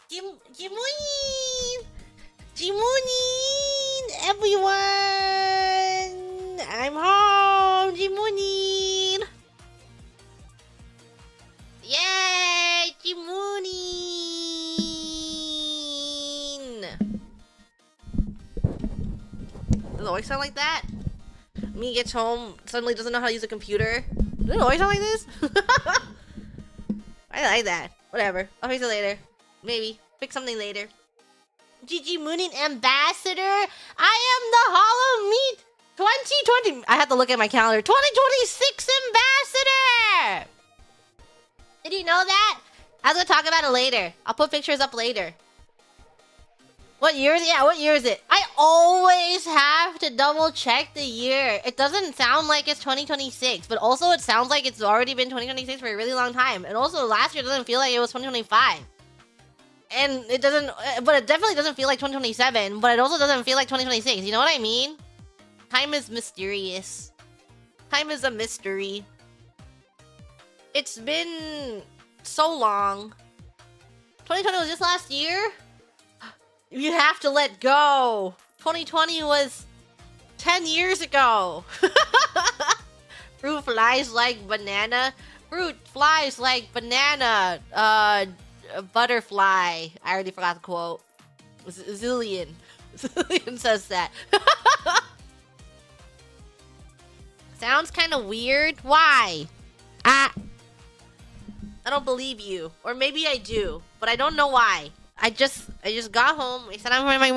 Jimunin! Jimunin! Everyone! I'm home! Jimunin! Yay! Jimunin! Does it always sound like that? Me gets home, suddenly doesn't know how to use a computer. Does it always sound like this? I like that. Whatever. I'll fix it later. Maybe. Fix something later. GG Moonin Ambassador! I am the Hollow Meat 2020... I have to look at my calendar. 2026 Ambassador! Did you know that? I was gonna talk about it later. I'll put pictures up later. What year is it? Yeah, what year is it? I always have to double check the year. It doesn't sound like it's 2026, but also it sounds like it's already been 2026 for a really long time. And also last year doesn't feel like it was 2025. And it doesn't, but it definitely doesn't feel like 2027, but it also doesn't feel like 2026. You know what I mean? Time is mysterious. Time is a mystery. It's been so long. 2020 was just last year? You have to let go. 2020 was 10 years ago. Fruit flies like banana. Fruit flies like banana. Butterfly. I already forgot the quote. Zillion. Zillion says that. Sounds kind of weird. Why? I don't believe you. Or maybe I do. But I don't know why. I just got home. I said I'm my it's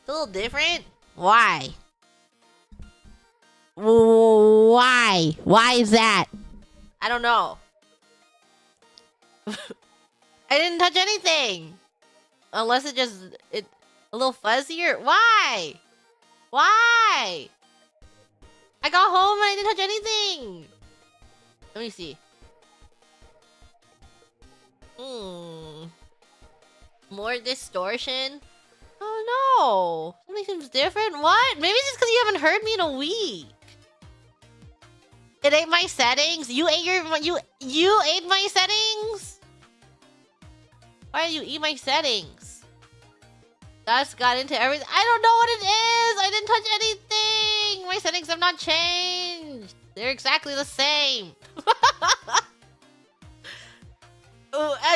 a little different. Why? Why? Why is that? I don't know. I didn't touch anything. Unless it a little fuzzier. Why? Why? I got home and I didn't touch anything. Let me see. More distortion? Oh no! Something seems different? What? Maybe it's just because you haven't heard me in a week. It ate my settings? You ate you ate my settings? Why did you eat my settings? That's got into everything. I don't know what it is! I didn't touch anything! My settings have not changed! They're exactly the same.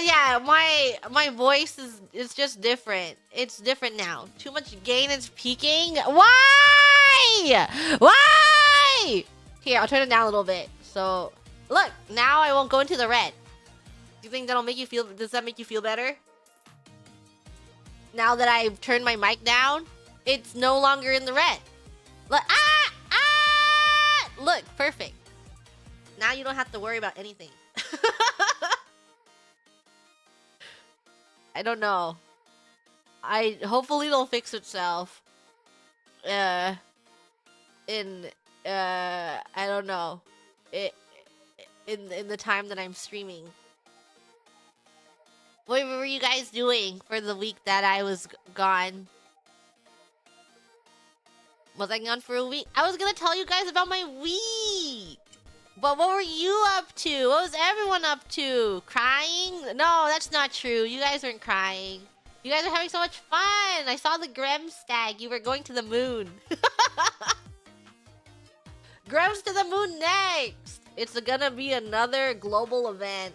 Yeah, my voice is just different. It's different now. Too much gain is peaking. Why? Why? Here, I'll turn it down a little bit. So, look, now I won't go into the red. Do you think that'll make you feel? Does that make you feel better? Now that I've turned my mic down, it's no longer in the red. Look, look, perfect. Now you don't have to worry about anything. I don't know. Hopefully it'll fix itself. I don't know. In the time that I'm streaming. What were you guys doing for the week that I was gone? Was I gone for a week? I was gonna tell you guys about my week. But what were you up to? What was everyone up to? Crying? No, that's not true. You guys weren't crying. You guys are having so much fun. I saw the Grem stag. You were going to the moon. Grem's to the moon next. It's gonna be another global event.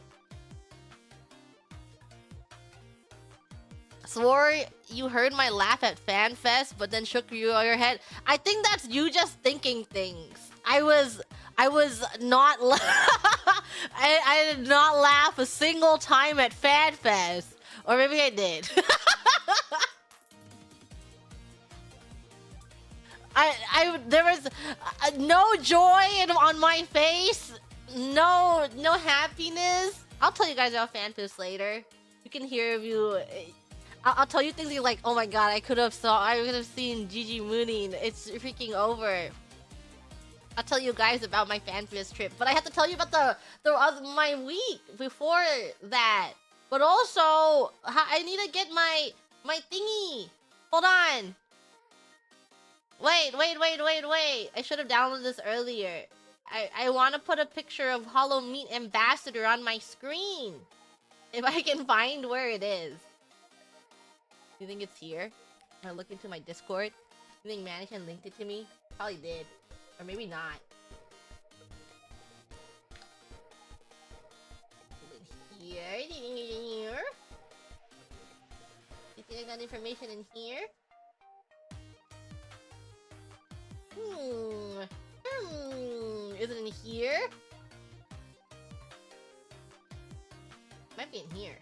Swore you heard my laugh at FanFest, but then shook your head. I think that's you just thinking things. I was not I did not laugh a single time at FanFest. Or maybe I did. There was no joy on my face. No happiness. I'll tell you guys about FanFest later. You can hear if you I'll tell you things you're like, oh my god, I could have seen Gigi Mooning. It's freaking over. I'll tell you guys about my FanFest trip, but I have to tell you about my week before that. But also, I need to get my thingy. Hold on. Wait. I should have downloaded this earlier. I want to put a picture of Hollow Meat Ambassador on my screen. If I can find where it is. You think it's here? I look into my Discord. You think Mannequin linked it to me? Probably did. Or maybe not. Is it here? Do you think it's in here? You think I got information in here? Is it in here? Might be in here.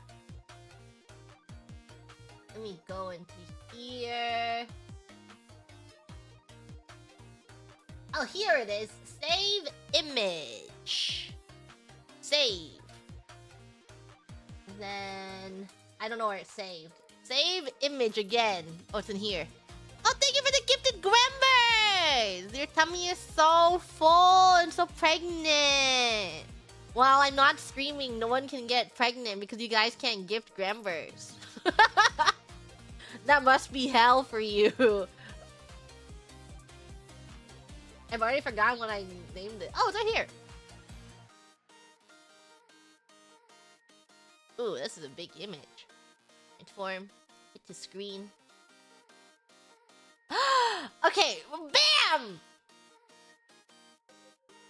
Let me go into here. Oh, here it is. Save image. Save. And then I don't know where it's saved. Save image again. Oh, it's in here. Oh, thank you for the gifted Grembers! Your tummy is so full and so pregnant. While I'm not streaming, no one can get pregnant because you guys can't gift Grembers. That must be hell for you. I've already forgotten what I named it. Oh, it's right here. Ooh, this is a big image. Transform. Hit to screen. Okay, bam!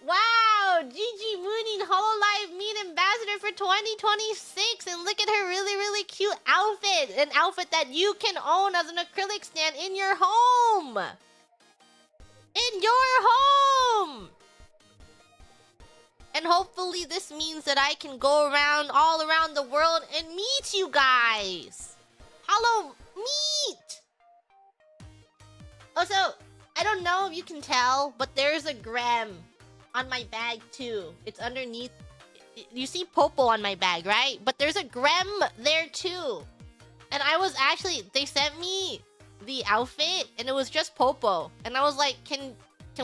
Wow, Gigi Mooning, Hololive Meat Ambassador for 2026, and look at her really cute outfit. An outfit that you can own as an acrylic stand in your home. In your home! And hopefully this means that I can go around all around the world and meet you guys. Hello, meet! Also, I don't know if you can tell, but there's a Grem on my bag too. It's underneath. You see Popo on my bag, right? But there's a Grem there too. And I was actually, they sent me the outfit and it was just Popo. And I was like, can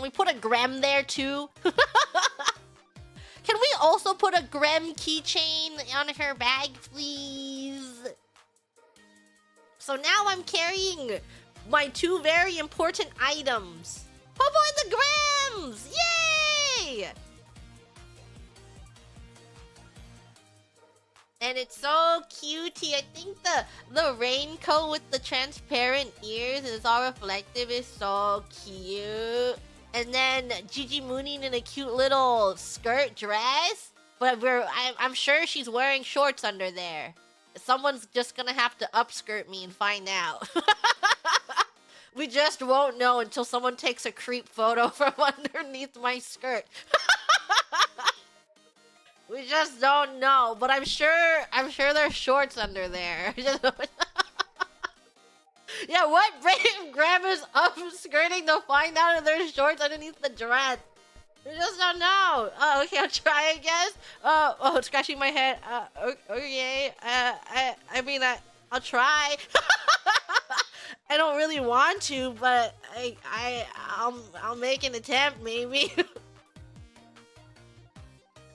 we put a Grem there too? Can we also put a Grem keychain on her bag, please? So now I'm carrying my two very important items. Popo and the Grems! Yay! And it's so cutie. I think the raincoat with the transparent ears and it's all reflective is so cute. And then Gigi Mooning in a cute little skirt dress. But I'm sure she's wearing shorts under there. Someone's just gonna have to upskirt me and find out. We just won't know until someone takes a creep photo from underneath my skirt. We just don't know, but I'm sure there's shorts under there. Yeah, what brave Grem is upskirting to find out if there's shorts underneath the dress? We just don't know. Oh, okay, I'll try, I guess. Oh, scratching my head. Okay. I mean, I'll try. I don't really want to, but I'll make an attempt, maybe.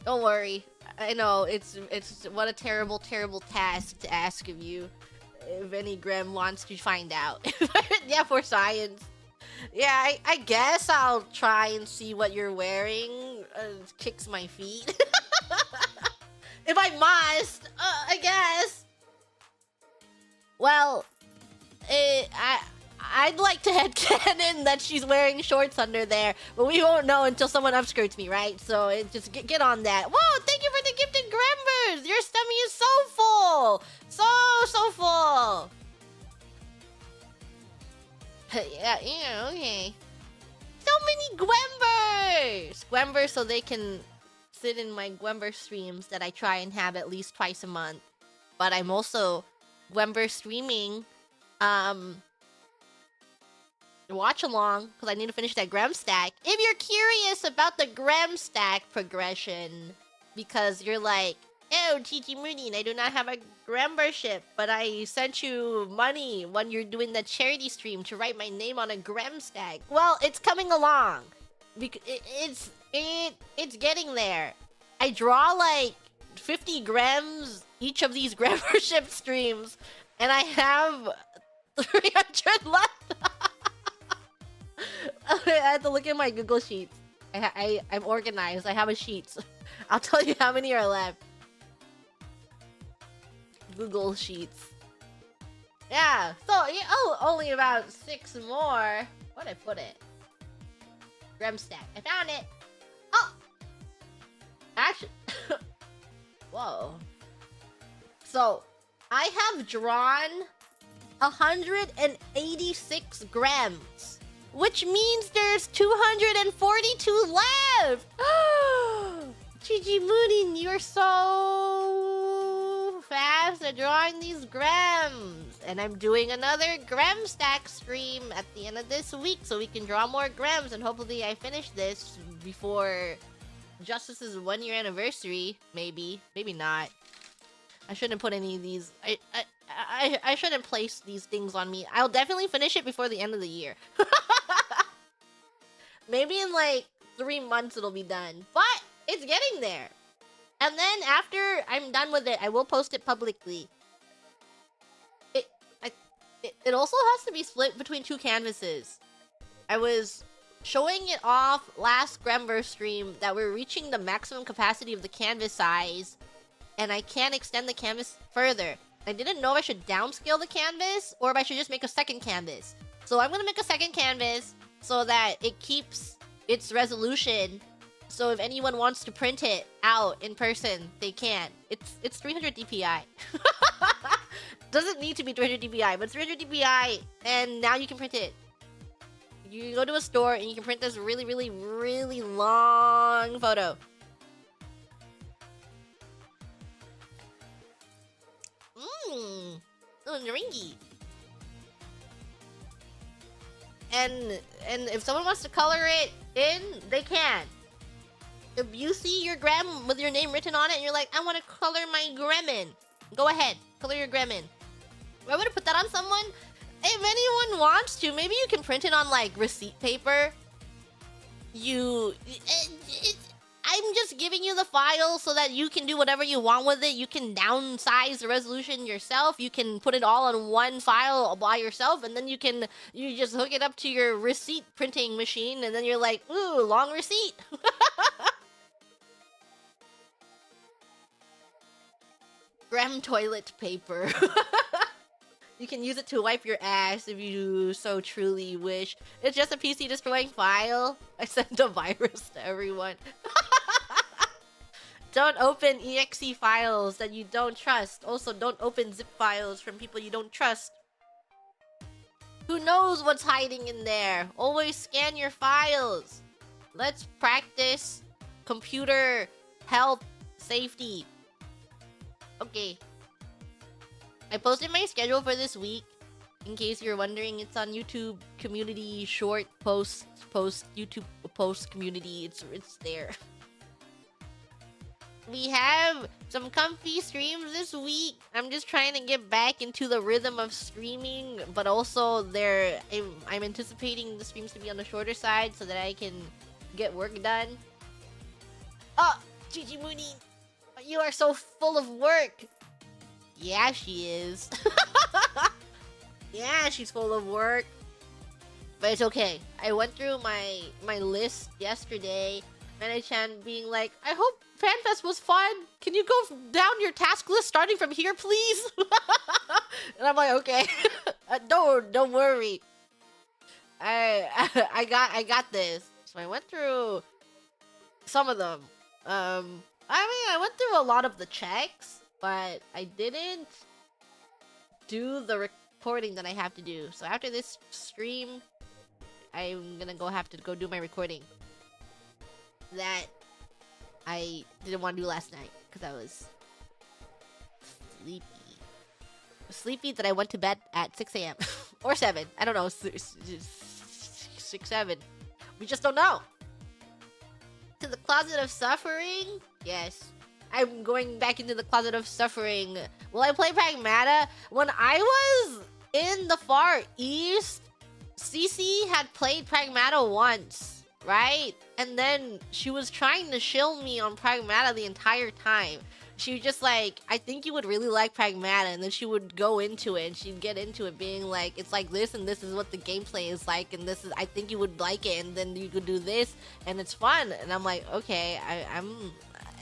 Don't worry. I know it's what a terrible task to ask of you. If any Grem wants to find out. Yeah, for science. Yeah, I guess I'll try and see what you're wearing. Kicks my feet. If I must, I guess. Well, I'd like to headcanon that she's wearing shorts under there, but we won't know until someone upskirts me, right? So just get on that. Whoa, thank you for the gifted Grembers! Your stomach is so full! So full! Yeah, okay. So many Gwembers! Gwembers so they can sit in my Gwember streams that I try and have at least twice a month. But I'm also Gwember streaming, watch along, because I need to finish that Grem stack. If you're curious about the Grem stack progression, because you're like, oh, Gigi Mooning, I do not have a Grembership, but I sent you money when you're doing the charity stream to write my name on a Grem stack. Well, it's coming along. It's getting there. I draw like 50 Grems each of these Grembership streams, and I have 300 left. I had to look at my Google Sheets. I'm organized. I have a sheet. I'll tell you how many are left. Google Sheets. Yeah, so, oh, only about 6 more. Where'd I put it? Grem stack. I found it. Oh! Actually, whoa. So, I have drawn 186 Grems, which means there's 242 left. GG Moonin, you're so fast at drawing these Grems. And I'm doing another Grem stack stream at the end of this week so we can draw more Grems, and hopefully I finish this before Justice's 1-year anniversary. Maybe not. I shouldn't put any of these. I shouldn't place these things on me. I'll definitely finish it before the end of the year. Maybe in like 3 months it'll be done, but it's getting there. And then after I'm done with it, I will post it publicly. It also has to be split between 2 canvases. I was showing it off last Gremverse stream that we're reaching the maximum capacity of the canvas size, and I can't extend the canvas further. I didn't know if I should downscale the canvas or if I should just make a second canvas. So I'm gonna make a second canvas so that it keeps its resolution. So if anyone wants to print it out in person, they can. It's 300 DPI. Doesn't need to be 300 DPI, but it's 300 DPI, and now you can print it. You can go to a store and you can print this really, really, really long photo. Oh, naringi. And if someone wants to color it in, they can. If you see your Grem with your name written on it and you're like, I want to color my Grem in, go ahead, color your Grem in. I would put that on someone. If anyone wants to, maybe you can print it on like receipt paper. I'm just giving you the file so that you can do whatever you want with it. You can downsize the resolution yourself. You can put it all on one file by yourself, and then you just hook it up to your receipt printing machine, and then you're like, ooh, long receipt. Grem toilet paper. You can use it to wipe your ass if you so truly wish. It's just a PC destroying file. I sent a virus to everyone. Don't open exe files that you don't trust. Also, don't open zip files from people you don't trust. Who knows what's hiding in there? Always scan your files. Let's practice computer health safety. Okay. I posted my schedule for this week. In case you're wondering, it's on YouTube community short post YouTube post community. It's there. We have some comfy streams this week. I'm just trying to get back into the rhythm of streaming, but also I'm anticipating the streams to be on the shorter side so that I can get work done. Oh, Gigi Mooney, you are so full of work. Yeah, she is. Yeah, she's full of work. But it's okay. I went through my list yesterday, Mena-chan being like, I hope FanFest was fun. Can you go down your task list starting from here, please? And I'm like, okay. Don't worry. I got this. So I went through some of them. I went through a lot of the checks, but I didn't do the recording that I have to do. So after this stream, I'm gonna have to go do my recording that I didn't want to do last night because I was sleepy. Sleepy that I went to bed at 6 a.m. or 7. I don't know. 6, 7. We just don't know. To the closet of suffering? Yes. I'm going back into the closet of suffering. Will I play Pragmata? When I was in the Far East, Cece had played Pragmata once, right? And then she was trying to shill me on Pragmata the entire time. She was just like, I think you would really like Pragmata, and then she would go into it, and she'd get into it being like, it's like this, and this is what the gameplay is like, and this is, I think you would like it, and then you could do this, and it's fun. And I'm like, okay, I'm...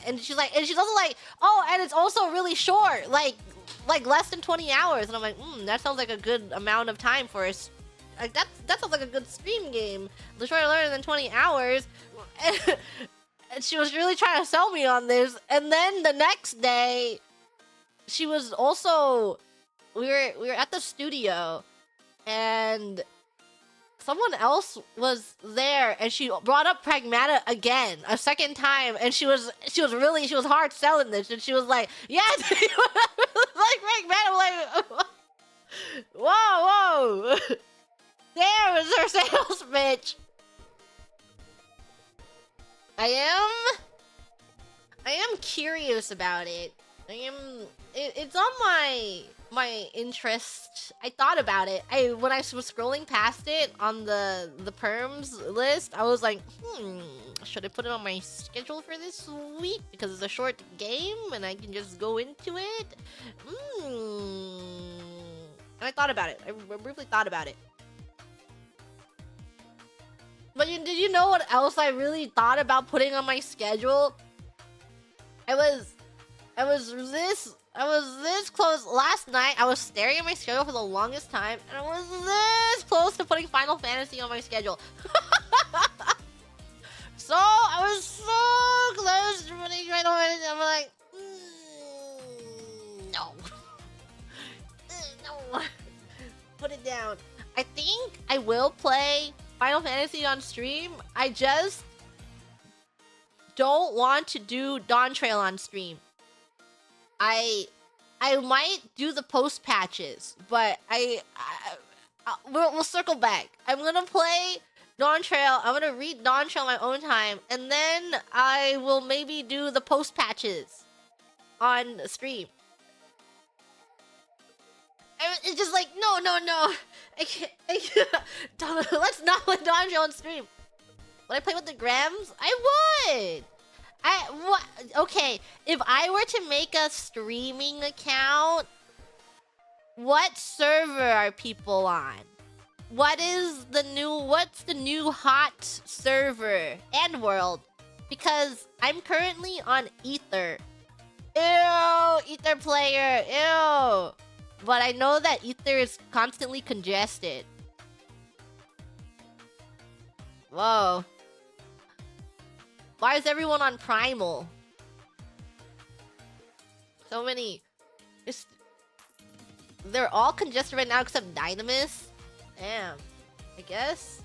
And she's like, and she's also like, oh, and it's also really short. Like like less than 20 hours, and I'm like, that sounds like a good amount of time for us. Like that sounds like a good stream game. The shorter than 20 hours. And she was really trying to sell me on this. And then the next day, she was also we were at the studio, and someone else was there, and she brought up Pragmata again a second time, and she was hard selling this, and she was like, yes, like Pragmata, like, whoa, there was her sales pitch. I am curious about it. It's on my interest. I thought about it. When I was scrolling past it on the perms list, I was like, should I put it on my schedule for this week because it's a short game and I can just go into it? And I thought about it. I briefly thought about it. But did you know what else I really thought about putting on my schedule? I was this close last night. I was staring at my schedule for the longest time, and I was this close to putting Final Fantasy on my schedule. So I was so close to putting Final Fantasy. I'm like, no, no, put it down. I think I will play Final Fantasy on stream. I just don't want to do Dawn Trail on stream. I might do the post patches, but we'll circle back. I'm gonna play Dawn Trail. I'm gonna read Dawn Trail my own time, and then I will maybe do the post patches on stream. It's just like no. I can't. Let's not play Dawn Trail on stream. Would I play with the Grems? I would. Okay, if I were to make a streaming account, what server are people on? What's the new hot server and world? Because I'm currently on Ether. Ew, Ether player, ew. But I know that Ether is constantly congested. Whoa. Why is everyone on Primal? So many. They're all congested right now except Dynamis. Damn. I guess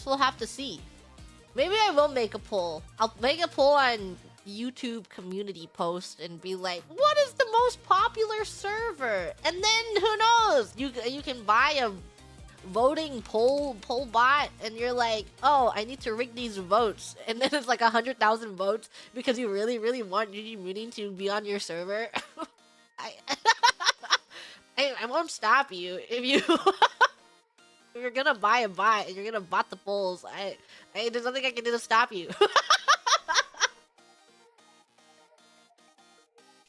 we'll have to see. Maybe I will make a poll. I'll make a poll on YouTube community post and be like, what is the most popular server? And then who knows? You can buy a voting poll bot, and you're like, oh, I need to rig these votes, and then it's like 100,000 votes because you really want GG Mooning to be on your server. I won't stop you if you if you're gonna buy a bot and you're gonna bot the polls. There's nothing I can do to stop you.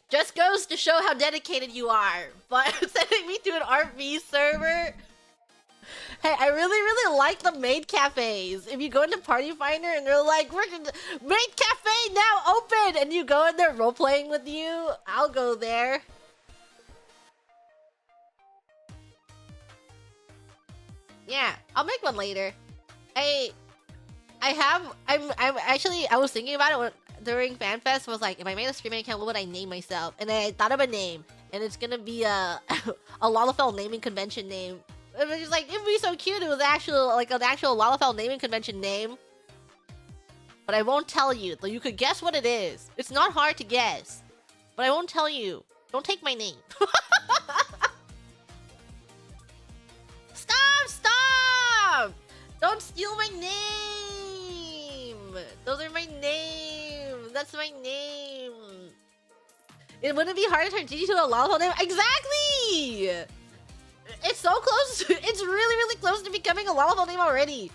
Just goes to show how dedicated you are. But sending me to an RP server. Hey, I really like the maid cafes. If you go into Party Finder and they're like, maid cafe now open, and you go in there role playing with you, I'll go there. Yeah, I'll make one later. I was thinking about it during FanFest. I was like, if I made a streaming account, what would I name myself? And I thought of a name, and it's gonna be a Lalafell naming convention name. It was just like, it'd be so cute. It was an actual Lalafell naming convention name. But I won't tell you, though you could guess what it is. It's not hard to guess. But I won't tell you. Don't take my name. Stop! Don't steal my name! Those are my names. That's my name. It wouldn't be hard to turn Gigi to a Lalafell name. Exactly! It's so close. It's really close to becoming a Lalafell name already.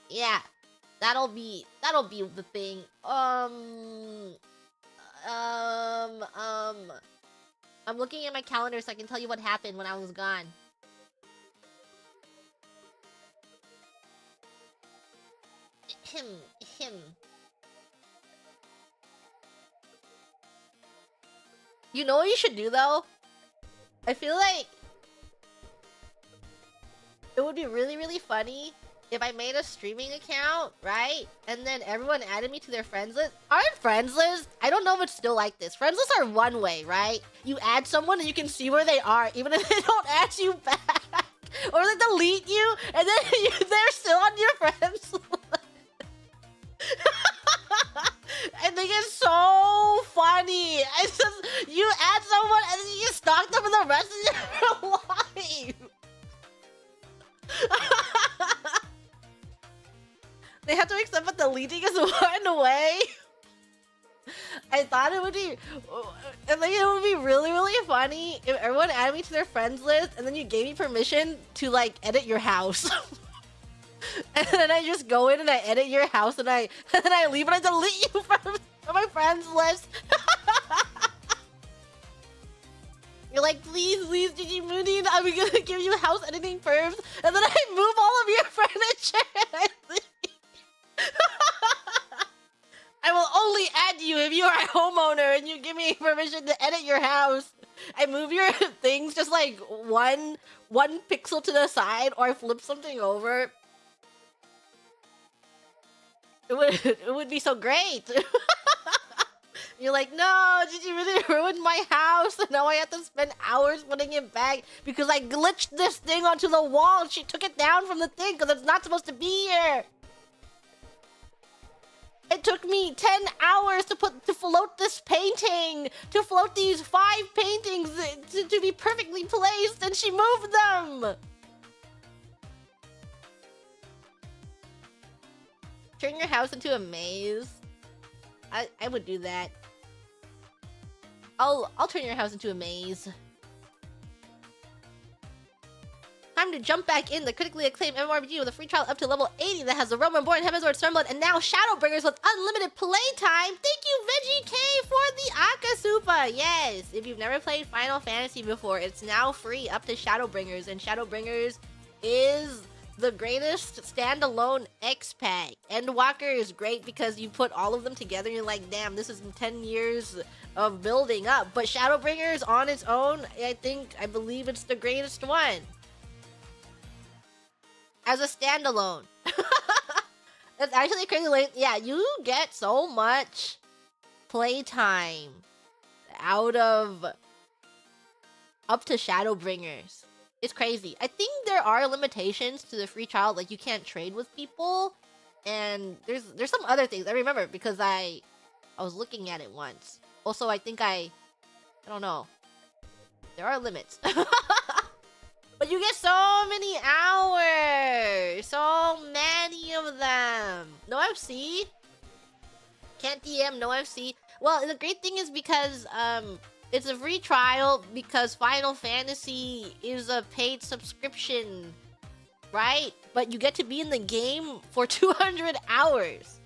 Yeah, that'll be the thing. I'm looking at my calendar so I can tell you what happened when I was gone. Him. You know what you should do though? I feel like it would be really, really funny if I made a streaming account, right? And then everyone added me to their friends list. Aren't friends lists? I don't know if it's still like this. Friends lists are one way, right? You add someone and you can see where they are, even if they don't add you back. Or they delete you, and then they're still on your friends list. I think it's so funny. It's just, you add someone and then you stalk them for the rest of your life. They have to accept that deleting is one way. I thought it would be, I think it would be really, really funny if everyone added me to their friends list and then you gave me permission to like edit your house. And then I just go in and I edit your house and then I leave and I delete you from my friends list. You're like, please, GG Moonin, I'm gonna give you house editing perms, and then I move all of your furniture and I leave. I will only add you if you are a homeowner and you give me permission to edit your house. I move your things just like one pixel to the side, or I flip something over. It would be so great. You're like, no, did you really ruin my house? And now I have to spend hours putting it back because I glitched this thing onto the wall and she took it down from the thing because it's not supposed to be here. It took me 10 hours to float this painting, to float these 5 paintings to be perfectly placed, and she moved them. Turn your house into a maze. I would do that. I'll turn your house into a maze. Time to jump back in the critically acclaimed MMORPG with a free trial up to level 80 that has the Realm Reborn, Heaven's Ward, Stormblood, and now Shadowbringers with unlimited playtime. Thank you, Veggie K, for the Akasupa. Yes, if you've never played Final Fantasy before, it's now free up to Shadowbringers, and Shadowbringers is the greatest standalone X-Pack. Endwalker is great because you put all of them together and you're like, damn, this is 10 years of building up. But Shadowbringers on its own, I believe it's the greatest one. As a standalone. It's actually crazy late. Yeah, you get so much playtime out of up to Shadowbringers. It's crazy. I think there are limitations to the free trial, like you can't trade with people, and there's some other things I remember because I was looking at it once. Also, I think I don't know. There are limits. But you get so many hours! So many of them! No FC? Can't DM, no FC. Well, the great thing is because, it's a free trial because Final Fantasy is a paid subscription, right? But you get to be in the game for 200 hours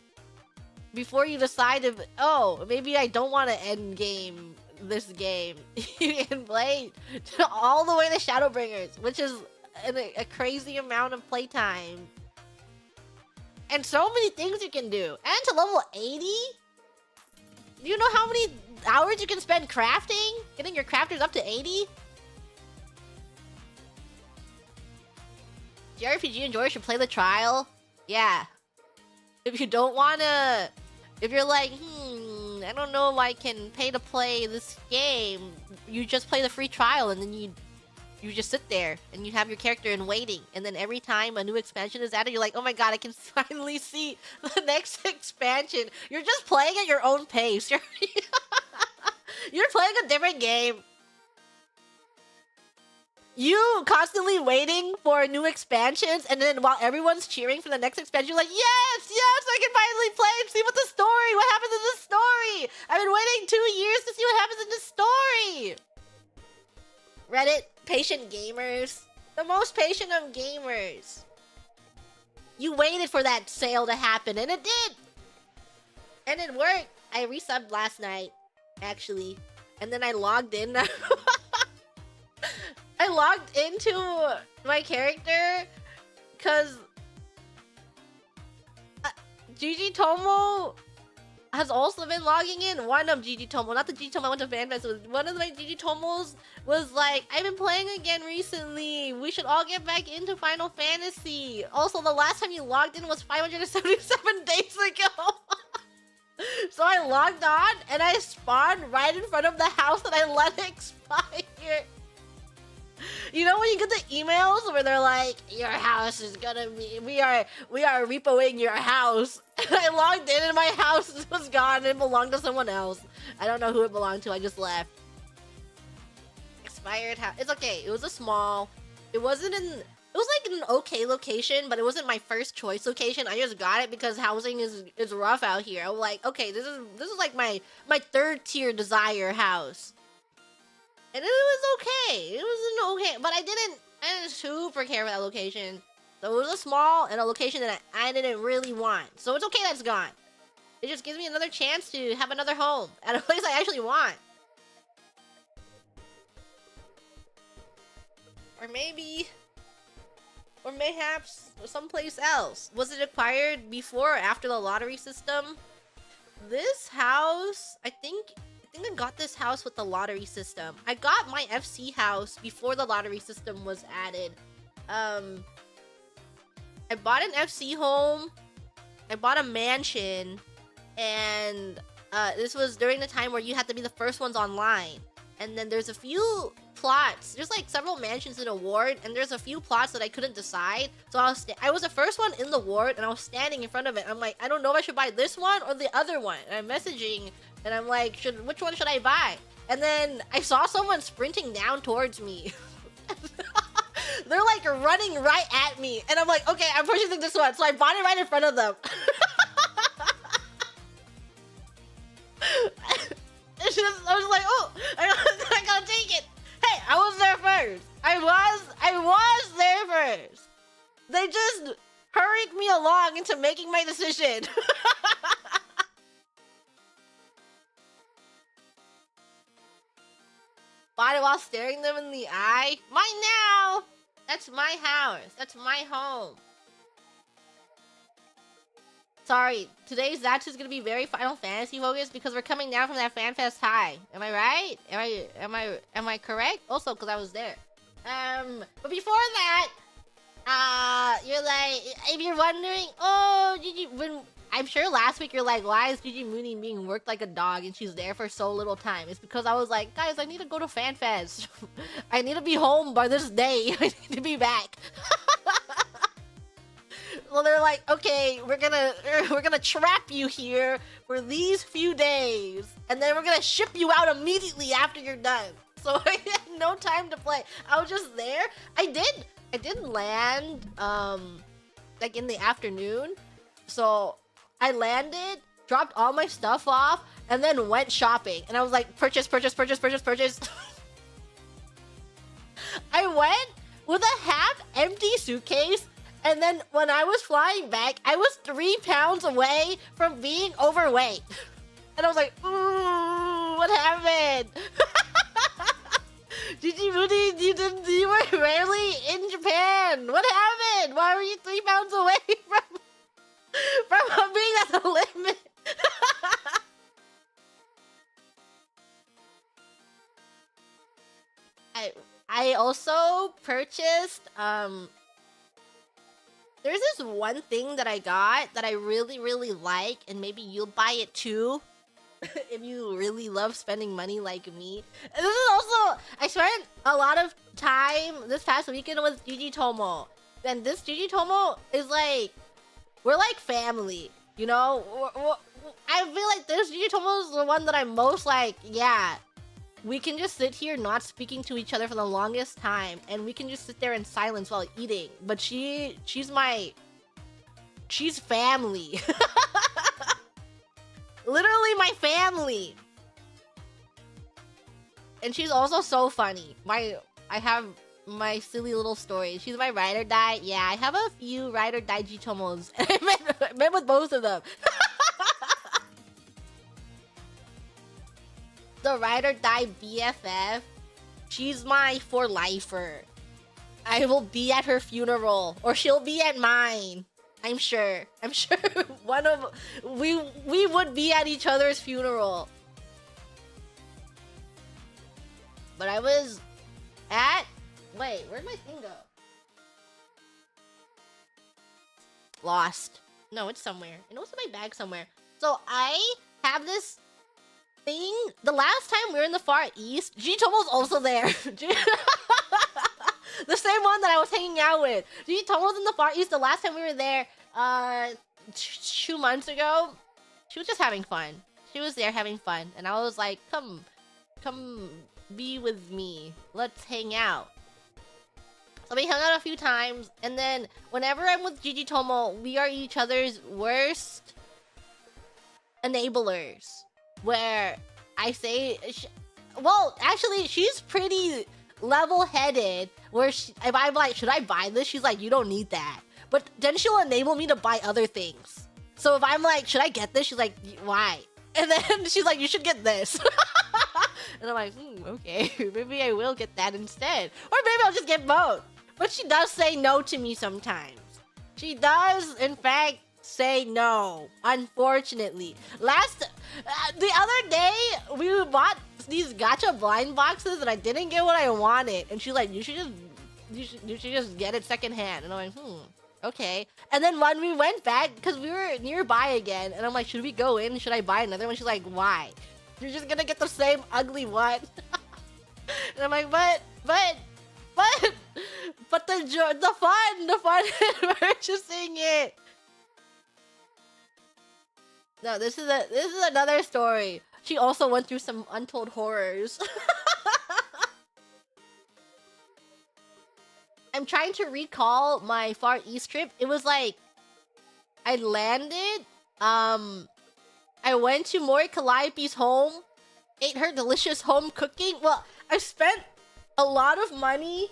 before you decide if, oh, maybe I don't want to end game this game. You can play all the way to Shadowbringers, which is a crazy amount of playtime. And so many things you can do. And to level 80? Do you know how many hours you can spend crafting? Getting your crafters up to 80? JRPG enjoyers should play the trial? Yeah. If you don't wanna... If you're like, I don't know if I can pay to play this game, you just play the free trial and then you just sit there and you have your character in waiting, and then every time a new expansion is added, you're like, oh my god, I can finally see the next expansion. You're just playing at your own pace. You're playing a different game. You constantly waiting for new expansions, and then while everyone's cheering for the next expansion, you're like, yes, I can finally play and see what happens in the story. I've been waiting 2 years to see what happens in the story. Reddit, patient gamers. The most patient of gamers. You waited for that sale to happen, and it did. And it worked. I resubbed last night, actually. And then I logged in. I logged into my character because Gigi Tomo has also been logging in. One of Gigi Tomo, not the Gigi Tomo I went to FanFest, one of my Gigi Tomos was like, I've been playing again recently. We should all get back into Final Fantasy. Also, the last time you logged in was 577 days ago. So I logged on and I spawned right in front of the house that I let expire. You know when you get the emails where they're like, your house is gonna be, we are repoing your house. And I logged in and my house was gone and it belonged to someone else. I don't know who it belonged to, I just left. Expired house, it's okay, it was a small, it was like an okay location, but it wasn't my first choice location. I just got it because housing is rough out here. I'm like, okay, this is like my third tier desire house. And it was okay. It was an okay, but I didn't super care for that location. So it was a small and a location that I didn't really want. So it's okay that it's gone. It just gives me another chance to have another home at a place I actually want. Or mayhaps someplace else. Was it acquired before or after the lottery system? This house, I think I got this house with the lottery system. I got my FC house before the lottery system was added. I bought an FC home. I bought a mansion. And this was during the time where you had to be the first ones online. And then there's a few plots. There's like several mansions in a ward, and there's a few plots that I couldn't decide. So I was the first one in the ward, and I was standing in front of it. I'm like, I don't know if I should buy this one or the other one. And I'm messaging, and I'm like, which one should I buy? And then I saw someone sprinting down towards me. They're like running right at me, and I'm like, okay, I'm purchasing this one. So I bought it right in front of them. I was like, oh, I gotta take it. Hey, I was there first. I was there first. They just hurried me along into making my decision. Bought it while staring them in the eye. Mine now. That's my house. That's my home. Sorry, today's Zatsu is gonna be very Final Fantasy focused because we're coming down from that FanFest high. Am I right? Am I correct? Also, because I was there. But before that, you're like, if you're wondering, oh, I'm sure last week you're like, why is Gigi Mooney being worked like a dog and she's there for so little time? It's because I was like, guys, I need to go to FanFest. I need to be home by this day. I need to be back. Well, they're like, okay, we're gonna trap you here for these few days, and then we're gonna ship you out immediately after you're done. So I had no time to play. I was just there. I did land like in the afternoon. So I landed, dropped all my stuff off, and then went shopping. And I was like, purchase. I went with a half-empty suitcase. And then when I was flying back, I was 3 pounds away from being overweight. And I was like, ooh, what happened? Gigi Moody, you were rarely in Japan. What happened? Why were you 3 pounds away from being at the limit? I also purchased, there's this one thing that I got that I really, really like, and maybe you'll buy it too if you really love spending money like me. And this is also, I spent a lot of time this past weekend with Gigi Tomo. And this Gigi Tomo is like, we're like family, you know? I feel like this Gigi Tomo is the one that I'm most like, yeah. We can just sit here not speaking to each other for the longest time, and we can just sit there in silence while eating. But she's family. Literally my family. And she's also so funny. I have my silly little story. She's my ride or die. Yeah, I have a few ride or die Jitomos. I met with both of them. The ride or die BFF, she's my for-lifer. I will be at her funeral, or she'll be at mine. I'm sure. We would be at each other's funeral. But I was at... Wait, where'd my thing go? Lost. No, it's somewhere. I know it's in my bag somewhere. So I have this thing. The last time we were in the Far East, Gitomo's also there. The same one that I was hanging out with. Gitomo's in the Far East. The last time we were there, 2 months ago, she was just having fun. She was there having fun. And I was like, come be with me. Let's hang out. So we hung out a few times, and then whenever I'm with Gigi Tomo, we are each other's worst enablers. Where I say, well, actually, she's pretty level-headed. Where if I'm like, should I buy this? She's like, you don't need that. But then she'll enable me to buy other things. So if I'm like, should I get this? She's like, why? And then she's like, you should get this. And I'm like, okay, maybe I will get that instead. Or maybe I'll just get both. But she does say no to me sometimes. She does, in fact, say no, unfortunately. The other day, we bought these gacha blind boxes and I didn't get what I wanted. And she's like, you should just get it secondhand. And I'm like, okay. And then when we went back, because we were nearby again, and I'm like, should we go in? Should I buy another one? She's like, why? You're just gonna get the same ugly one. And I'm like, but the fun in purchasing it. No, this is another story. She also went through some untold horrors. I'm trying to recall my Far East trip. It was like, I landed, I went to Mori Calliope's home, ate her delicious home cooking. Well, I spent a lot of money,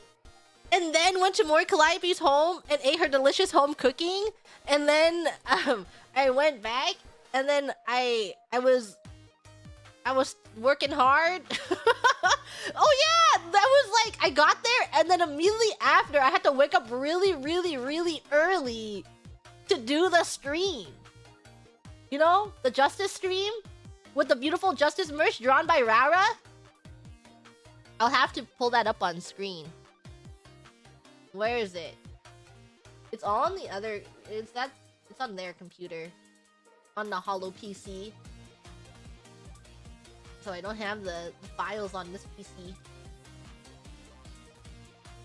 and then went to Mori Calliope's home and ate her delicious home cooking, and then I went back, and then I was working hard. Oh yeah, that was like, I got there, and then immediately after, I had to wake up really, really, really early to do the stream. You know, the Justice stream with the beautiful Justice merch drawn by Rara. I'll have to pull that up on screen. Where is it? It's all on the other. It's on their computer, on the Holo PC. So I don't have the files on this PC.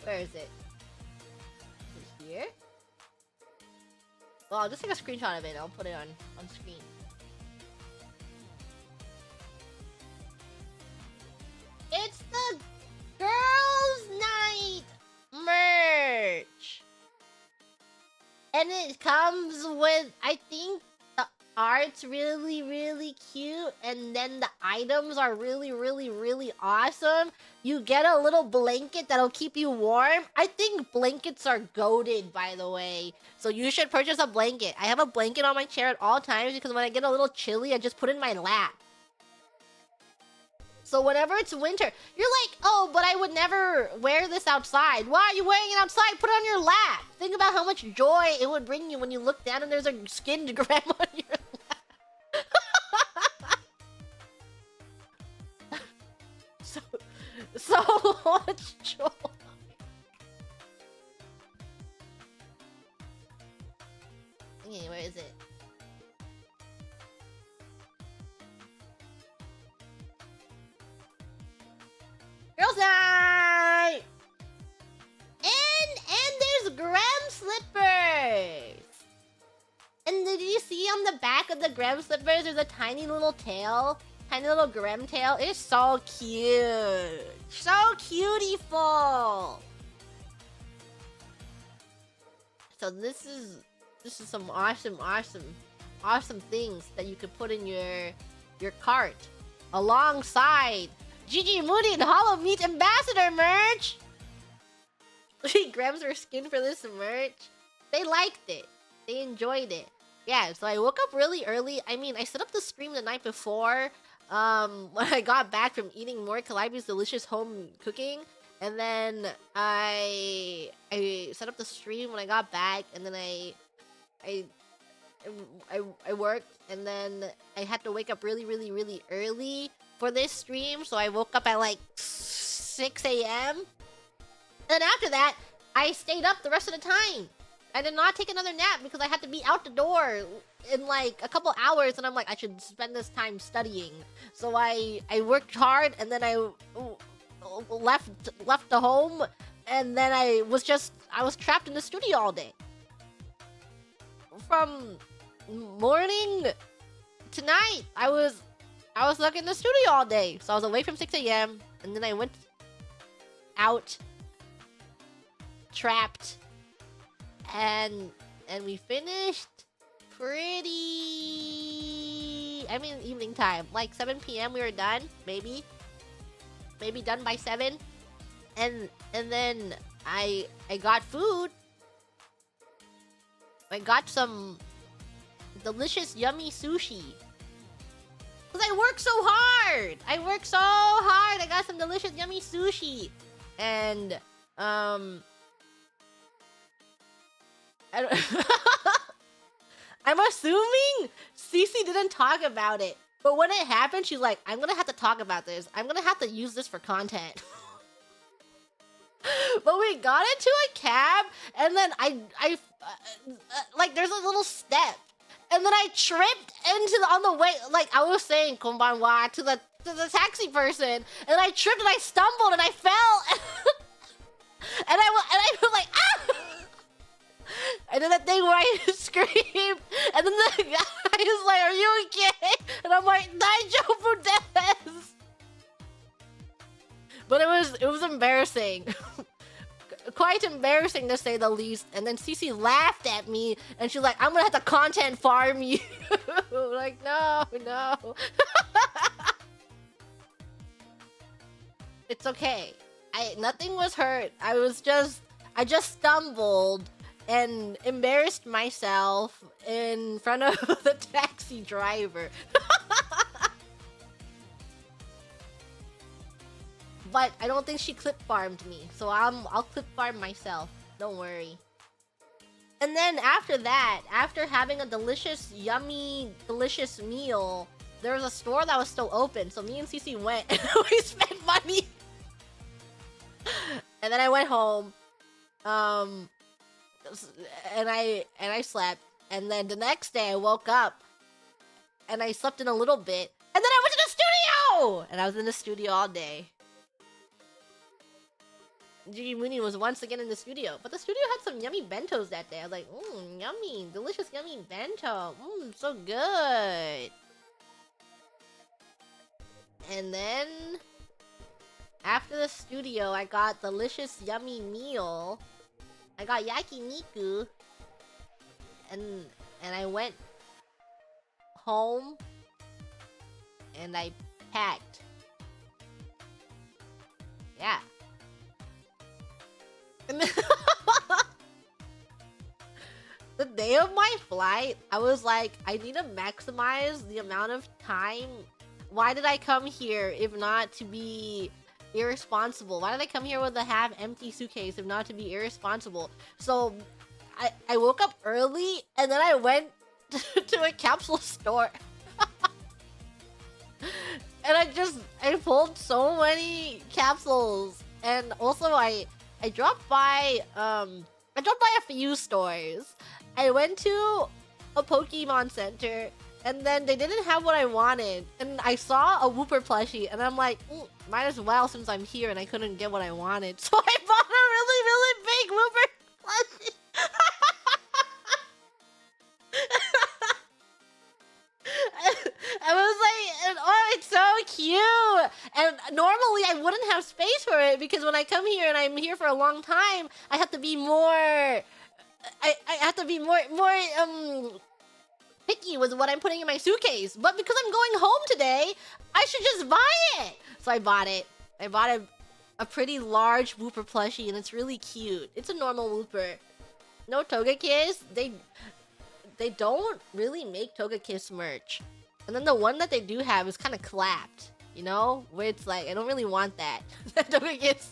Where is it? Is it here? Well, I'll just take a screenshot of it. I'll put it on screen. It's the Girls' Night merch! And it comes with, I think, the art's really, really cute, and then the items are really, really, really awesome. You get a little blanket that'll keep you warm. I think blankets are goated, by the way. So you should purchase a blanket. I have a blanket on my chair at all times because when I get a little chilly, I just put it in my lap. So whenever it's winter, you're like, oh, but I would never wear this outside. Why are you wearing it outside? Put it on your lap. Think about how much joy it would bring you when you look down and there's a skinned Grem on your lap. So much joy. Okay, where is it? Girls' Night! And there's Grem slippers! And did you see on the back of the Grem slippers, there's a tiny little tail? Tiny little Grem tail? It's so cute! So cutieful! So this is some awesome things that you could put in your cart alongside Gigi Moody and Hollow Meat Ambassador merch! Grems were skinned for this merch. They liked it. They enjoyed it. Yeah, so I woke up really early. I mean, I set up the stream the night before when I got back from eating more Calliope's delicious home cooking. And then I set up the stream when I got back, and then I I I worked, and then I had to wake up really early for this stream, so I woke up at like 6 a.m. And after that, I stayed up the rest of the time. I did not take another nap because I had to be out the door in like a couple hours, and I'm like, I should spend this time studying. So I worked hard, and then I left the home, and then I was trapped in the studio all day. From morning to night, I was stuck in the studio all day. So I was awake from 6 a.m. and then I went out, trapped, and we finished evening time, like 7 p.m. we were done, maybe done by 7, and then I got food. I got some delicious, yummy sushi. Cause I worked so hard. I got some delicious, yummy sushi, and I'm assuming Cece didn't talk about it, but when it happened, she's like, "I'm gonna have to talk about this. I'm gonna have to use this for content." But we got into a cab, and then I like, there's a little step, and then I tripped on the way. Like, I was saying "konbanwa" to the taxi person, and I tripped and I stumbled and I fell, and I was like, ah! I did that thing where I screamed, and then the guy is like, "Are you okay?" And I'm like, "Daijoubu desu." But it was embarrassing. Quite embarrassing, to say the least. And then Cece laughed at me, and she's like, "I'm gonna have to content farm you." Like, no. It's okay. Nothing was hurt. I just stumbled and embarrassed myself in front of the taxi driver. But I don't think she clip farmed me, so I'll clip farm myself. Don't worry. And then after that, after having a delicious, yummy, delicious meal, there was a store that was still open. So me and Cece went and we spent money. And then I went home, and I slept. And then the next day I woke up and I slept in a little bit. And then I went to the studio, and I was in the studio all day. Gigi Mooney was once again in the studio, but the studio had some yummy bentos that day. I was like, yummy, delicious, yummy bento. So good. And then after the studio, I got delicious, yummy meal. I got yakiniku, and I went home and I packed. Yeah. And then the day of my flight, I was like, I need to maximize the amount of time. Why did I come here if not to be irresponsible? Why did I come here with a half-empty suitcase if not to be irresponsible? So I woke up early, and then I went to a capsule store. And I pulled so many capsules. And also I dropped by a few stores. I went to a Pokemon Center, and then they didn't have what I wanted. And I saw a Wooper plushie, and I'm like, might as well since I'm here and I couldn't get what I wanted. So I bought a really big Wooper plushie. I was like, oh, it's so cute. And normally I wouldn't have space for it, because when I come here and I'm here for a long time, I have to be more picky with what I'm putting in my suitcase. But because I'm going home today, I should just buy it. So I bought it. I bought a pretty large Wooper plushie, and it's really cute. It's a normal Wooper. No Togekiss. They don't really make Togekiss merch. And then the one that they do have is kind of clapped, you know? Where it's like, I don't really want that. That Togekiss,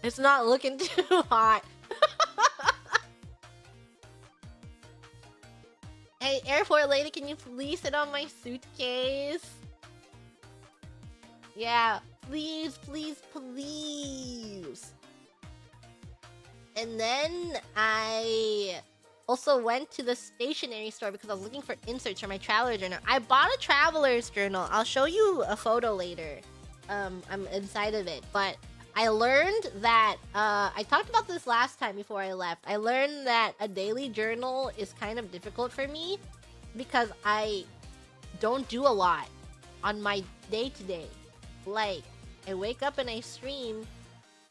it's not looking too hot. Hey, airport lady, can you please sit on my suitcase? Yeah, please, please, please. And then I also went to the stationery store because I was looking for inserts for my traveler journal. I bought a traveler's journal. I'll show you a photo later. I'm inside of it. But I learned that, I talked about this last time before I left. I learned that a daily journal is kind of difficult for me because I don't do a lot on my day-to-day. Like, I wake up and I stream,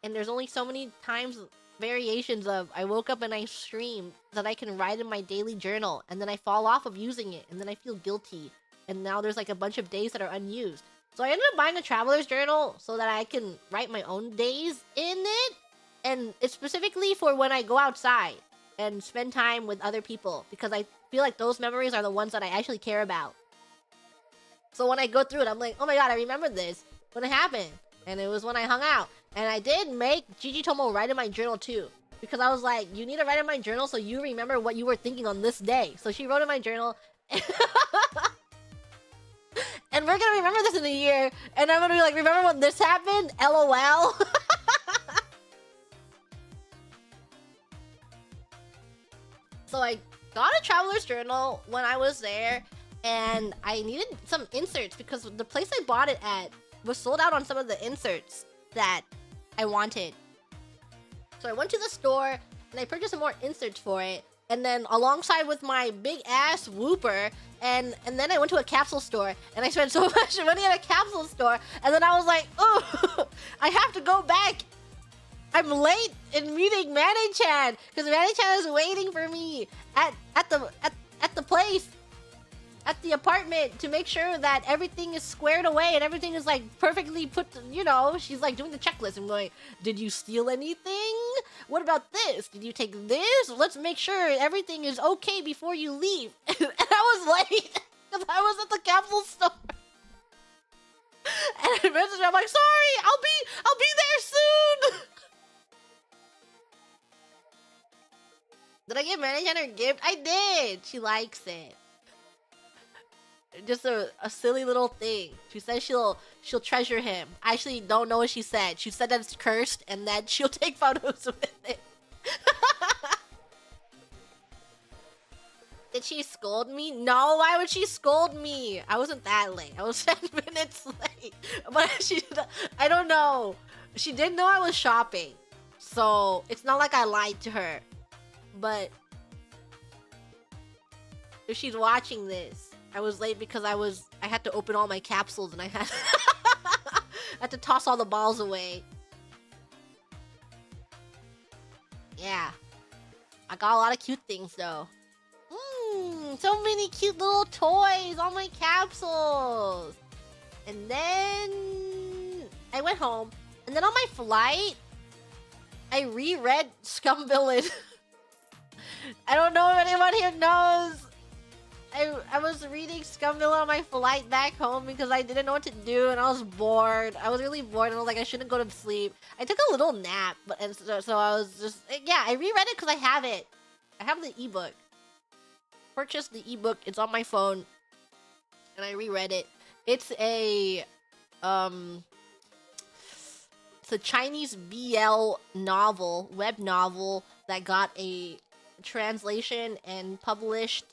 and there's only so many times variations of I woke up and I streamed that I can write in my daily journal, and then I fall off of using it, and then I feel guilty, and now there's like a bunch of days that are unused. So I ended up buying a traveler's journal so that I can write my own days in it, and it's specifically for when I go outside and spend time with other people, because I feel like those memories are the ones that I actually care about. So when I go through it, I'm like, oh my god, I remember this when it happened, and it was when I hung out. And I did make Gigi Tomo write in my journal too, because I was like, you need to write in my journal so you remember what you were thinking on this day. So she wrote in my journal, and we're gonna remember this in a year, and I'm gonna be like, remember when this happened? LOL. So I got a traveler's journal when I was there, and I needed some inserts because the place I bought it at was sold out on some of the inserts that I wanted. So I went to the store and I purchased some more inserts for it, and then alongside with my big ass whooper, and then I went to a capsule store and I spent so much money at a capsule store, and then I was like, oh, I have to go back. I'm late in meeting Manny-chan because Manny-chan is waiting for me at the place, at the apartment, to make sure that everything is squared away and everything is like perfectly put, you know. She's like doing the checklist. I'm going, did you steal anything? What about this? Did you take this? Let's make sure everything is okay before you leave. And I was late because I was at the capsule store. And I messaged her, I'm like, sorry, I'll be there soon. Did I give Manny-chan her gift? I did. She likes it. Just a silly little thing. She says she'll treasure him. I actually don't know what she said. She said that it's cursed and that she'll take photos with it. Did she scold me? No, why would she scold me? I wasn't that late. I was 10 minutes late. But I don't know. She didn't know I was shopping. So it's not like I lied to her. But if she's watching this, I was late because I had to open all my capsules and I had I had to toss all the balls away. Yeah. I got a lot of cute things though. So many cute little toys on my capsules. And then I went home, and then on my flight I reread Scum Villain. I don't know if anyone here knows. I was reading Scum Villain on my flight back home because I didn't know what to do and I was bored. I was really bored and I was like, I shouldn't go to sleep. I took a little nap, but so I was just, yeah, I reread it because I have it. I have the ebook. Purchased the ebook. It's on my phone, and I reread it. It's a Chinese BL novel, web novel that got a translation and published.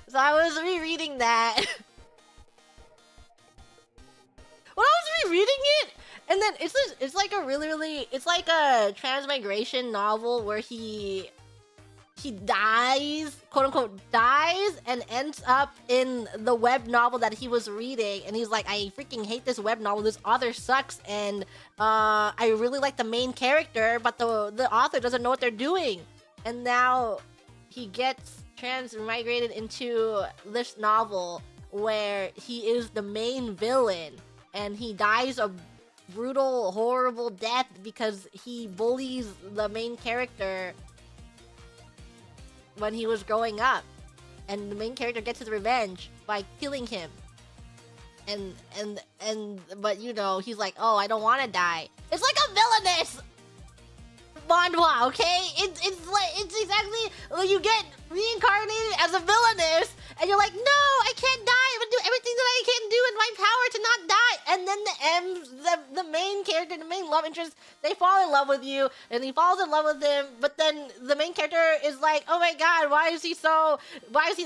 So I was rereading that. When I was rereading it, and then it's like a really it's like a transmigration novel where he dies, quote unquote dies, and ends up in the web novel that he was reading, and he's like, I freaking hate this web novel, this author sucks, and I really like the main character, but the author doesn't know what they're doing. And now he gets transmigrated into this novel where he is the main villain, and he dies a brutal, horrible death because he bullies the main character when he was growing up, and the main character gets his revenge by killing him. But you know, he's like, oh, I don't want to die. It's like a villainous manhwa, okay? It's exactly when you get reincarnated as a villainess, and you're like, no, I can't die. I'm gonna do everything that I can do in my power to not die. And then the main character, the main love interest, they fall in love with you, and he falls in love with them. But then the main character is like, oh my god, why is he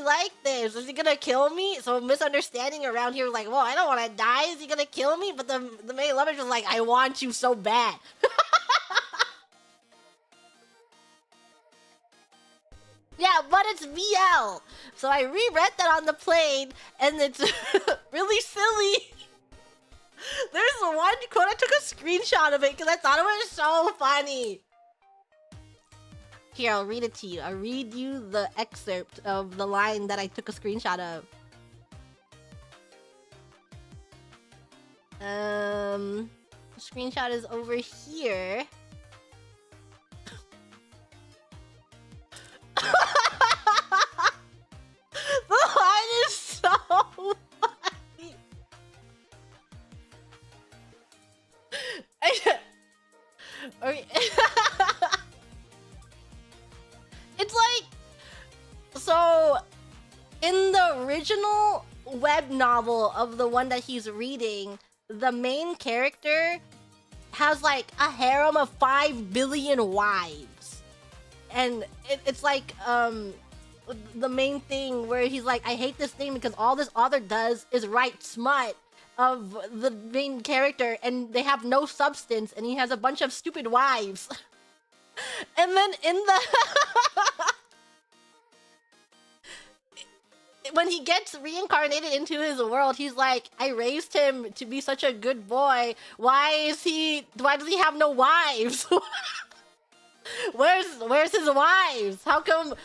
like this? Is he gonna kill me? So misunderstanding around here, like, well, I don't want to die. Is he gonna kill me? But the main love interest is like, I want you so bad. Yeah, but it's VL. So I reread that on the plane, and it's really silly. There's one quote, I took a screenshot of it because I thought it was so funny. Here, I'll read it to you. I'll read you the excerpt of the line that I took a screenshot of. The screenshot is over here. The line is so funny. Okay. It's like, so in the original web novel of the one that he's reading, the main character has like a harem of 5 billion wives. And it's like the main thing where he's like, I hate this thing because all this author does is write smut of the main character, and they have no substance, and he has a bunch of stupid wives. And then in the when he gets reincarnated into his world, he's like, I raised him to be such a good boy. Why does he have no wives? Where's his wives? How come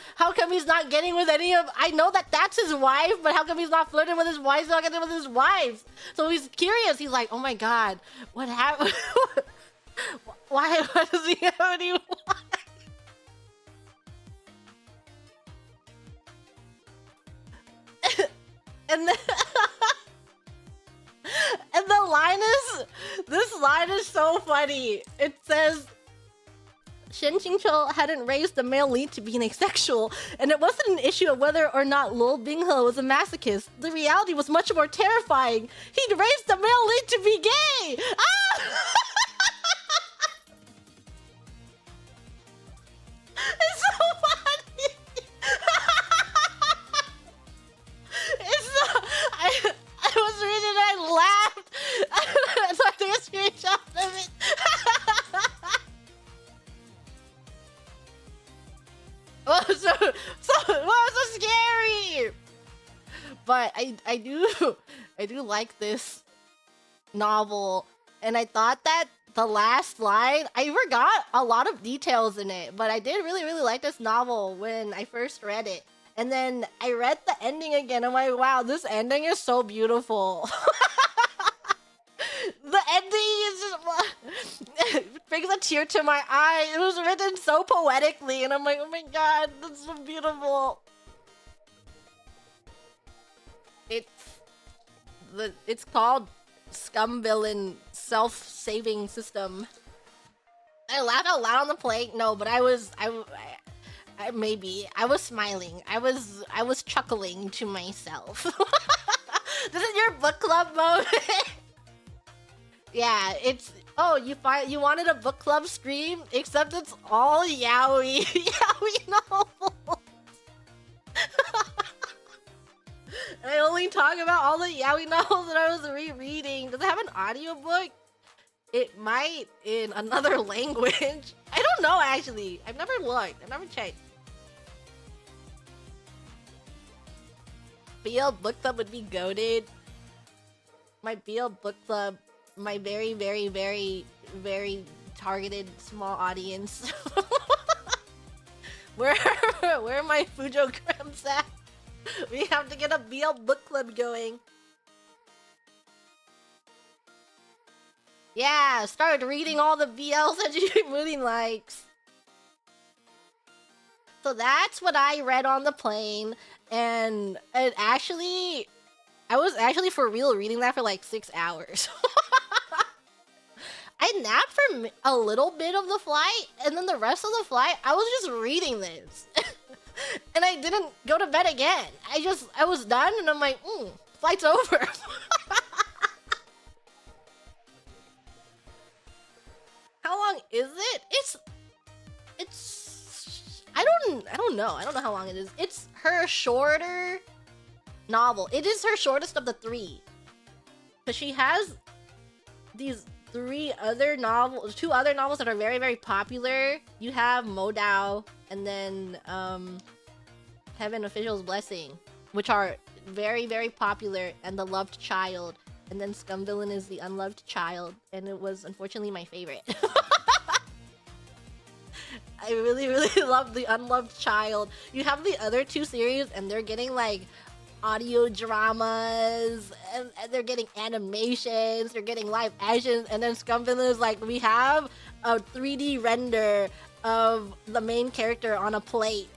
he's not getting with any of... I know that's his wife, but how come he's not flirting with his wife? He's not getting with his wives. So he's curious. He's like, oh my god, what happened? Why does he have any wives? And then and the line is... This line is so funny. It says... Shen Qingqiu hadn't raised the male lead to being asexual, and it wasn't an issue of whether or not Lul Binghe was a masochist. The reality was much more terrifying. He'd raised the male lead to be gay! Ah! It's so funny! It's so... I was reading and I laughed! So I took a screenshot of it. So scary. But I do like this novel, and I thought that the last line, I forgot a lot of details in it, but I did really like this novel when I first read it. And then I read the ending again. I'm like, wow, this ending is so beautiful. The ending is just... It brings a tear to my eye. It was written so poetically, and I'm like, oh my god, that's so beautiful. It's called Scum Villain Self-Saving System. I laughed out loud on the plane. No, but I was smiling. I was chuckling to myself. This is your book club moment. Yeah, it's... Oh, you wanted a book club stream? Except it's all yaoi. Yaoi novels. And I only talk about all the yaoi novels that I was rereading. Does it have an audiobook? It might in another language. I don't know, actually. I've never looked. I've never checked. BL book club would be goated. My BL book club... My very targeted small audience. Where are my Fujo Grems at? We have to get a BL book club going. Yeah, start reading all the BLs that Moody likes. So that's what I read on the plane, and I was actually for real reading that for like 6 hours. I napped for a little bit of the flight, and then the rest of the flight, I was just reading this. And I didn't go to bed again. I was done, and I'm like, flight's over. How long is it? It's I don't know. I don't know how long it is. It's her shorter novel. It is her shortest of the 3. Because she has these 2 other novels that are very, very popular. You have Modao and then Heaven Official's Blessing, which are very, very popular, and The Loved Child. And then Scum Villain is The Unloved Child, and it was unfortunately my favorite. I really, really love The Unloved Child. You have the other 2 series, and they're getting like audio dramas, and they're getting animations, they're getting live actions, and then Scum Villain is like, we have a 3D render of the main character on a plate.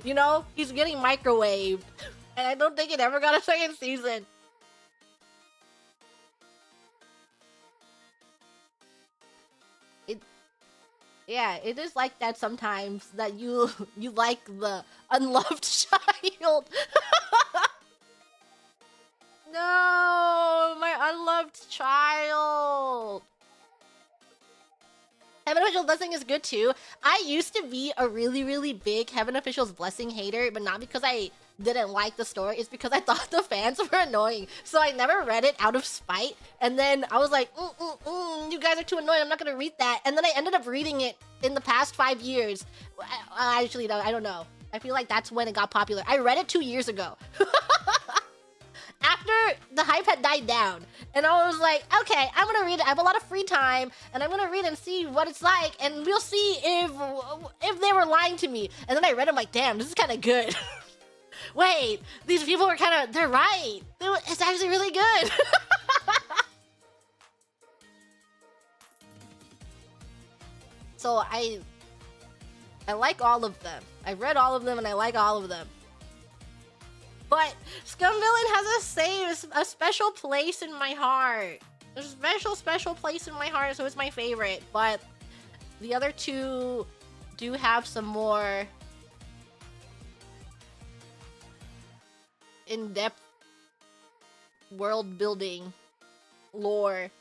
You know, he's getting microwaved, and I don't think it ever got a second season. Yeah, it is like that sometimes, that you like the unloved child. No, my unloved child. Heaven Official's Blessing is good too. I used to be a really, really big Heaven Official's Blessing hater, but not because I didn't like the story. It's because I thought the fans were annoying. So I never read it out of spite. And then I was like, you guys are too annoying. I'm not going to read that. And then I ended up reading it in the past 5 years. Actually, no, I don't know. I feel like that's when it got popular. I read it 2 years ago. After the hype had died down, and I was like, okay, I'm gonna read it. I have a lot of free time, and I'm gonna read and see what it's like, and we'll see if they were lying to me. And then I read it, I'm like, damn, this is kind of good. Wait, these people are they're right. It's actually really good. So I like all of them. I read all of them, and I like all of them. But Scum Villain has a special place in my heart. There's a special place in my heart, so it's my favorite. But the other 2 do have some more in-depth world building lore.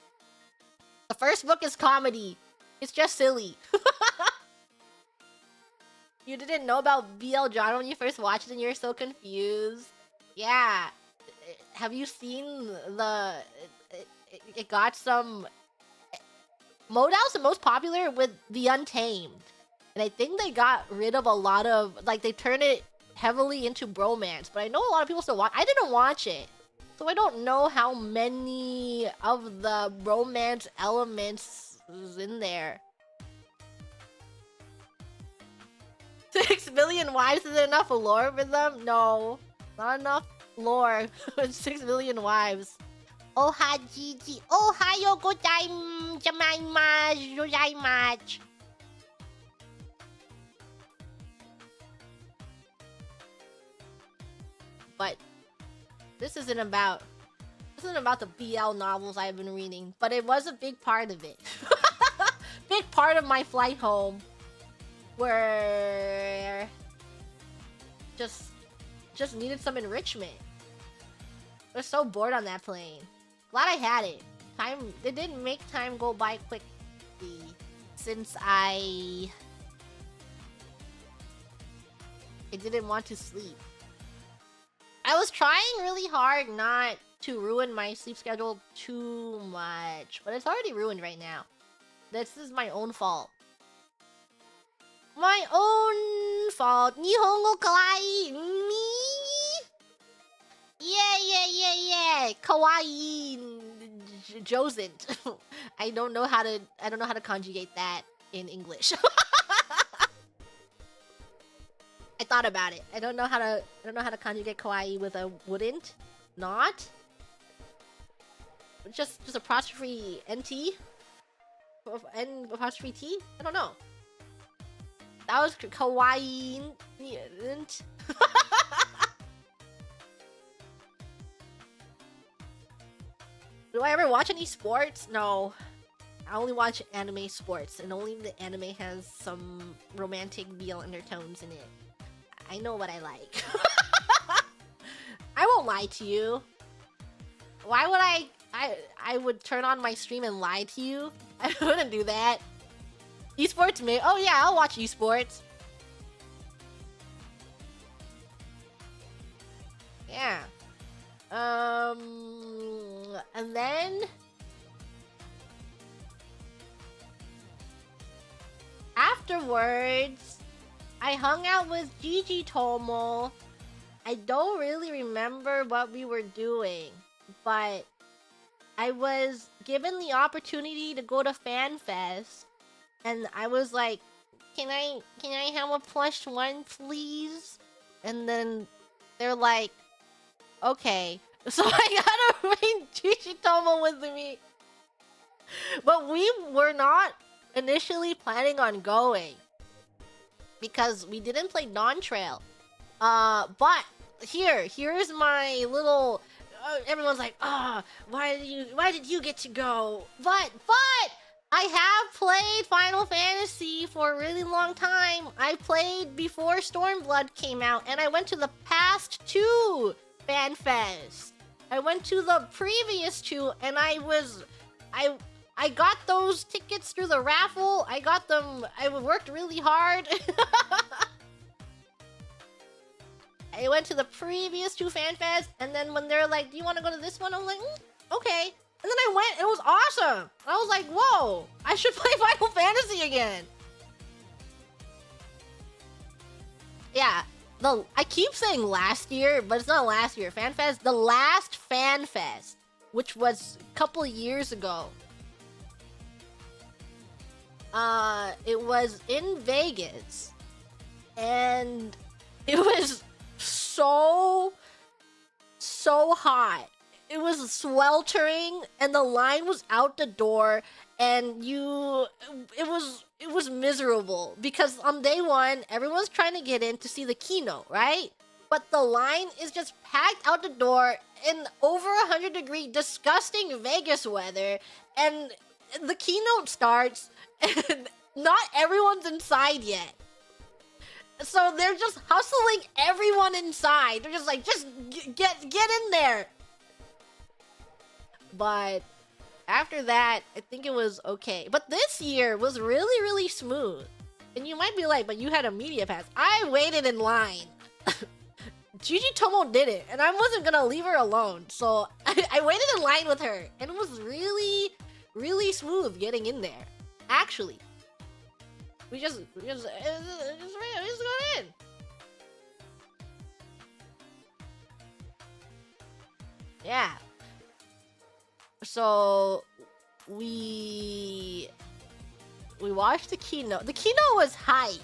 The first book is comedy. It's just silly. You didn't know about BL genre when you first watched it and you're so confused. Yeah. Have you seen the... It got some... Modao's the most popular with The Untamed. And I think they got rid of a lot of... Like, they turned it heavily into bromance. But I know a lot of people still watch... I didn't watch it. So I don't know how many of the bromance elements is in there. 6 billion wives, is it enough lore with them? No. Not enough lore with 6 billion wives. Ohajiji. Ohayo gozaimasu. But this isn't about the BL novels I've been reading, but it was a big part of it. Big part of my flight home, where just needed some enrichment. I was so bored on that plane. Glad I had it. It didn't make time go by quickly since I didn't want to sleep. I was trying really hard not to ruin my sleep schedule too much, but it's already ruined right now. This is my own fault. My own fault. Nihongo kawaii. Me? Yeah. Kawaii Josent. I don't know how to conjugate that in English. I thought about it. I don't know how to conjugate kawaii with a wouldn't, not. Just apostrophe nt, and apostrophe t. I don't know. That was kawaii. Do I ever watch any sports? No. I only watch anime sports, and only the anime has some romantic BL undertones in it. I know what I like. I won't lie to you. Why would I would turn on my stream and lie to you? I wouldn't do that. Esports, me? Oh yeah, I'll watch esports. Yeah. And then afterwards, I hung out with Gigi Tomo. I don't really remember what we were doing, but I was given the opportunity to go to FanFest, and I was like, can I have a plush one, please? And then they're like, okay. So I gotta bring Gigi Tomo with me. But we were not initially planning on going because we didn't play Dawn Trail. But here's my little. Everyone's like, why did you get to go? But I have played Final Fantasy for a really long time. I played before Stormblood came out, and I went to the past 2 FanFest. I went to the previous 2, and I got those tickets through the raffle. I got them. I worked really hard. I went to the previous 2 FanFests, and then when they're like, do you want to go to this one? I'm like, okay. And then I went, and it was awesome. I was like, whoa, I should play Final Fantasy again. Yeah, I keep saying last year, but it's not last year. FanFest, the last FanFest, which was a couple of years ago. It was in Vegas, and it was so hot. It was sweltering, and the line was out the door, and it was miserable because on day 1 everyone's trying to get in to see the keynote, right? But the line is just packed out the door in over 100-degree disgusting Vegas weather, and the keynote starts and not everyone's inside yet. So they're just hustling everyone inside. They're just like, just get in there. But after that, I think it was okay. But this year was really, really smooth. And you might be like, but you had a media pass. I waited in line. Gigi Tomo did it, and I wasn't gonna leave her alone. So I waited in line with her, and it was really, really smooth getting in there. Actually, we just got in. Yeah. So we watched the keynote. The keynote was hype.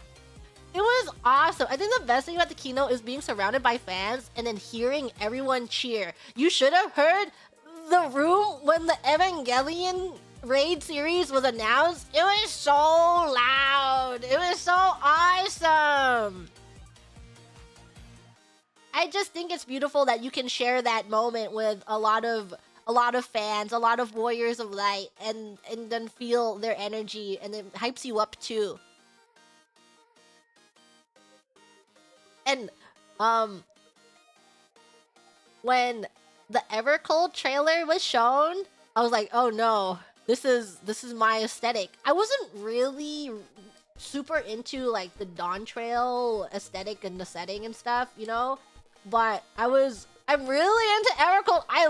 It was awesome. I think the best thing about the keynote is being surrounded by fans and then hearing everyone cheer. You should have heard the room when the Evangelion raid series was announced. It was so loud. It was so awesome. I just think it's beautiful that you can share that moment with a lot of fans, a lot of warriors of light, and then feel their energy, and it hypes you up too. And when the Evercold trailer was shown, I was like, oh no, this is my aesthetic. I wasn't really super into like the Dawn Trail aesthetic and the setting and stuff, you know, but I'm really into Evercold. I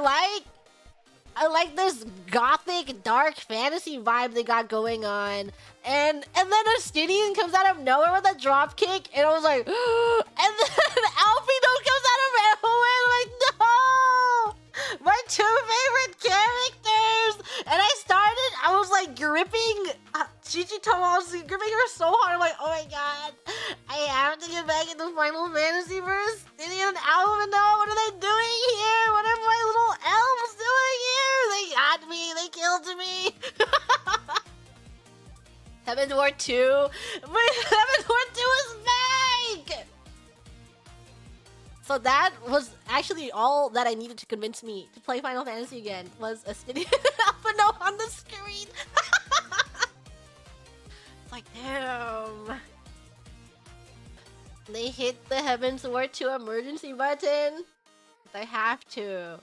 like this gothic, dark fantasy vibe they got going on. And then Astidian comes out of nowhere with a drop kick, and I was like, and then Alpino comes out of nowhere, I'm like, no! My 2 favorite characters! And I was like gripping Gigi Tomo, I was gripping her so hard, I'm like, oh my god, I have to get back into Final Fantasy for Astidian and Alpino, what are they doing here? What are my little elves doing here? They got me, they killed me. Heaven Door 2? Heaven Door 2 is back! So that was actually all that I needed to convince me to play Final Fantasy again, was Astidian and Alpino on the screen. hit the Heavensward to emergency button? I have to.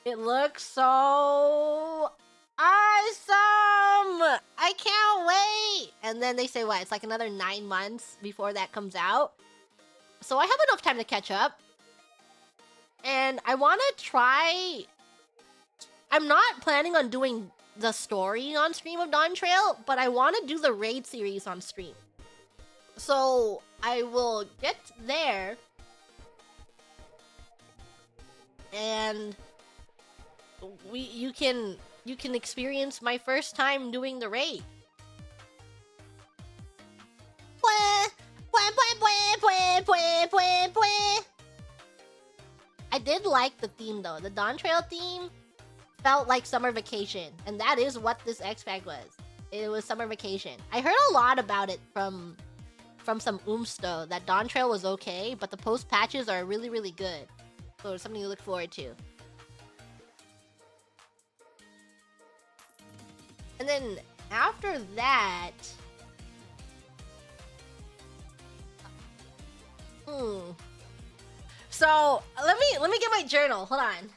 It looks so awesome! I can't wait! And then they say what? It's like another 9 months before that comes out. So I have enough time to catch up. And I want to try... I'm not planning on doing the story on stream of Dawn Trail, but I want to do the raid series on stream. So I will get there. And you can experience my first time doing the raid. I did like the theme though. The Dawn Trail theme felt like summer vacation, and that is what this X-Pack was. It was summer vacation. I heard a lot about it from some oomsto that Dawn Trail was okay, but the post patches are really, really good. So it's something to look forward to. And then after that, so let me get my journal. Hold on.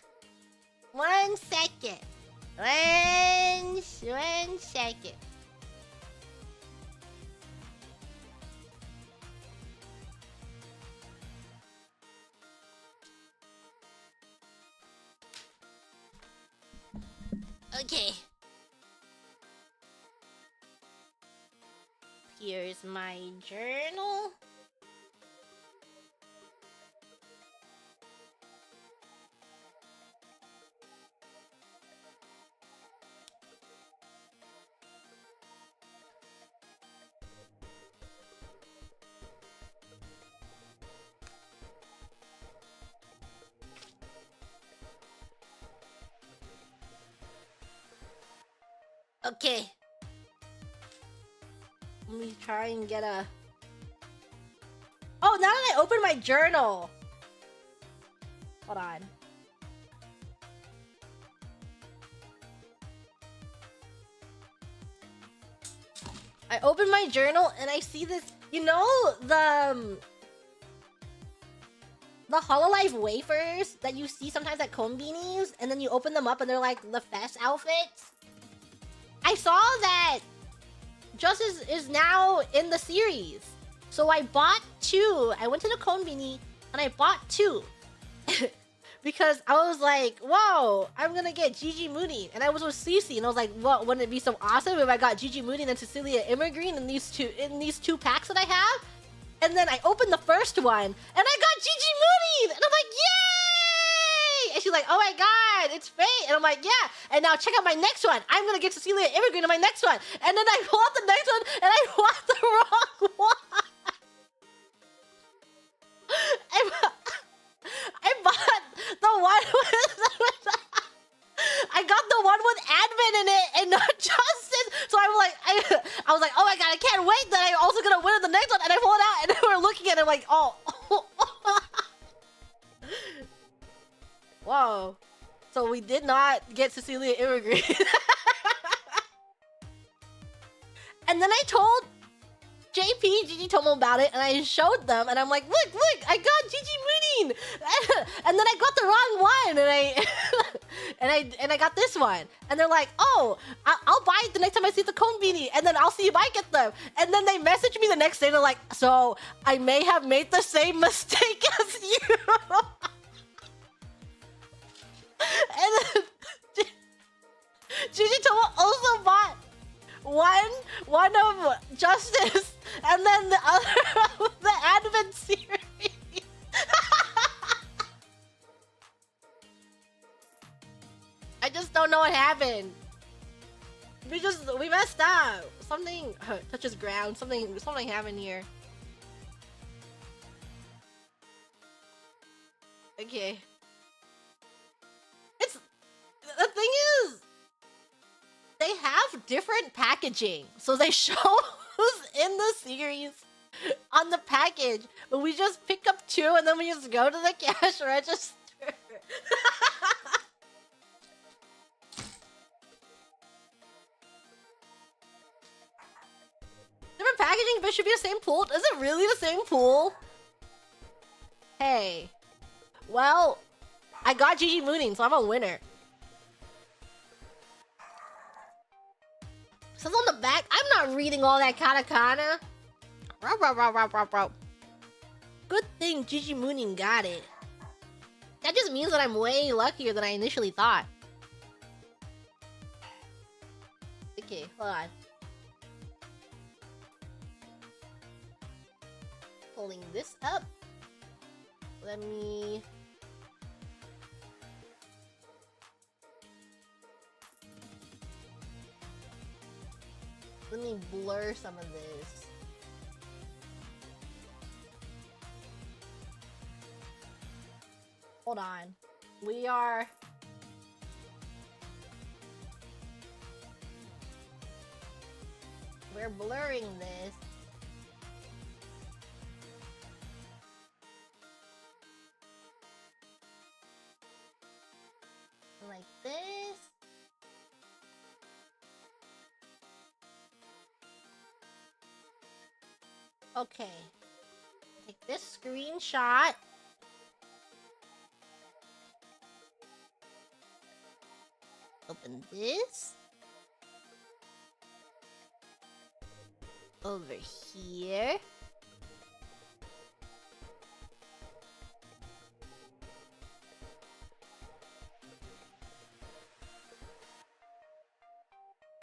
1 second. One second. Okay. Here's my journal. Okay. Let me try and get a... Oh, now that I open my journal. Hold on. I open my journal and I see this, you know, the Hololive wafers that you see sometimes at Konbinis, and then you open them up and they're like the fest outfits? I saw that Justice is now in the series. So I bought 2. I went to the Konbini and I bought 2. Because I was like, whoa, I'm gonna get Gigi Mooney. And I was with Cece and I was like, what, wouldn't it be so awesome if I got Gigi Mooney and Cecilia Immergreen in these two packs that I have? And then I opened the first one and I got Gigi Mooney! And I'm like, yay! And she's like, oh my god, it's fate. And I'm like, yeah. And now check out my next one. I'm gonna get Cecilia Immergreen in my next one. And then I pull out the next one and I bought the wrong one. I bought the one with I got the one with admin in it and not Justin. So I'm like, I was like, oh my god, I can't wait that I'm also gonna win in the next one. And I pull it out and we're looking at it like, oh. Whoa. So we did not get Cecilia Immergreen. And then I told JP, Gigi Tomo about it, and I showed them, and I'm like, look, I got Gigi Moonin! And then I got the wrong one, and I got this one. And they're like, oh, I'll buy it the next time I see the Konbini, and then I'll see if I get them. And then they message me the next day, they're like, so I may have made the same mistake as you. And then Gigi Tomo also bought one of Justice, and then the other of the advent series. I just don't know what happened. We messed up. Something touches ground. Something happened here. Okay. The thing is, they have different packaging, so they show who's in the series on the package, but we just pick up 2 and then we just go to the cash register. Different packaging, but it should be the same pool. Is it really the same pool? Hey. Well, I got GG Mooning, so I'm a winner. Says on the back, I'm not reading all that katakana. Good thing GG Mooning got it. That just means that I'm way luckier than I initially thought. Okay, hold on. Pulling this up. Let me... blur some of this. Hold on. We're blurring this. Like this. Okay. Take this screenshot. Open this. Over here.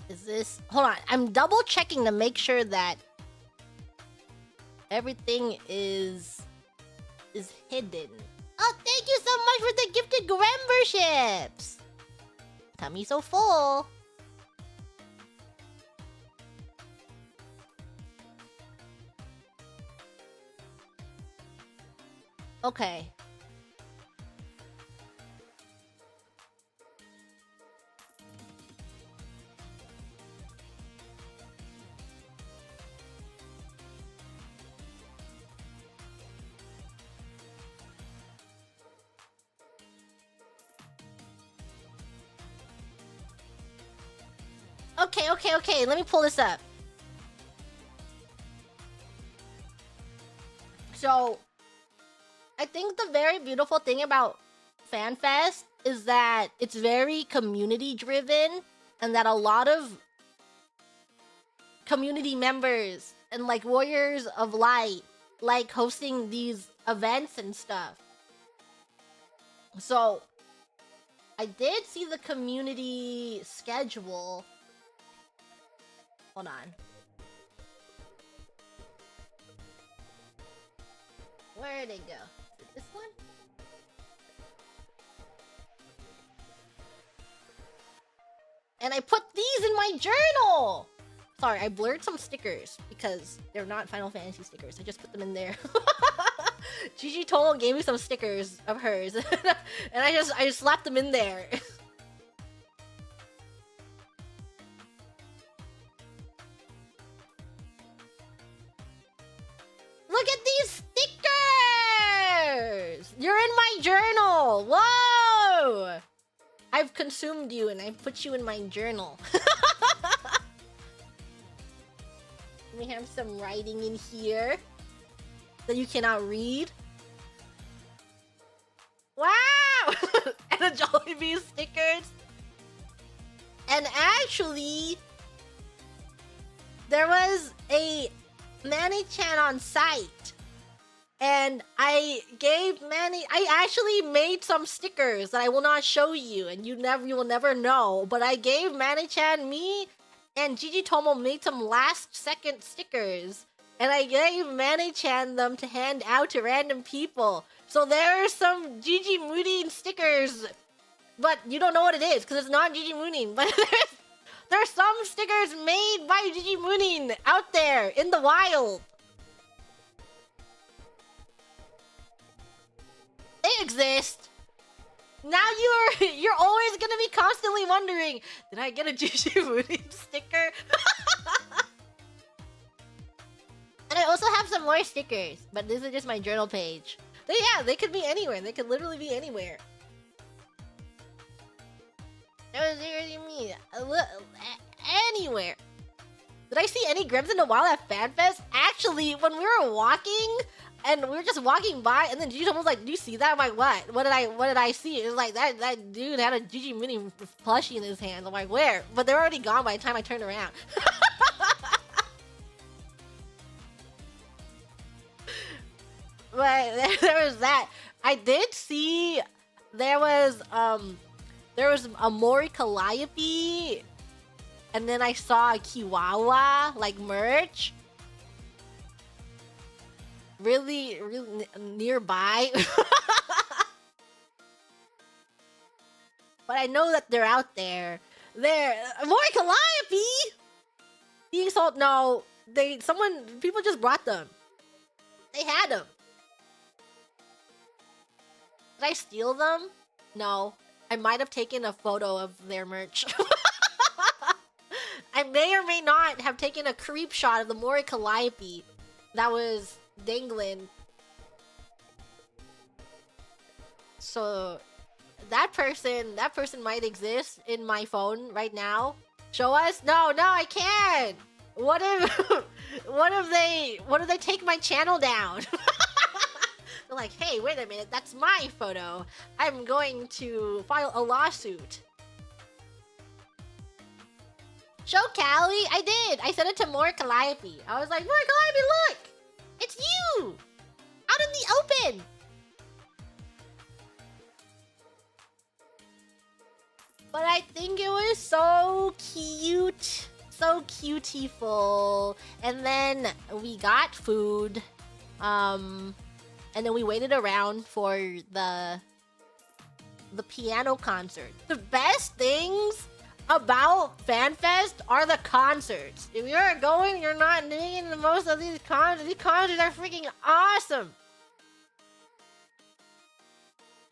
Is this... Hold on. I'm double checking to make sure that everything is hidden. Oh, thank you so much for the gifted memberships. Tummy so full. Okay. Okay. Let me pull this up. So, I think the very beautiful thing about FanFest is that it's very community driven and that a lot of community members and like Warriors of Light like hosting these events and stuff. So, I did see the community schedule. Hold on. Where'd it go? Is it this one? And I put these in my journal! Sorry, I blurred some stickers because they're not Final Fantasy stickers. I just put them in there. Gigi Tomo gave me some stickers of hers. And I just slapped them in there. Look at these stickers! You're in my journal! Whoa! I've consumed you and I put you in my journal. We have some writing in here that you cannot read. Wow! And a Jollibee stickers. And actually, there was a Manny-chan on site. And I gave Manny... I actually made some stickers that I will not show you. And you will never know. But I gave Manny-chan, me, and Gigi Tomo made some last-second stickers. And I gave Manny-chan them to hand out to random people. So there are some Gigi Mooning stickers. But you don't know what it is, because it's not Gigi Mooning. But there's some stickers made by Gigi Mooning out there in the wild. They exist. Now you're always gonna be constantly wondering, did I get a Gigi Mooning sticker? And I also have some more stickers, but this is just my journal page. They could be anywhere. They could literally be anywhere. That was really me. Anywhere. Did I see any Grems in a while at FanFest? Actually, when we were walking, And we were just walking by, and then Gigi was like, "Do you see that?" I'm like, "What? What did I see?" It was like that dude had a Gigi Mini plushie in his hand. I'm like, "Where?" But they're already gone by the time I turned around. But there was that. I did see there was a Mori Calliope, and then I saw a Kiwawa like merch. Really nearby. But I know that they're out there. They're Mori Calliope. Being sold? No, people just brought them. They had them. Did I steal them? No. I might have taken a photo of their merch. I may or may not have taken a creep shot of the Mori Calliope that was dangling. So that person might exist in my phone right now. Show us? No, I can't. What if they take my channel down? They're like, hey, wait a minute, that's my photo. I'm going to file a lawsuit. Show Callie? I did. I sent it to Mori Calliope. I was like, Mori Calliope, look! It's you! Out in the open! But I think it was so cute. So cutieful. And then we got food. And then we waited around for the piano concert. The best things about FanFest are the concerts. If you're going, you're not doing the most of these concerts. These concerts are freaking awesome.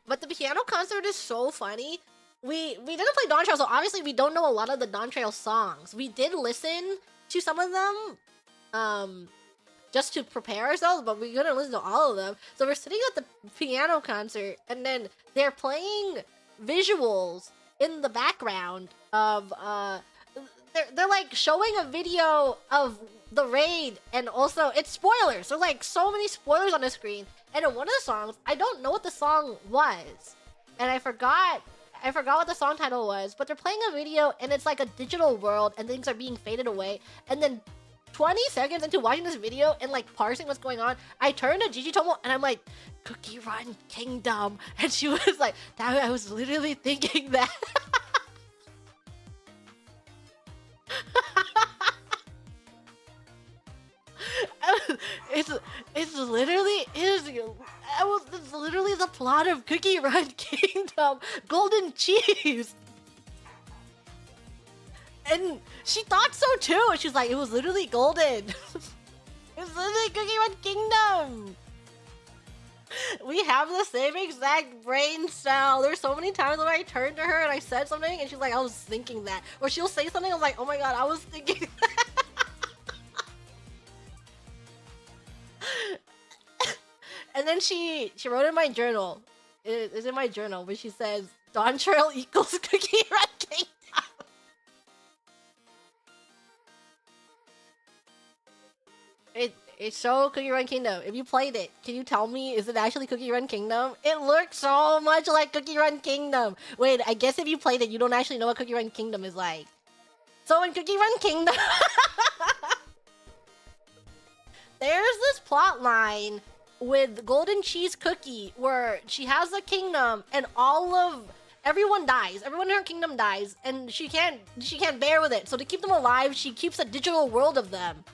But the piano concert is so funny. We didn't play Dawn Trail, so obviously we don't know a lot of the Dawn Trail songs. We did listen to some of them, just to prepare ourselves, but we couldn't listen to all of them. So we're sitting at the piano concert, and then they're playing visuals in the background of they're like showing a video of the raid, and also it's spoilers. There's like so many spoilers on the screen. And in one of the songs, I don't know what the song was, and I forgot what the song title was, but they're playing a video and it's like a digital world and things are being faded away, and then 20 seconds into watching this video and like parsing what's going on, I turned to Gigi Tomo and I'm like, Cookie Run Kingdom, and she was like, I was literally thinking that. It's literally the plot of Cookie Run Kingdom, Golden Cheese. And she thought so too. She's like, it was literally golden. It was literally Cookie Run Kingdom. We have the same exact brain cell. There's so many times when I turned to her and I said something and she's like, I was thinking that. Or she'll say something, I'm like, oh my god, I was thinking that. And then she wrote in my journal. It's in my journal, but she says, Dawn Trail equals Cookie Run Kingdom. It's so Cookie Run Kingdom. If you played it, can you tell me, is it actually Cookie Run Kingdom? It looks so much like Cookie Run Kingdom. Wait, I guess if you played it, you don't actually know what Cookie Run Kingdom is like. So in Cookie Run Kingdom, there's this plot line with Golden Cheese Cookie where she has a kingdom and everyone dies. Everyone in her kingdom dies, and she can't bear with it. So to keep them alive, she keeps a digital world of them.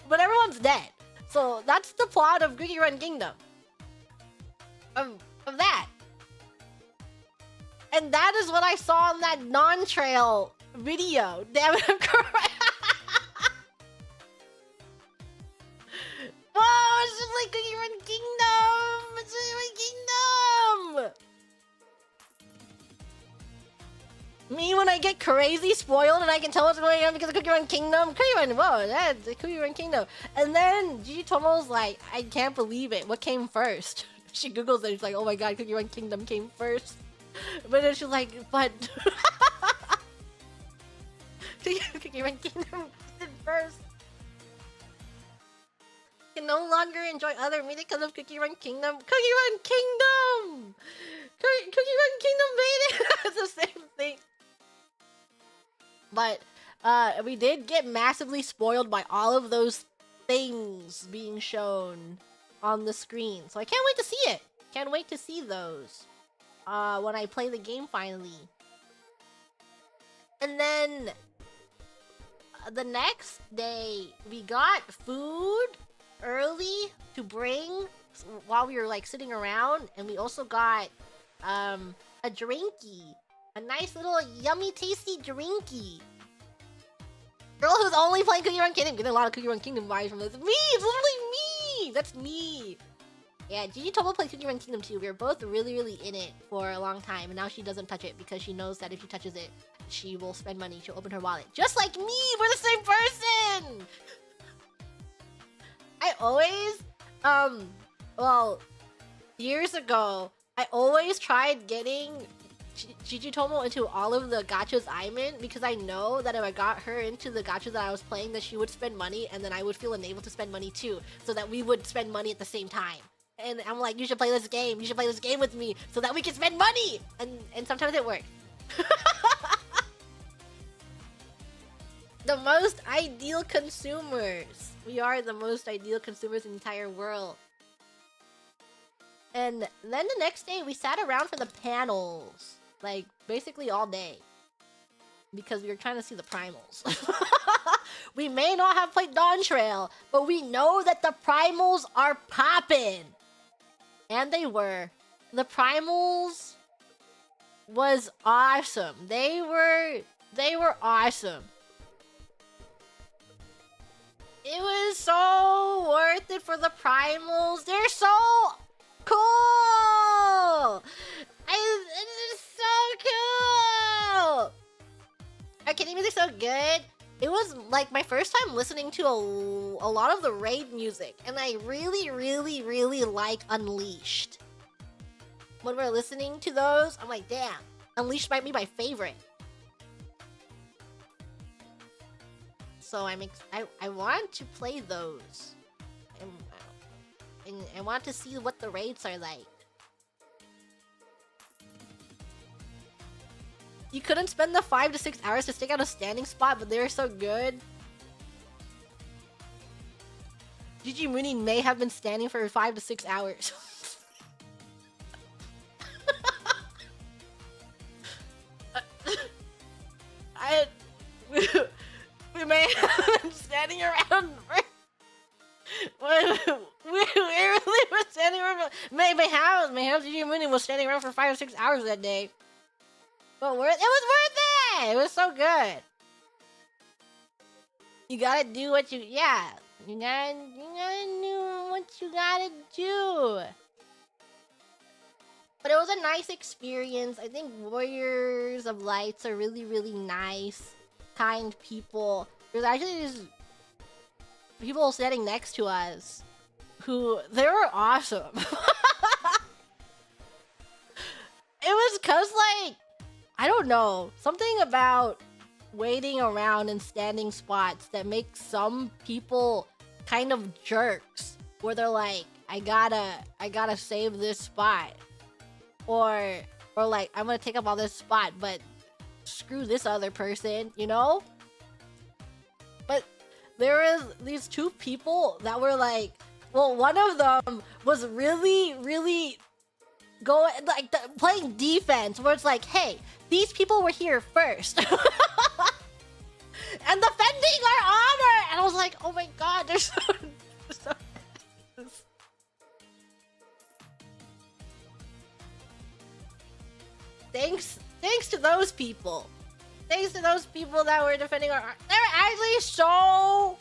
But everyone's dead. So that's the plot of Cookie Run Kingdom. Of that. And that is what I saw in that non-trail video. Damn it, I'm correct. Whoa, it's just like Cookie Run Kingdom! It's Cookie Run Kingdom! Me when I get crazy spoiled and I can tell what's going on because of Cookie Run Kingdom. Cookie Run, whoa, that's Cookie Run Kingdom. And then Gigi Tomo's like, I can't believe it. What came first? She Googles it. She's like, oh my god, Cookie Run Kingdom came first. But then she's like, but Cookie Run Kingdom did first. can no longer enjoy other media because of Cookie Run Kingdom. Cookie Run Kingdom! Cookie Run Kingdom made it! It's the same thing. But, we did get massively spoiled by all of those things being shown on the screen. So I can't wait to see it. Can't wait to see those. When I play the game finally. And then the next day, we got food early to bring while we were like sitting around, and we also got a drinky, a nice little yummy tasty drinky. Girl who's only playing Cookie Run Kingdom, getting a lot of Cookie Run Kingdom vibes from this. Me, it's literally me. That's me. Yeah, Gigi Tomo played Cookie Run Kingdom too. We were both really in it for a long time, and now she doesn't touch it because she knows that if she touches it, she will spend money. She'll open her wallet. Just like me! We're the same person! I always, well, years ago, I always tried getting Gigi Tomo into all of the gachas I'm in because I know that if I got her into the gachas that I was playing, that she would spend money, and then I would feel enabled to spend money too, so that we would spend money at the same time. And I'm like, you should play this game. You should play this game with me so that we can spend money. And sometimes it works. The most ideal consumers. We are the most ideal consumers in the entire world. And then the next day, we sat around for the panels. Like, basically all day. Because we were trying to see the primals. We may not have played Dawn Trail, but we know that the primals are poppin'. And they were. The primals was awesome. They were awesome. It was so worth it for the primals. They're so cool. It's so cool. Arcade music's so good. It was like my first time listening to a lot of the raid music, and I really like Unleashed. When we're listening to those, I'm like, damn, Unleashed might be my favorite. So I want to play those. And I want to see what the raids are like. You couldn't spend the 5 to 6 hours to stick out a standing spot, but they were so good. Gigi Mooney may have been standing for 5 to 6 hours. We may have been standing around for... we really were standing around for... May have Gigi Mooney was standing around for 5 or 6 hours that day. But it was worth it! It was so good. You gotta do what you... Yeah. You gotta do what you gotta do. But it was a nice experience. I think Warriors of Lights are really nice, kind people. There's actually these people sitting next to us who... They were awesome. It was cause like... I don't know. Something about waiting around in standing spots that makes some people kind of jerks. Where they're like, I gotta save this spot. Or like, I'm gonna take up all this spot, but screw this other person, you know? But there is these two people that were like, well, one of them was really going, like, playing defense, where it's like, hey, these people were here first. And defending our honor! And I was like, oh my god, they're so Thanks to those people. Thanks to those people that were defending our honor. They were actually so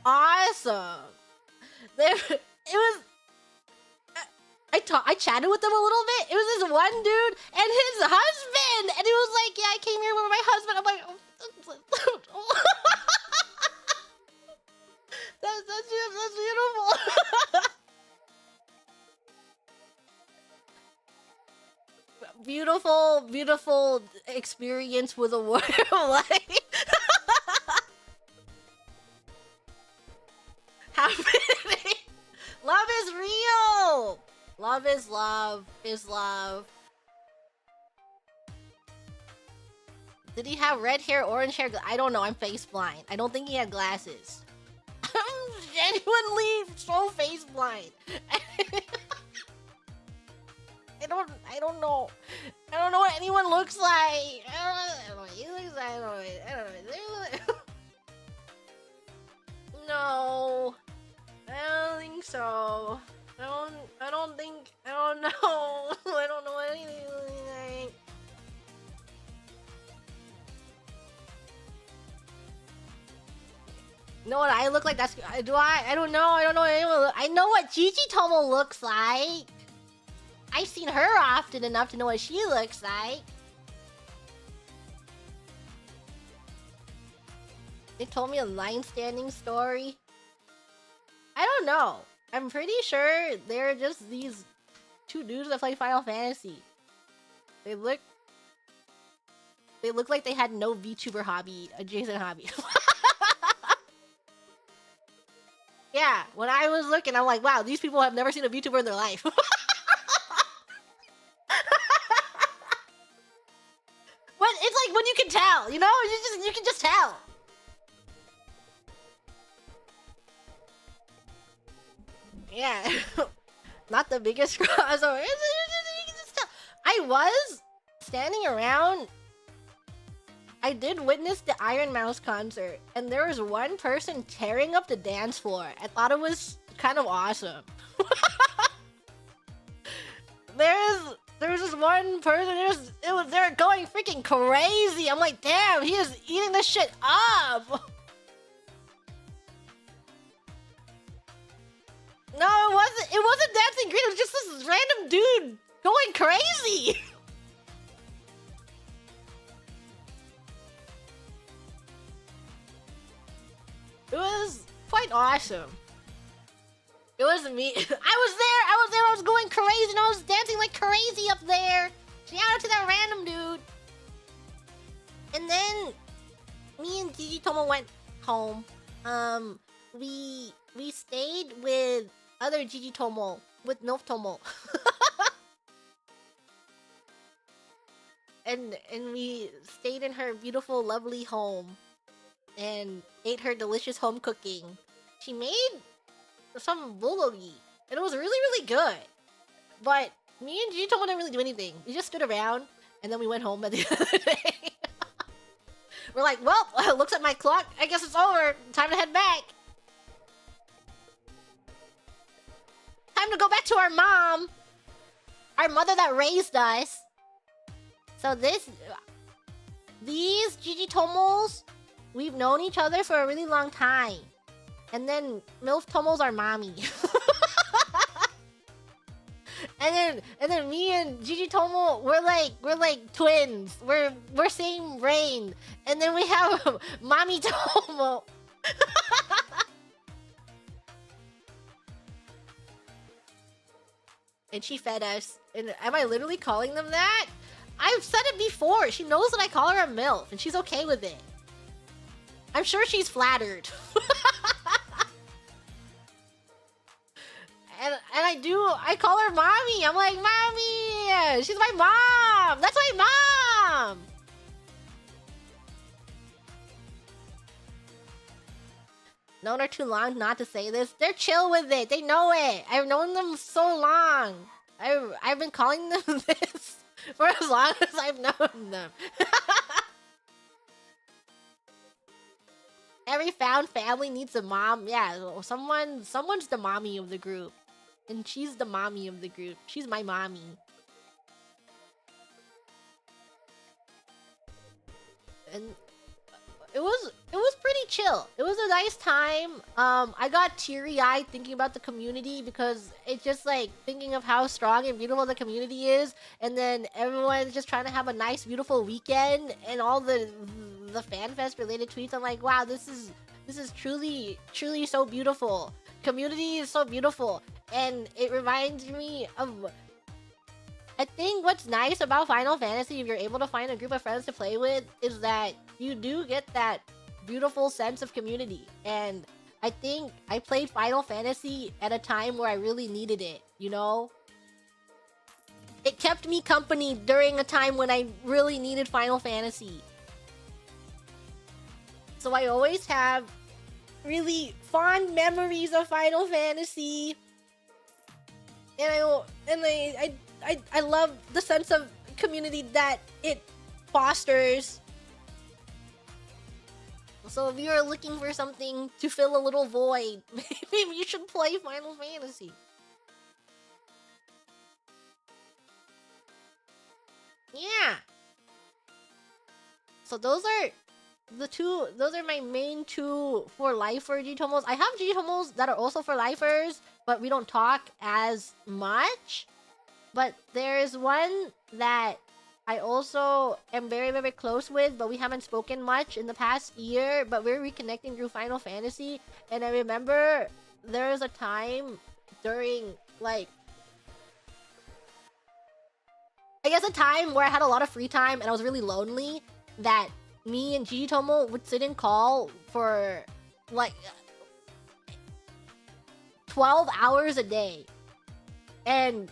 awesome. I chatted with them a little bit. It was this one dude and his husband, and he was like, "Yeah, I came here with my husband." I'm like, that's beautiful. Beautiful experience with a warrior light. Happening. Love is love is love. Did he have red hair, orange hair? I don't know. I'm face blind. I don't think he had glasses. I'm genuinely so face blind. I don't know. I don't know what anyone looks like. I don't know what he looks like. I don't know. No. I don't think so. I don't think. I don't know. I don't know what anything looks like. Know what I look like? That's do I don't know. I don't know what anyone I know what Gigi Tomo looks like. I've seen her often enough to know what she looks like. They told me a line standing story. I don't know. I'm pretty sure they're just these two dudes that play Final Fantasy. They look like they had no VTuber hobby, adjacent hobby. Yeah, when I was looking, I'm like, wow, these people have never seen a VTuber in their life. But it's like when you can tell, you know? You can just tell. Yeah. Not the biggest crossover. You can just tell. I was standing around. I did witness the Iron Mouse concert, and there was one person tearing up the dance floor. I thought it was kind of awesome. There was this one person. They were going freaking crazy. I'm like, damn, he is eating this shit up. No, it wasn't dancing green. It was just this random dude going crazy. It was quite awesome. It was me. I was there. I was going crazy, and I was dancing like crazy up there. Shout out to that random dude. And then me and Gigi Tomo went home. We stayed with other Gigi Tomo, with MILF Tomo. and we stayed in her beautiful, lovely home and ate her delicious home cooking. She made some bulgogi, and it was really, really good. But me and Gigi Tomo didn't really do anything. We just stood around, and then we went home at the end of the day. We're like, well, looks at my clock. I guess it's over. Time to head back. Time to go back to our mom. Our mother that raised us. So these Gigi Tomos, we've known each other for a really long time. And then MILF Tomo's our mommy. and then me and Gigi Tomo, we're like twins. We're same brain. And then we have Mommy Tomo. And she fed us. And am I literally calling them that? I've said it before. She knows that I call her a MILF, and she's okay with it. I'm sure she's flattered. and I call her mommy. I'm like, mommy, she's my mom. That's my mom. Known her too long not to say this. They're chill with it. They know it. I've known them so long. I've been calling them this for as long as I've known them. Every found family needs a mom. Yeah, someone's the mommy of the group. And she's the mommy of the group. She's my mommy. And it was pretty chill. It was a nice time. I got teary-eyed thinking about the community because it's just like thinking of how strong and beautiful the community is, and then everyone's just trying to have a nice, beautiful weekend, and all the FanFest related tweets. I'm like, wow, this is truly so beautiful. Community is so beautiful, and it reminds me of. I think what's nice about Final Fantasy, if you're able to find a group of friends to play with, is that you do get that beautiful sense of community. And I think I played Final Fantasy at a time where I really needed it, you know? it kept me company during a time when I really needed Final Fantasy. So I always have really fond memories of Final Fantasy. And I love the sense of community that it fosters. So if you're looking for something to fill a little void, maybe you should play Final Fantasy. Yeah. So those are my main two for lifer Gtomos. I have Gtomos that are also for lifers, but we don't talk as much. But there's one that I also am very, very close with, but we haven't spoken much in the past year, but we're reconnecting through Final Fantasy. And I remember there was a time during, like, I guess a time where I had a lot of free time and I was really lonely, that me and Gigi Tomo would sit and call for, like, 12 hours a day. And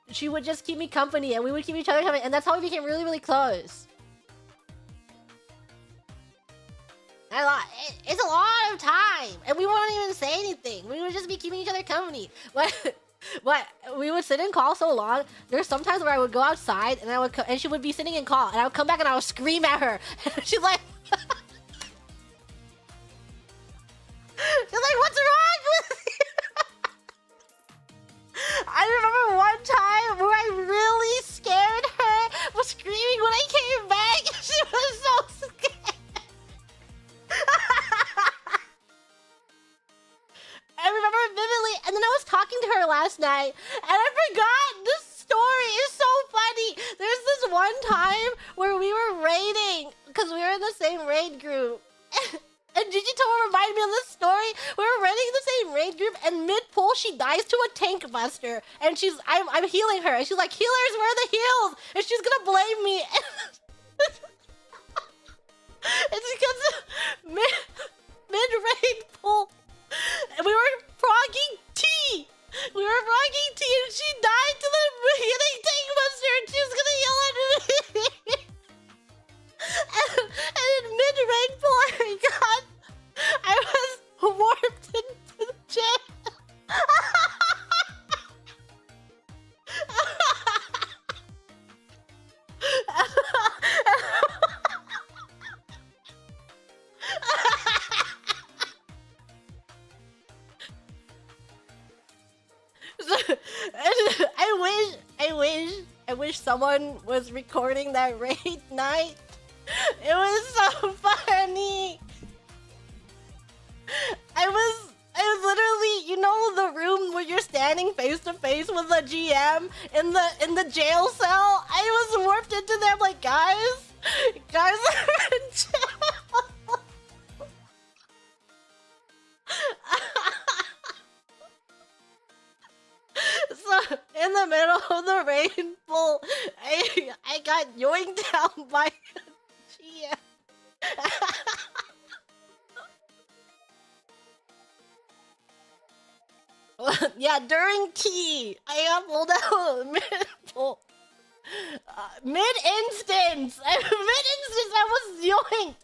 she would just keep me company, and we would keep each other company, and that's how we became really, really close. It's a lot of time, and we wouldn't even say anything. We would just be keeping each other company. But we would sit and call so long. There's sometimes where I would go outside, and and she would be sitting in call, and I would come back and I would scream at her. She's like, what's wrong with you? I remember one time where I really scared her, was screaming when I came back. She was so scared. I remember it vividly, and then I was talking to her last night, and I forgot. This story is so funny. There's this one time where we were raiding, because we were in the same raid group. And Gigi Tomo reminded me of this story. We were raiding the same raid group, and mid-pull, she dies to a tank buster. And I'm healing her, and she's like, healers, where are the heals? And she's gonna blame me. It's because mid-raid pull, and we were progging tea. We were progging tea, and she died to the healing tank buster, and she was gonna yell at me. And in mid-raid pull, I was warped into the jail. I wish someone was recording that raid night. It was so funny. I was literally, you know, the room where you're standing face to face with the GM in the jail cell. I was warped into there. I'm like, guys, I'm in jail. So in the middle of the rainfall, I got yoinked down by a GM. Yeah, during tea, I got pulled out mid-instance. I was yoinked.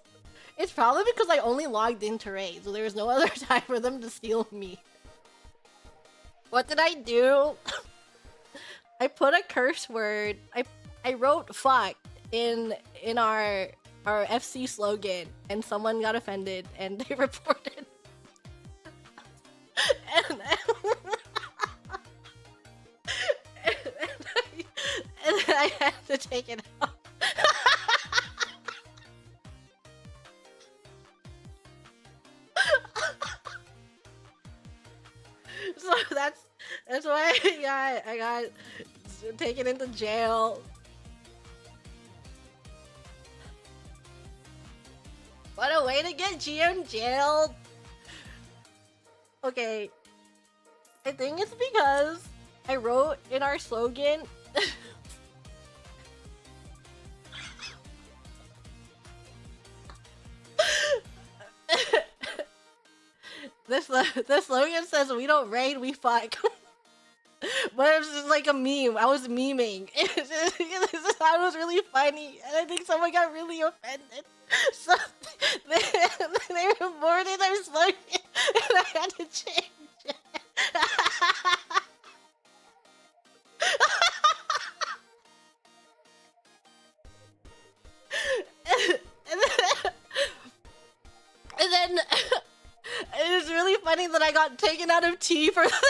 It's probably because I only logged into raid, so there was no other time for them to steal me. What did I do? I put a curse word. I wrote fuck in our FC slogan, and someone got offended and they reported. and I had to take it out. So that's why I got taken into jail. What a way to get GM jailed. Okay, I think it's because I wrote in our slogan the slogan says, we don't raid, we fuck. But it was just like a meme. I was memeing. I was really funny, and I think someone got really offended. So they reported our slogan, and I had to change it. And then it was really funny that I got taken out of tea for that.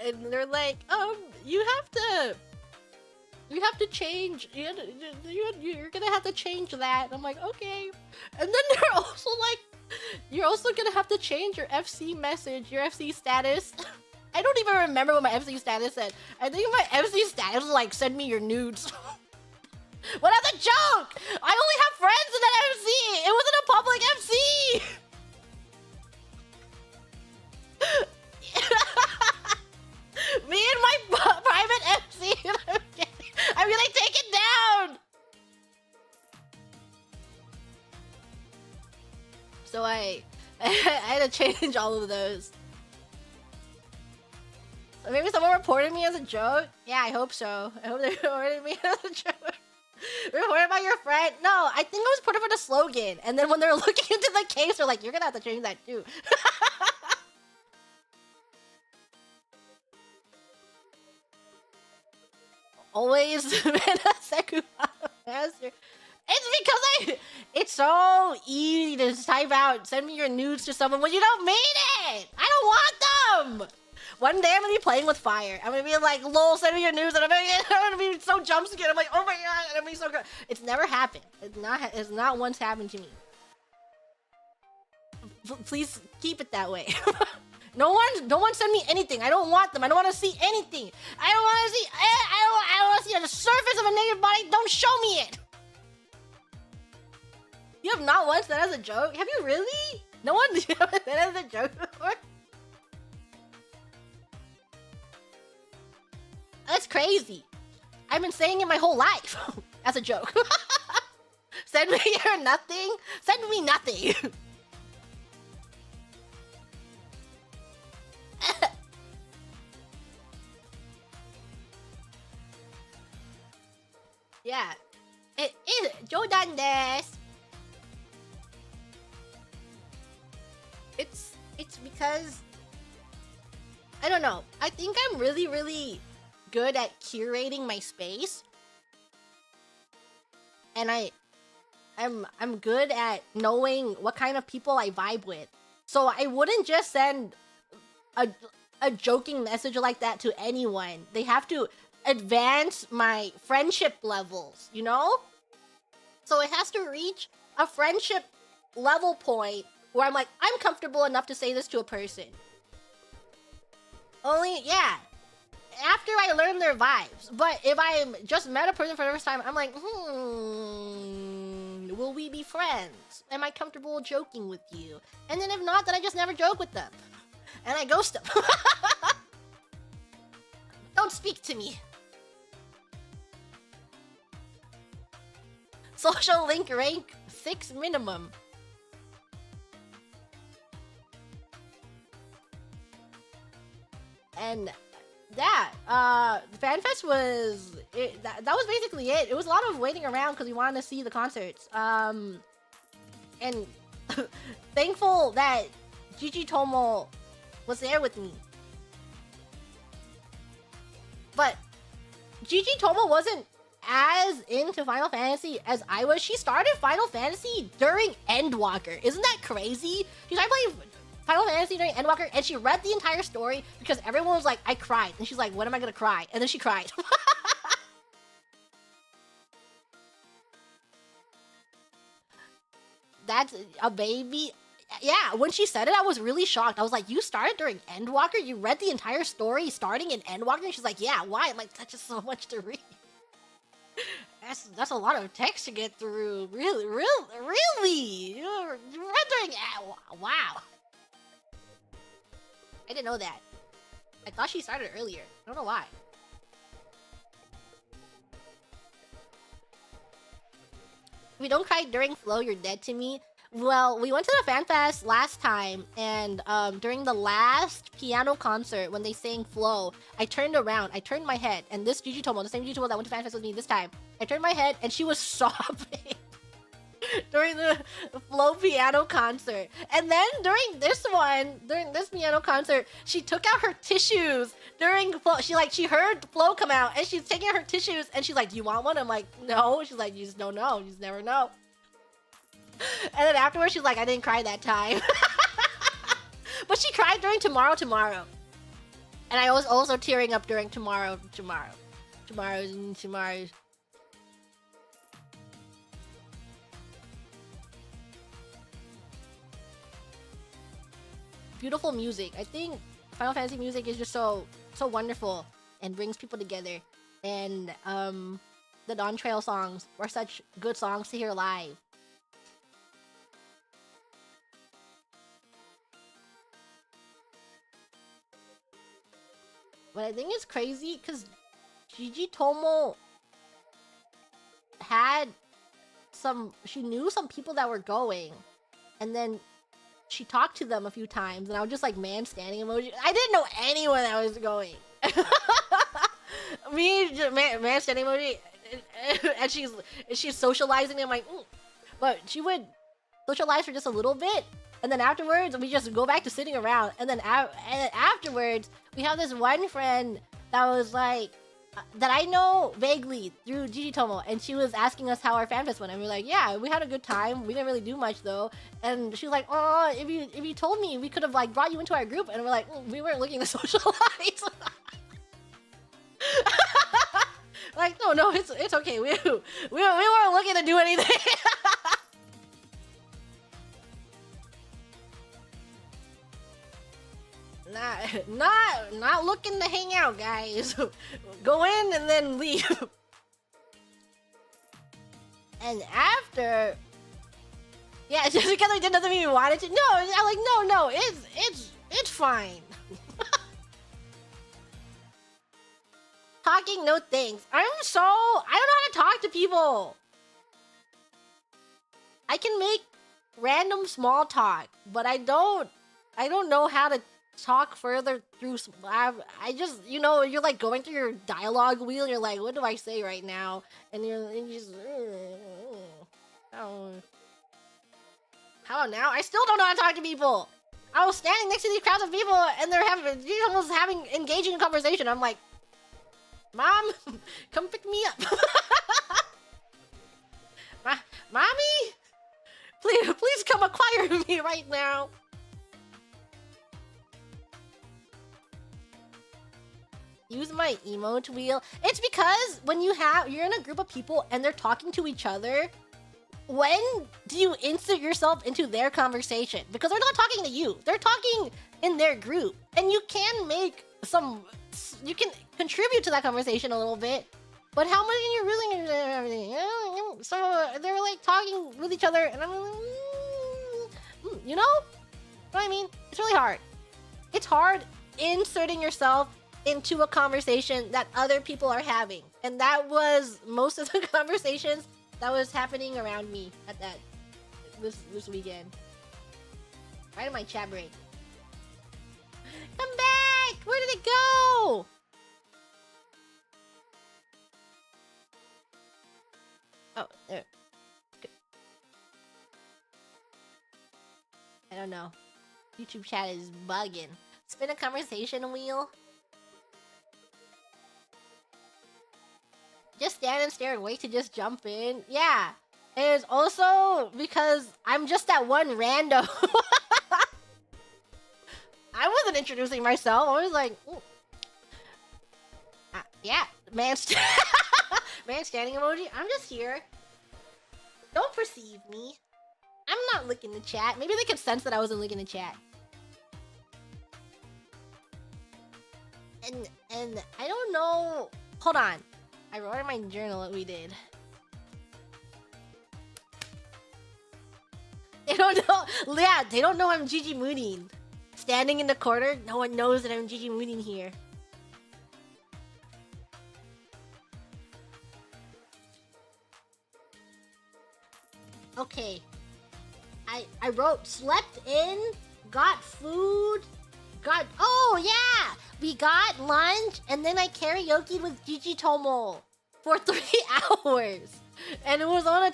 And they're like, you have to change. You're gonna have to change that. And I'm like, okay. And then they're also like, you're also gonna have to change your FC message, your FC status. I don't even remember what my FC status said. I think my FC status was like, send me your nudes. What other joke? I only have friends in that FC. It wasn't a public FC. Me and my private FC. I'm gonna take it down. So I had to change all of those. So maybe someone reported me as a joke? Yeah, I hope so. I hope they reported me as a joke. Reported by your friend? No, I think I was put it for the slogan. And then when they're looking into the case, they're like, you're gonna have to change that too. Always Seku Master. It's because it's so easy to type out, send me your nudes to someone when you don't mean it! I don't want them! One day I'm gonna be playing with fire. I'm gonna be like, lol, send me your nudes, and I'm gonna be so jump scared. I'm like, oh my god, and I'm gonna be so good. It's never happened. It's not once happened to me. Please keep it that way. No one send me anything. I don't want them. I don't want to see anything. I don't want to see. I don't want to see the surface of a naked body. Don't show me it. You have not once said as a joke. Have you really? No one said as a joke before. That's crazy. I've been saying it my whole life as a joke. Send me your nothing. Send me nothing. Yeah. It is Jodan desu. It's because I don't know. I think I'm really good at curating my space. And I'm good at knowing what kind of people I vibe with. So I wouldn't just send a joking message like that to anyone. They have to advance my friendship levels, you know? So it has to reach a friendship level point where I'm like, I'm comfortable enough to say this to a person. Only, yeah, after I learn their vibes. But if I just met a person for the first time, I'm like, will we be friends? Am I comfortable joking with you? And then if not, then I just never joke with them. And I ghost them. Don't speak to me. Social link rank 6 minimum. And that, FanFest was, that was basically it. It was a lot of waiting around because we wanted to see the concerts. And thankful that Gigi Tomo was there with me. But Gigi Tomo wasn't as into Final Fantasy as I was. She started Final Fantasy during Endwalker. Isn't that crazy? She started playing Final Fantasy during Endwalker, and she read the entire story because everyone was like, I cried. And she's like, when am I gonna cry? And then she cried. That's a baby. Yeah, when she said it, I was really shocked. I was like, you started during Endwalker? You read the entire story starting in Endwalker? And she's like, yeah, why? I'm like, that's just so much to read. That's a lot of text to get through. Really? You read during... Wow. I didn't know that. I thought she started earlier. I don't know why. If you don't cry during flow, you're dead to me. Well, we went to the fan fest last time, and during the last piano concert when they sang "Flow," I turned around, I turned my head, and this Gigi Tomo, the same Gigi Tomo that went to fan fest with me this time, I turned my head, and she was sobbing during the Flow piano concert. And then during this piano concert, she took out her tissues during Flow. She heard Flow come out, and she's taking out her tissues, and she's like, "Do you want one?" I'm like, "No." She's like, "You just don't know. You just never know." And then afterwards, she's like, "I didn't cry that time." But she cried during Tomorrow. And I was also tearing up during Tomorrow. Beautiful music. I think Final Fantasy music is just so wonderful and brings people together. And the Dawn Trail songs were such good songs to hear live. But I think it's crazy because Gigi Tomo she knew some people that were going, and then she talked to them a few times, and I was just like, man standing emoji. I didn't know anyone that was going. Man standing emoji, and she's socializing, and I'm like, but she would socialize for just a little bit, and then afterwards we just go back to sitting around, and then afterwards we have this one friend that was like that I know vaguely through Gigi Tomo, and she was asking us how our fanfest went, and we're like, yeah, we had a good time. We didn't really do much though. And she was like, oh, if you told me, we could have like brought you into our group. And we're like, we weren't looking to socialize. Like, no, it's okay. We weren't looking to do anything. Not looking to hang out, guys. Go in and then leave. And after, yeah, just because we did doesn't mean we wanted to. No, I'm like, no, it's fine. Talking, no thanks. I don't know how to talk to people. I can make random small talk, but I don't know how to talk further through. I just, you're like going through your dialogue wheel, and you're like, what do I say right now? And you just, how about now? I still don't know how to talk to people. I was standing next to these crowds of people, and they're almost engaging in conversation. I'm like, Mom, come pick me up. Mommy, please come acquire me right now. Use my emote wheel. It's because when you're in a group of people and they're talking to each other, when do you insert yourself into their conversation? Because they're not talking to you. They're talking in their group. And you can you can contribute to that conversation a little bit. But how much are you really gonna do everything? So they're like talking with each other, and I'm like, you know what I mean? It's really hard. It's hard inserting yourself into a conversation that other people are having, and that was most of the conversations that was happening around me at this weekend. Right in my chat break. Come back! Where did it go? Oh, there. Good. I don't know. YouTube chat is bugging. Spin a conversation wheel. Just stand and stare and wait to just jump in. Yeah. And it's also because I'm just that one rando. I wasn't introducing myself. I was like, yeah, man standing emoji. I'm just here. Don't perceive me. I'm not looking the chat. Maybe they could sense that I wasn't looking the chat. And I don't know. Hold on. I wrote in my journal what we did. They don't know. Yeah, they don't know I'm Gigi Mooning. Standing in the corner, no one knows that I'm Gigi Mooning here. Okay. I wrote slept in, got food, oh yeah, we got lunch, and then I karaoke'd with Gigi Tomo for 3 hours, and it was on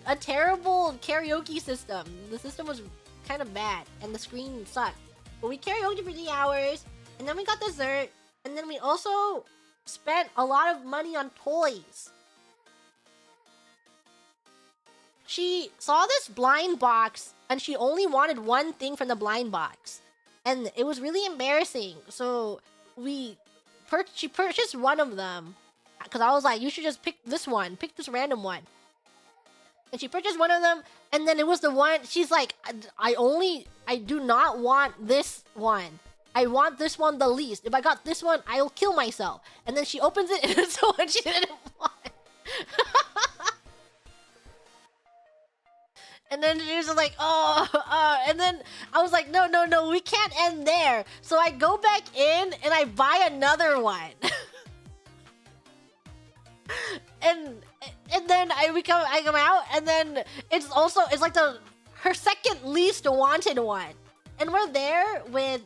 a terrible karaoke system. The system was kind of bad, and the screen sucked. But we karaoke for 3 hours, and then we got dessert, and then we also spent a lot of money on toys. She saw this blind box, and she only wanted one thing from the blind box. And it was really embarrassing. So she purchased one of them. Because I was like, you should just pick this one. Pick this random one. And she purchased one of them, and then it was the one, she's like, I do not want this one. I want this one the least. If I got this one, I'll kill myself. And then she opens it, and it's the one she didn't want. And then she was like, and then I was like, no, we can't end there. So I go back in, and I buy another one. and then I come out, and then it's like her second least wanted one. And we're there with,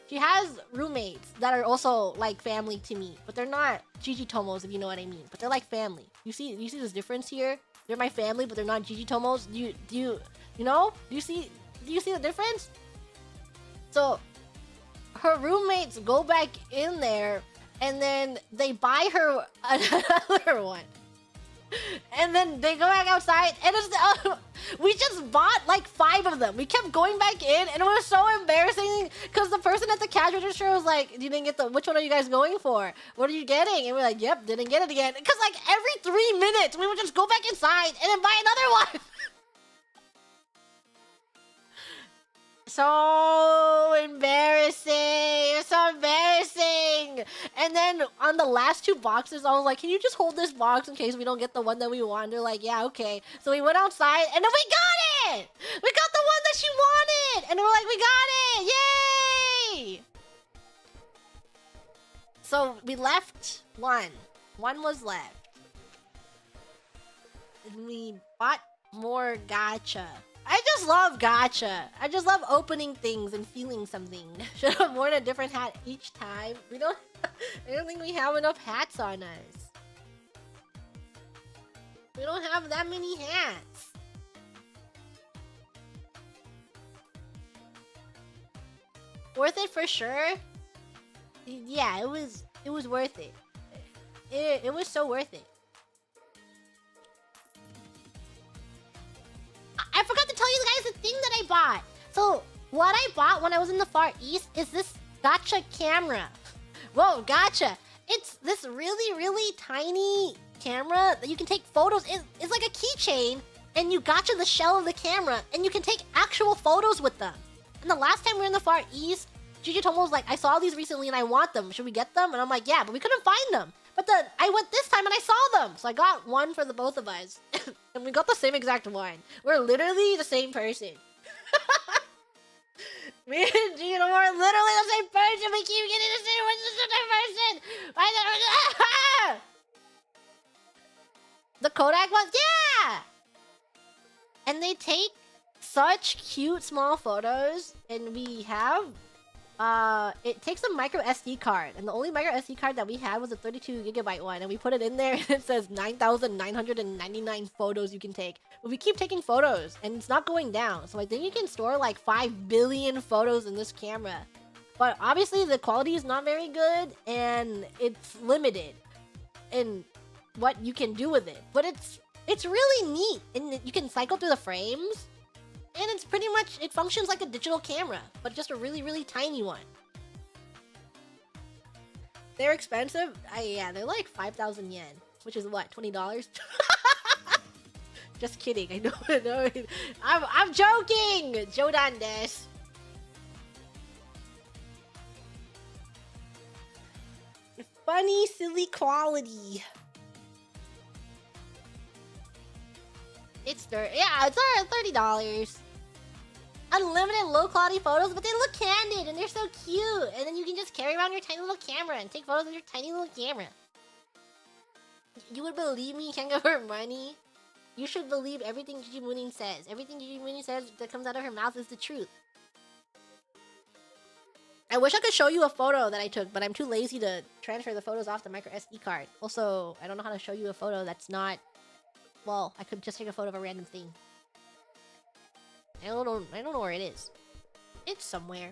she has roommates that are also like family to me, but they're not Gigi Tomos, if you know what I mean. But they're like family. You see this difference here? They're my family, but they're not Gigi Tomos. Do you see the difference? So her roommates go back in there, and then they buy her another one. And then they go back outside, and we just bought like 5 of them. We kept going back in, and it was so embarrassing because the person at the cash register was like, "You didn't get which one are you guys going for? What are you getting?" And we're like, "Yep, didn't get it again." Because like every 3 minutes, we would just go back inside and then buy another one. So embarrassing. So embarrassing. And then on the last 2 boxes, I was like, can you just hold this box in case we don't get the one that we want? They're like, yeah, okay. So we went outside, and then we got it! We got the one that she wanted! And we're like, we got it! Yay! So we left one. One was left. And we bought more gacha. I just love gacha. I just love opening things and feeling something. Should have worn a different hat each time. I don't think we have enough hats on us. We don't have that many hats. Worth it for sure. Yeah, it was worth it. It was so worth it. I forgot to tell you guys the thing that I bought. So, what I bought when I was in the Far East is this gacha camera. Whoa, gacha. It's this really, really tiny camera that you can take photos. It's like a keychain, and you gacha the shell of the camera, and you can take actual photos with them. And the last time we were in the Far East, Gigi Tomo was like, I saw these recently and I want them. Should we get them? And I'm like, yeah, but we couldn't find them. But then I went this time and I saw them. So I got one for the both of us. And we got the same exact one. We're literally the same person. Me and Gigi Tomo are literally the same person. We keep getting the same one, the same person. The Kodak ones? Yeah! And they take such cute small photos. And we have... it takes a micro SD card, and the only micro SD card that we had was a 32GB one, and we put it in there, and it says 9,999 photos you can take. But we keep taking photos, and it's not going down, so I think you can store like 5 billion photos in this camera. But obviously the quality is not very good, and it's limited in what you can do with it. But it's really neat, and you can cycle through the frames. And it's pretty much, it functions like a digital camera, but just a really, really tiny one. They're expensive? Yeah, they're like 5,000 yen, which is what, $20? Just kidding, I know. I'm joking! Jodan desu. Funny, silly quality. It's $30. Unlimited low quality photos, but they look candid and they're so cute. And then you can just carry around your tiny little camera and take photos with your tiny little camera. You would believe me? You can't go for money. You should believe everything Gigi Mooning says. Everything Gigi Mooning says that comes out of her mouth is the truth. I wish I could show you a photo that I took, but I'm too lazy to transfer the photos off the micro SD card. Also, I don't know how to show you a photo that's not... Well, I could just take a photo of a random thing. I don't know where it is. It's somewhere.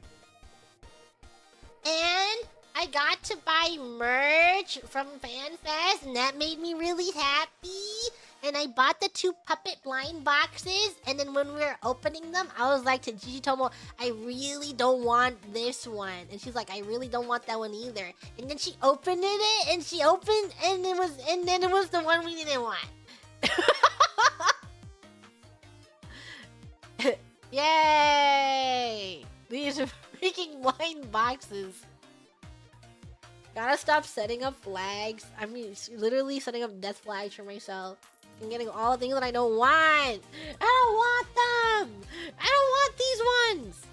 And I got to buy merch from FanFest, and that made me really happy. And I bought the 2 puppet blind boxes, and then when we were opening them, I was like to Gigi Tomo, I really don't want this one. And she's like, I really don't want that one either. And then she opened it, and she opened, and then it was the one we didn't want. Yay! These are freaking blind boxes. Gotta stop setting up flags. I mean, literally setting up death flags for myself. And getting all the things that I don't want. I don't want them! I don't want these ones!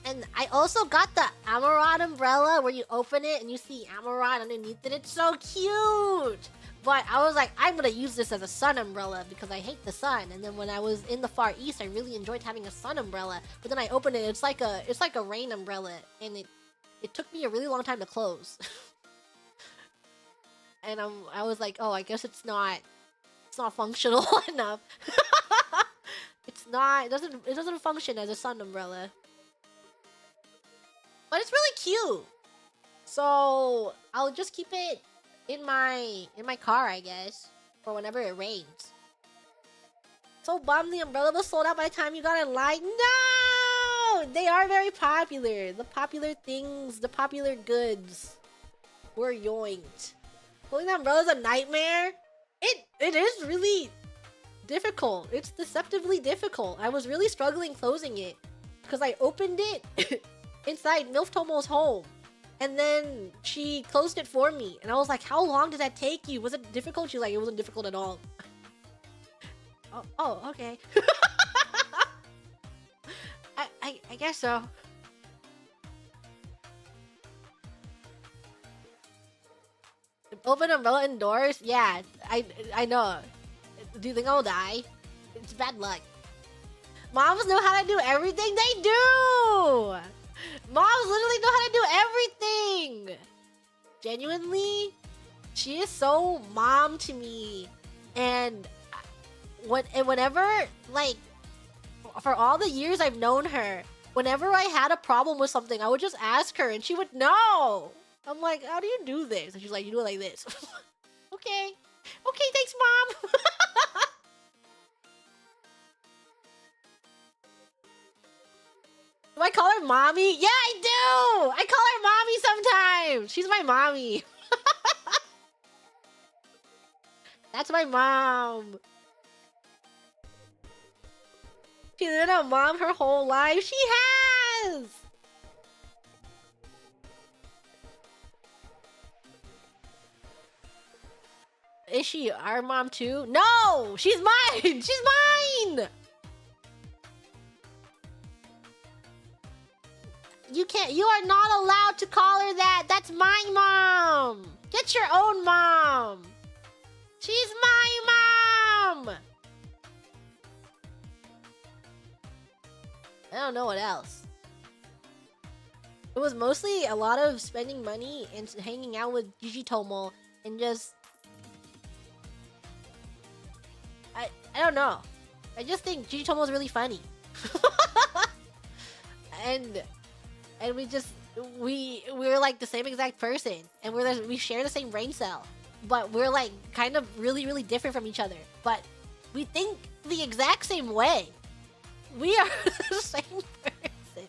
And I also got the Amarod umbrella where you open it and you see Amarod underneath it. It's so cute! But I was like, I'm gonna use this as a sun umbrella because I hate the sun. And then when I was in the Far East, I really enjoyed having a sun umbrella. But then I opened it, it's like a rain umbrella, and it took me a really long time to close. And I was like, oh, I guess it's not functional enough. It doesn't function as a sun umbrella. But it's really cute. So I'll just keep it in my car, I guess, for whenever it rains. So bummed the umbrella was sold out by the time you got in line. No! They are very popular. The popular things, the popular goods were yoinked. Holding the umbrella is a nightmare. It is really difficult. It's deceptively difficult. I was really struggling closing it because I opened it inside MILF Tomo's home. And then she closed it for me. And I was like, how long did that take you? Was it difficult? She's like, it wasn't difficult at all. Oh, okay. I guess so. Open umbrella indoors? Yeah, I know. Do you think I'll die? It's bad luck. Moms know how to do everything they do! Moms literally know how to do everything! Genuinely, she is so mom to me. And whenever, like, for all the years I've known her, whenever I had a problem with something, I would just ask her and she would know. I'm like, how do you do this? And she's like, you do it like this. Okay. Okay, thanks, Mom. Do I call her mommy? Yeah, I do! I call her mommy sometimes! She's my mommy. That's my mom. She's been a mom her whole life. She has! Is she our mom too? No! She's mine! She's mine! You are not allowed to call her that! That's my mom! Get your own mom! She's my mom! I don't know what else. It was mostly a lot of spending money and hanging out with Gigi Tomo and just... I don't know. I just think Gigi Tomo is really funny. and we're like the same exact person, and we share the same brain cell, but we're like kind of really different from each other. But we think the exact same way. We are the same person.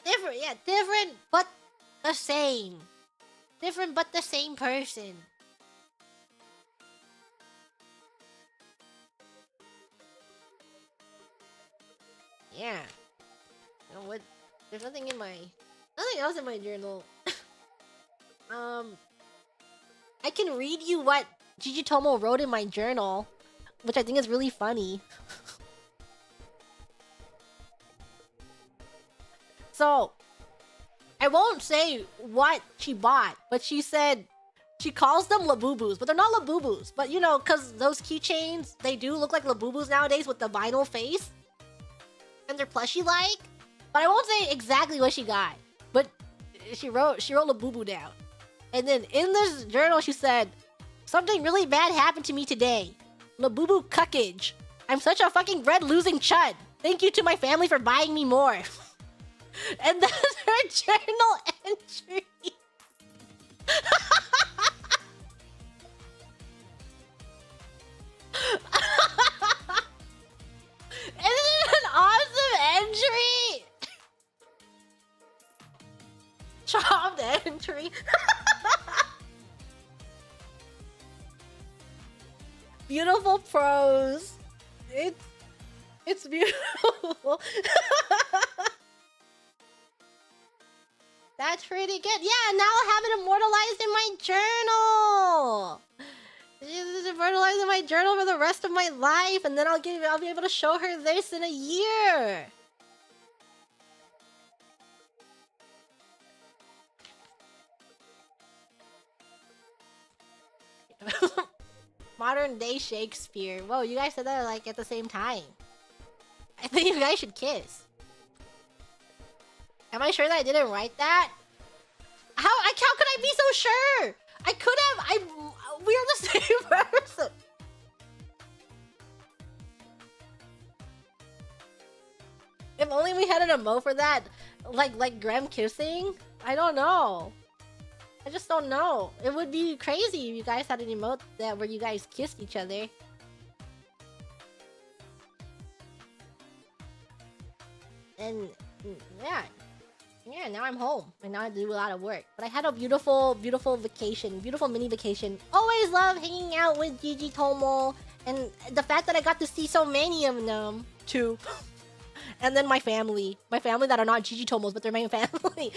Different, yeah, different but the same. Different but the same person. Yeah. You know what? There's nothing else in my journal. I can read you what Gigi Tomo wrote in my journal, which I think is really funny. So, I won't say what she bought, but she said, She calls them Labubus, but they're not Labubus. But you know, cause those keychains, they do look like Labubus nowadays with the vinyl face. And they're plushy-like. But I won't say exactly what she got. But she wrote Labubu down. And then in this journal, she said, something really bad happened to me today. Labubu cuckage. I'm such a fucking bread-losing chud. Thank you to my family for buying me more. And that's her journal entry. Isn't it an awesome entry? Chopped entry. Beautiful prose. It's beautiful. That's pretty good. Yeah, now I'll have it immortalized in my journal. It's immortalized in my journal for the rest of my life, and then I'll be able to show her this in a year. Modern day Shakespeare. Whoa, you guys said that like at the same time. I think you guys should kiss. Am I sure that I didn't write that? How could I be so sure? I could have. We're the same person. If only we had an emote for that, like Grem kissing. I don't know. I just don't know. It would be crazy if you guys had an emote that where you guys kissed each other. And yeah, now I'm home. And now I do a lot of work. But I had a beautiful, beautiful vacation. Beautiful mini vacation. Always love hanging out with Gigi Tomo. And the fact that I got to see so many of them, too. And then my family. My family that are not Gigi Tomos, but they're my family.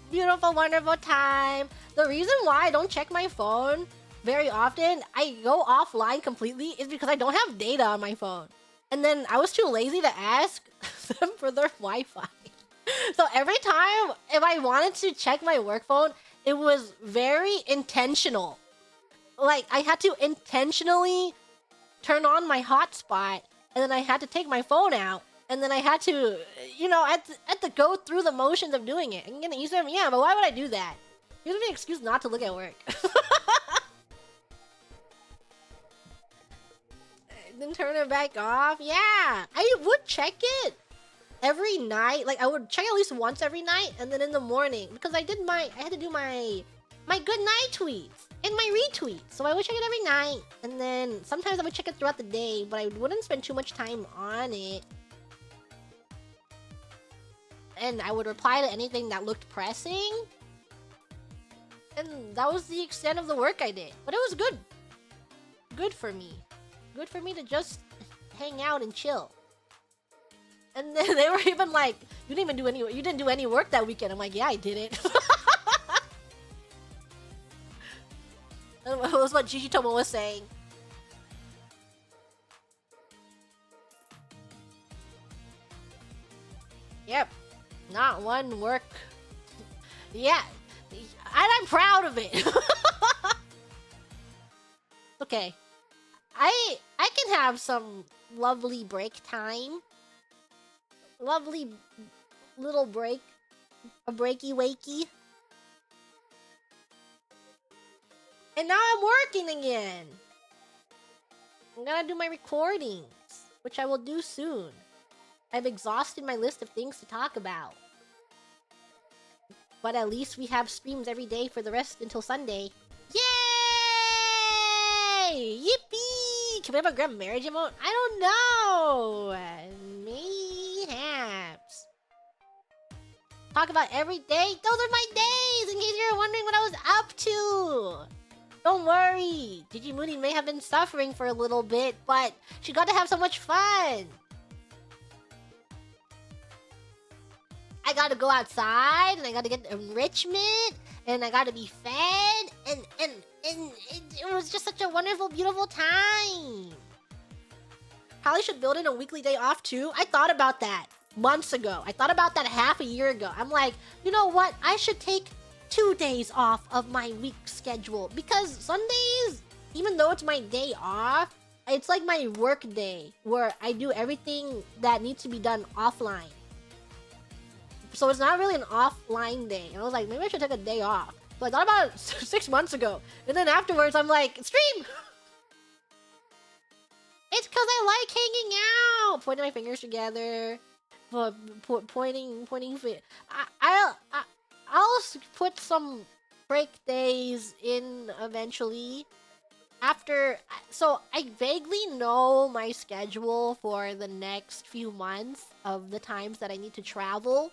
Beautiful, wonderful time. The reason why I don't check my phone very often, I go offline completely, is because I don't have data on my phone. And then I was too lazy to ask them for their Wi-Fi. So every time, if I wanted to check my work phone, it was very intentional. Like, I had to intentionally turn on my hotspot, and then I had to take my phone out, and then I had to, you know, I had to go through the motions of doing it. I'm gonna use them, yeah, but why would I do that? Gives me an excuse not to look at work. Then turn it back off. Yeah, I would check it every night. Like, I would check at least once every night, and then in the morning, because I had to do my good night tweets and my retweets. So I would check it every night, and then sometimes I would check it throughout the day, but I wouldn't spend too much time on it. And I would reply to anything that looked pressing. And that was the extent of the work I did. But it was good. Good for me. Good for me to just hang out and chill. And then they were even like, you didn't do any work that weekend. I'm like, yeah, I did it. That was what Gigi Tomo was saying. Yep. Not one work. Yeah. And I'm proud of it. Okay. I can have some lovely break time. Lovely little break. A breaky wakey. And now I'm working again. I'm gonna do my recordings, which I will do soon. I've exhausted my list of things to talk about. But at least we have streams every day for the rest until Sunday. Yay! Yippee! Can we have a Grem marriage emote? I don't know! Mayhaps. Talk about every day? Those are my days! In case you're wondering what I was up to! Don't worry! Gigi Mooney may have been suffering for a little bit, but she got to have so much fun! I gotta go outside, and I gotta get enrichment, and I gotta be fed, and it was just such a wonderful, beautiful time. Probably should build in a weekly day off too. I thought about that. months ago. I thought about that half a year ago. I'm like, you know what? I should take 2 days off of my week schedule because Sundays, even though it's my day off, it's like my work day where I do everything that needs to be done offline. So it's not really an offline day. And I was like, maybe I should take a day off. So I thought about it 6 months ago. And then afterwards, I'm like, stream! It's because I like hanging out! Pointing my fingers together. Pointing. I'll put some break days in eventually. So I vaguely know my schedule for the next few months of the times that I need to travel.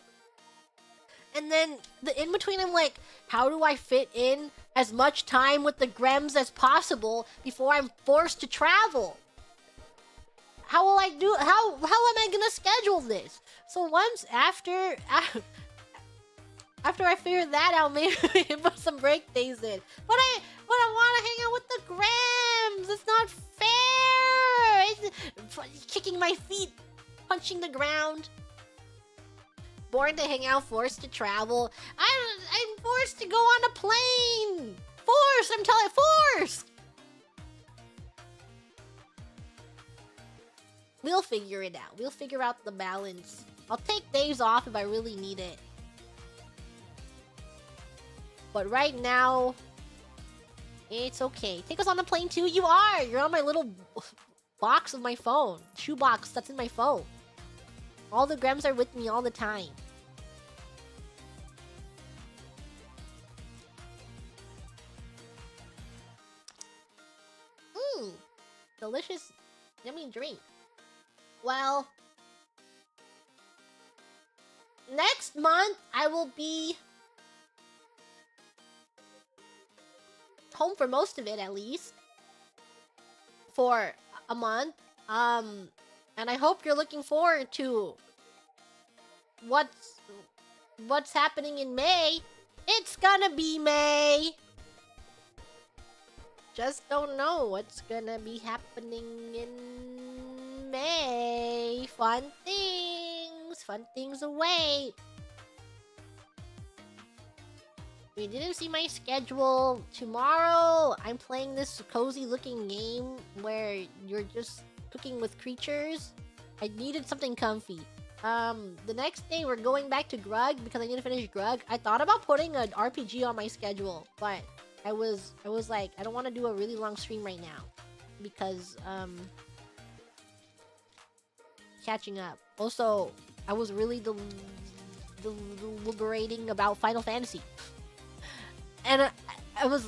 And then the in-between, I'm like, how do I fit in as much time with the Grems as possible before I'm forced to travel? How will I do? How am I gonna schedule this? So once after I figure that out, maybe put some break days in. But I want to hang out with the Grems. It's not fair. It's kicking my feet, punching the ground. Born to hang out, forced to travel. I'm forced to go on a plane. Forced. I'm telling you, forced. We'll figure it out. We'll figure out the balance. I'll take days off if I really need it. But right now, it's okay. Take us on the plane too. You are. You're on my little box of my phone. Shoebox that's in my phone. All the Grems are with me all the time. Delicious, yummy drink. Well, next month I will be home for most of it, at least. For a month. And I hope you're looking forward to what's happening in May. It's gonna be May. Just don't know what's gonna be happening in May. Fun things await. You didn't see my schedule. Tomorrow, I'm playing this cozy looking game where you're just cooking with creatures. I needed something comfy. The next day we're going back to Grug because I need to finish Grug. I thought about putting an RPG on my schedule, but I was like, I don't want to do a really long stream right now because catching up. Also, I was really deliberating about Final Fantasy. And I was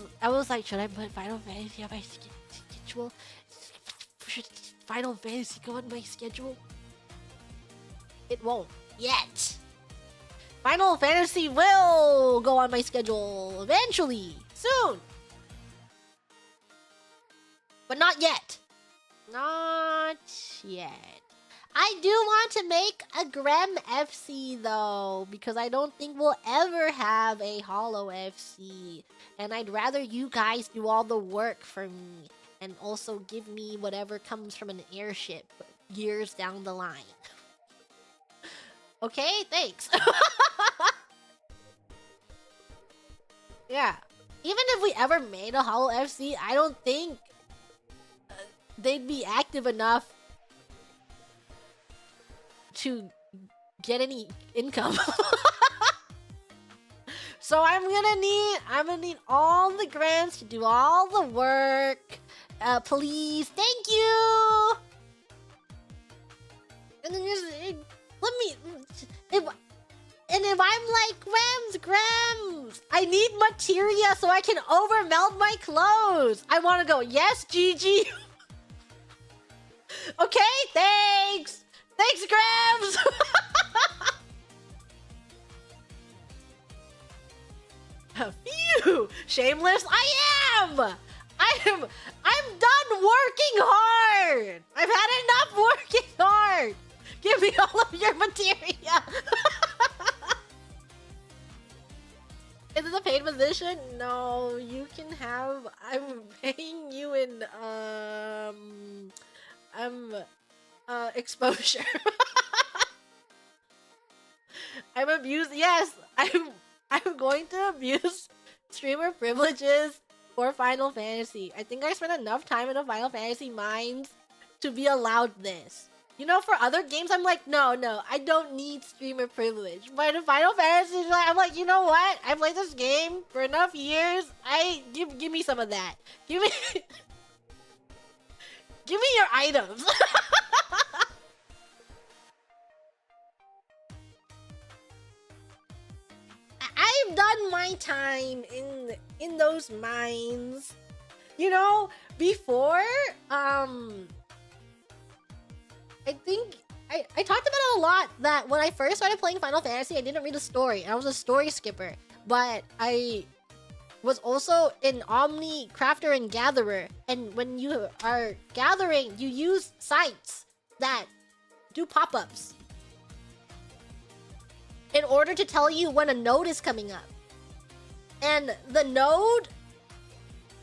like, should I put Final Fantasy on my schedule? Should Final Fantasy go on my schedule? It won't yet. Final Fantasy will go on my schedule eventually, soon. But not yet. Not yet. I do want to make a Grem FC though, because I don't think we'll ever have a Holo FC. And I'd rather you guys do all the work for me and also give me whatever comes from an airship years down the line. Okay, thanks. Yeah. Even if we ever made a Holo FC, I don't think they'd be active enough to get any income. So I'm gonna need all the grants to do all the work. Please, thank you. And then just let me. If I'm like Grems, I need materia so I can overmelt my clothes. I want to go. Yes, Gigi. Okay, thanks. Thanks, Grems! Phew! Shameless? I'm done working hard! I've had enough working hard! Give me all of your materia! Is it a paid position? No, you can have... I'm paying you in, exposure. I'm abused. Yes, I'm going to abuse streamer privileges for Final Fantasy. I think I spent enough time in the Final Fantasy mines to be allowed this. You know, for other games, I'm like, no, I don't need streamer privilege. But in Final Fantasy, I'm like, you know what? I played this game for enough years. Give me some of that. Give me, give me your items. I've done my time in those mines. You know, before, I think I talked about it a lot that when I first started playing Final Fantasy, I didn't read the story. I was a story skipper, but I was also an Omni crafter and gatherer. And when you are gathering, you use sites that do pop-ups in order to tell you when a node is coming up. And the node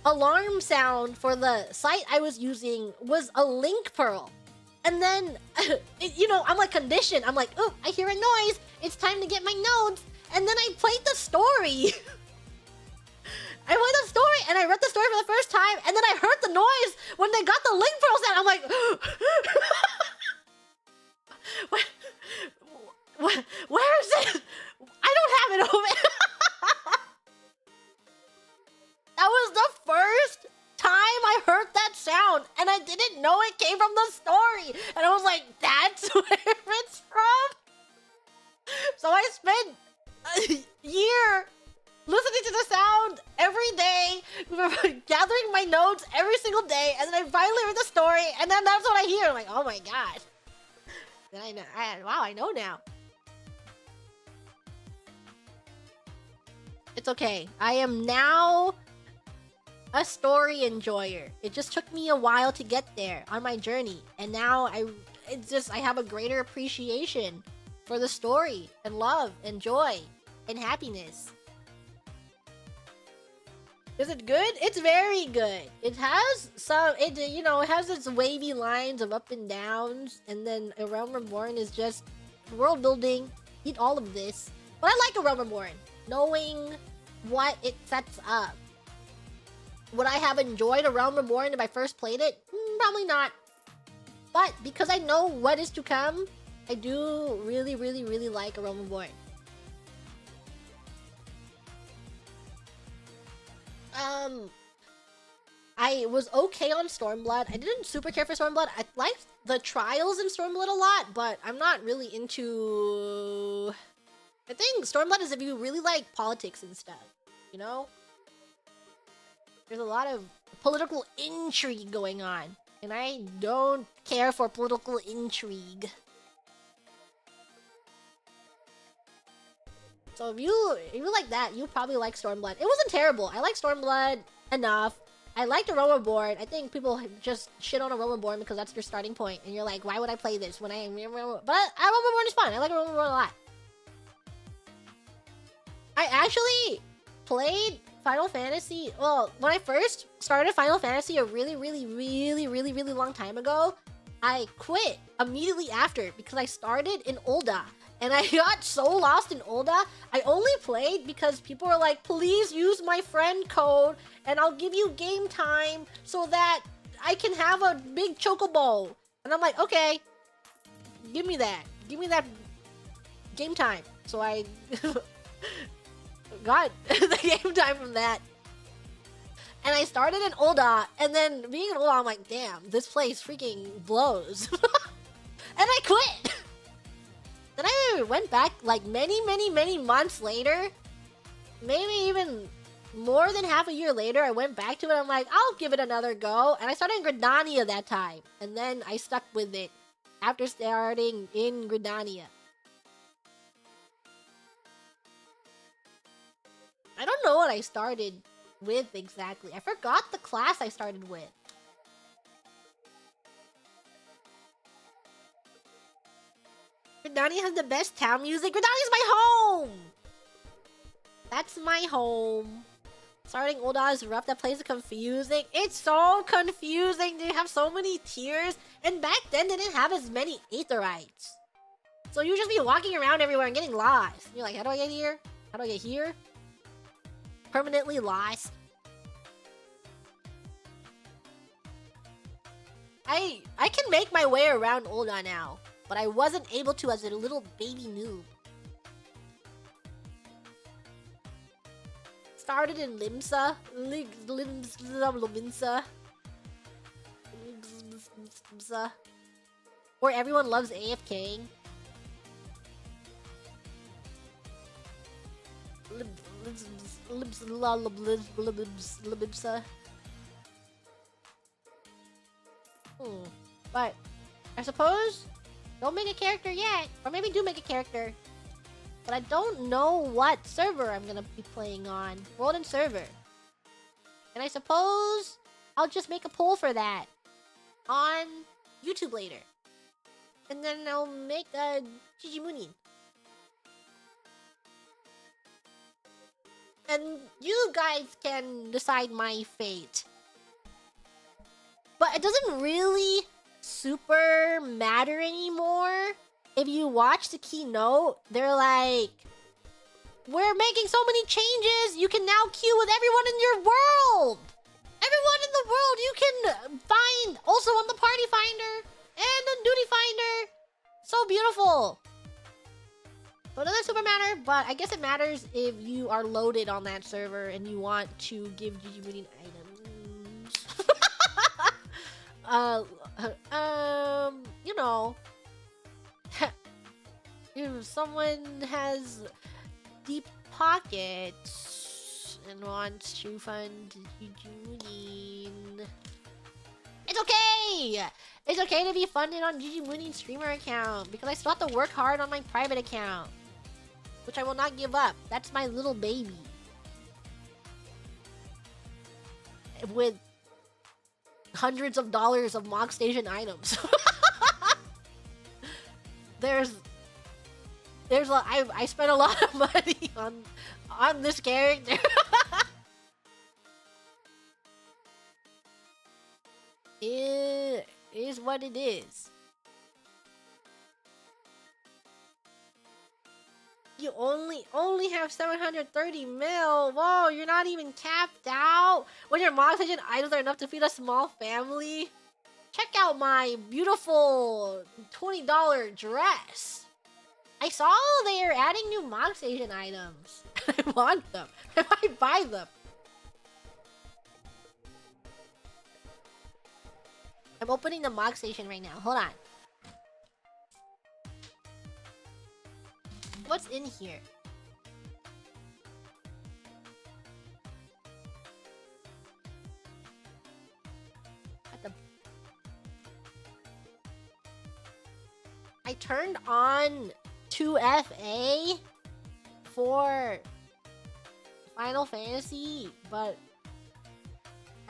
alarm sound for the site I was using was a link pearl. And then, you know, I'm like conditioned. I'm like, oh, I hear a noise. It's time to get my nodes. And then I played the story. I played the story and I read the story for the first time. And then I heard the noise when they got the link pearl sound. I'm like, where is it? I don't have it open. That was the first time I heard that sound, and I didn't know it came from the story. And I was like, that's where it's from? So I spent a year listening to the sound every day, gathering my notes every single day, and then I finally read the story, and then that's what I hear. I'm like, oh my god. Then I know. Wow, I know now. It's okay. I am now a story enjoyer. It just took me a while to get there on my journey, and now I have a greater appreciation for the story and love and joy and happiness. Is it good? It's very good. It has it has its wavy lines of up and downs, and then A Realm Reborn is just world building. Eat all of this, but I like A Realm Reborn, knowing what it sets up. Would I have enjoyed A Realm Reborn if I first played it? Probably not. But because I know what is to come, I do really, really, really like A Realm Reborn. I was okay on Stormblood. I didn't super care for Stormblood. I liked the trials in Stormblood a lot, but I'm not really into... I think Stormblood is if you really like politics and stuff, you know? There's a lot of political intrigue going on, and I don't care for political intrigue. So if you like that, you probably like Stormblood. It wasn't terrible. I like Stormblood enough. I liked A Realm Reborn. I think people just shit on A Realm Reborn because that's your starting point, and you're like, why would I play this when I... But A Realm Reborn is fun. I like A Realm Reborn a lot. I actually played Final Fantasy... Well, when I first started Final Fantasy a really, really, really, really, really long time ago, I quit immediately after because I started in Ul'dah. And I got so lost in Ul'dah, I only played because people were like, please use my friend code and I'll give you game time so that I can have a big chocobo. And I'm like, okay, give me that. Give me that game time. So I got the game time from that. And I started in Ul'dah, and then being in Ul'dah, I'm like, damn, this place freaking blows. And I quit! Then I went back like many months later. Maybe even more than half a year later, I went back to it. I'm like, I'll give it another go. And I started in Gridania that time. And then I stuck with it after starting in Gridania. I don't know what I started with exactly. I forgot the class I started with. Gridania has the best town music. Gridania's my home! That's my home. Starting Ul'dah is rough. That place is confusing. It's so confusing. They have so many tiers. And back then, they didn't have as many Aetherites. So you just be walking around everywhere and getting lost. You're like, how do I get here? How do I get here? Permanently lost. I can make my way around Olga now, but I wasn't able to as a little baby noob. Started in Limsa, where everyone loves AFKing. But I suppose don't make a character yet, or maybe do make a character. But I don't know what server I'm gonna be playing on. World and server. And I suppose I'll just make a poll for that on YouTube later. And then I'll make a Jijimuni. And you guys can decide my fate. But it doesn't really super matter anymore. If you watch the keynote, they're like, we're making so many changes, you can now queue with everyone in your world! Everyone in the world you can find also on the Party Finder and the Duty Finder. So beautiful. So it doesn't super matter, but I guess it matters if you are loaded on that server and you want to give Jijimuni items. You know, if someone has deep pockets and wants to fund Jijimuni, it's okay! It's okay to be funded on Jijimuni's streamer account because I still have to work hard on my private account, which I will not give up. That's my little baby. With hundreds of dollars of Mog Station items. I spent a lot of money on this character. It is what it is. You only have 730 mil. Whoa, you're not even capped out. When your Mog Station items are enough to feed a small family. Check out my beautiful $20 dress. I saw they are adding new Mog Station items. I want them. I might buy them. I'm opening the Mog Station right now. Hold on. What's in here? I turned on 2FA for Final Fantasy, but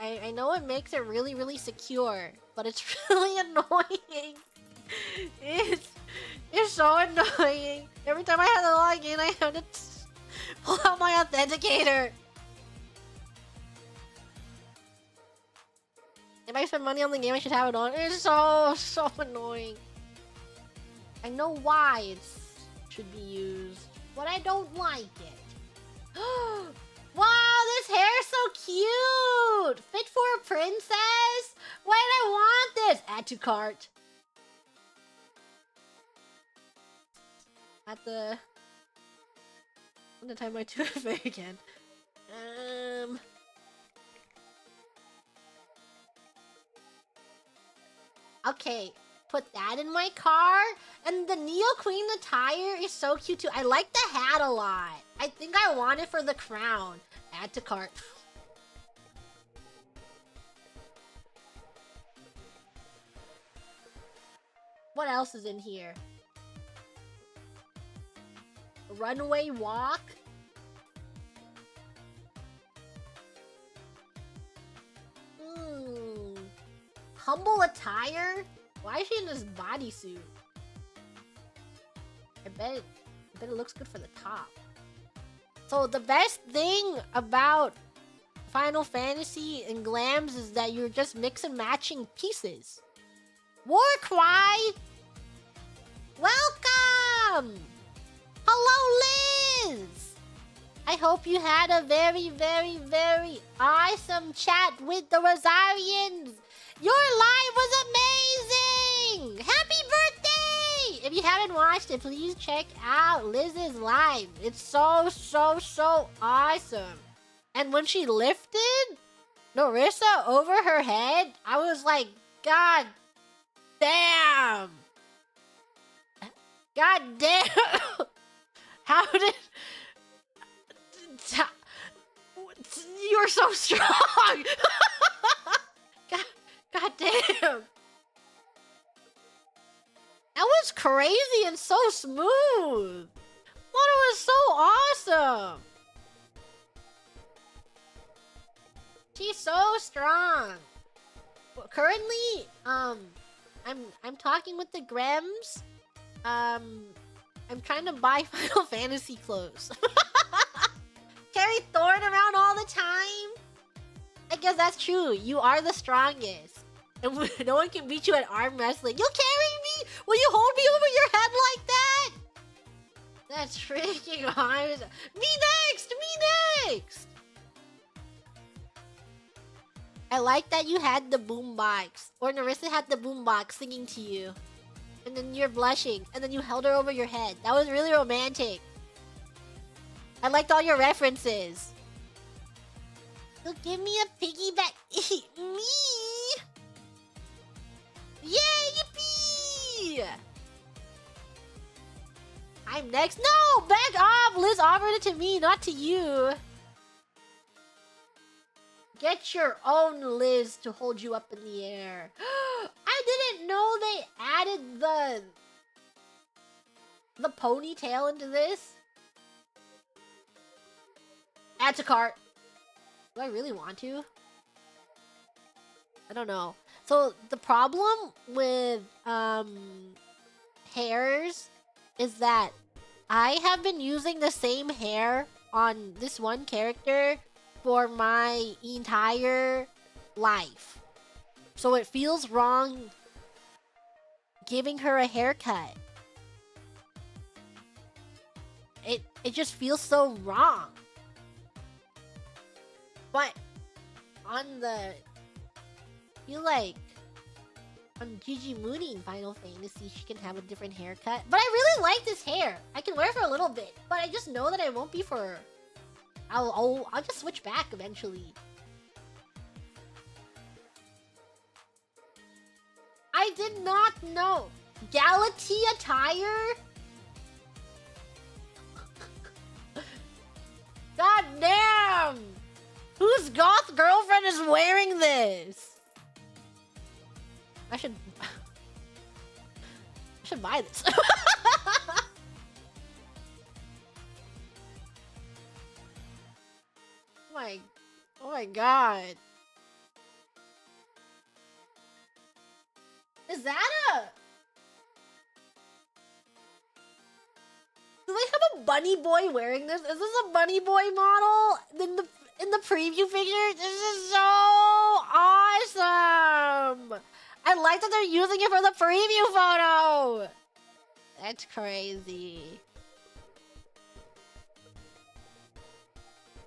I know it makes it really, really secure, but it's really annoying. It's so annoying. Every time I have to log in, I have to pull out my authenticator. If I spend money on the game, I should have it on. It's so annoying. I know why it should be used, but I don't like it. Wow, this hair is so cute! Fit for a princess? Why did I want this? Add to cart. I'm gonna type my 2FA again. Okay, put that in my car. And the Neo Queen attire is so cute too. I like the hat a lot. I think I want it for the crown. Add to cart. What else is in here? Runway walk. Humble attire? Why is she in this bodysuit? I bet it looks good for the top. So the best thing about Final Fantasy and Glams is that you're just mix and matching pieces. Warcry! Welcome! welcome! Hello, Liz! I hope you had a very, very, very awesome chat with the Rosarians! Your live was amazing! Happy birthday! If you haven't watched it, please check out Liz's live. It's so, so, so awesome. And when she lifted Narissa over her head, I was like, God damn! God damn! How did... You're so strong! God damn! That was crazy and so smooth! Thought it was so awesome! She's so strong! Well, currently, I'm talking with the Grems. I'm trying to buy Final Fantasy clothes. Carry Thorn around all the time? I guess that's true. You are the strongest. And no one can beat you at arm wrestling. You'll carry me? Will you hold me over your head like that? That's freaking hard. Me next! Me next! I like that you had the boombox. Or Narissa had the boombox singing to you. And then you're blushing. And then you held her over your head. That was really romantic. I liked all your references. So give me a piggyback. Me! Yay, yippee! I'm next. No! Back off! Liz offered it to me, not to you. Get your own Liz to hold you up in the air. I didn't know they added the ponytail into this. Add to cart. Do I really want to? I don't know. So the problem with hairs is that I have been using the same hair on this one character for my entire life. So it feels wrong giving her a haircut. It just feels so wrong. But on the... I feel like on Gigi Mooney in Final Fantasy, she can have a different haircut. But I really like this hair. I can wear it for a little bit, but I just know that I won't be for... I'll just switch back eventually. I did not know. Galatea attire? God damn! Whose goth girlfriend is wearing this? I should buy this. Oh my god. Is that a... Do they have a bunny boy wearing this? Is this a bunny boy model in the preview figure? This is so awesome! I like that they're using it for the preview photo! That's crazy.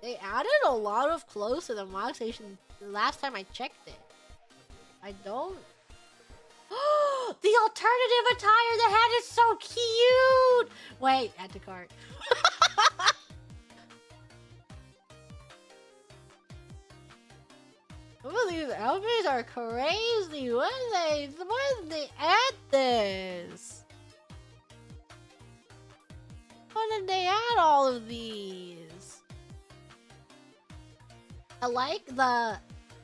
They added a lot of clothes to the mod station the last time I checked it. I don't... The alternative attire the hat is so cute! Wait, add to cart. Some of these outfits are crazy. Why did they add this? Why did they add all of these? I like the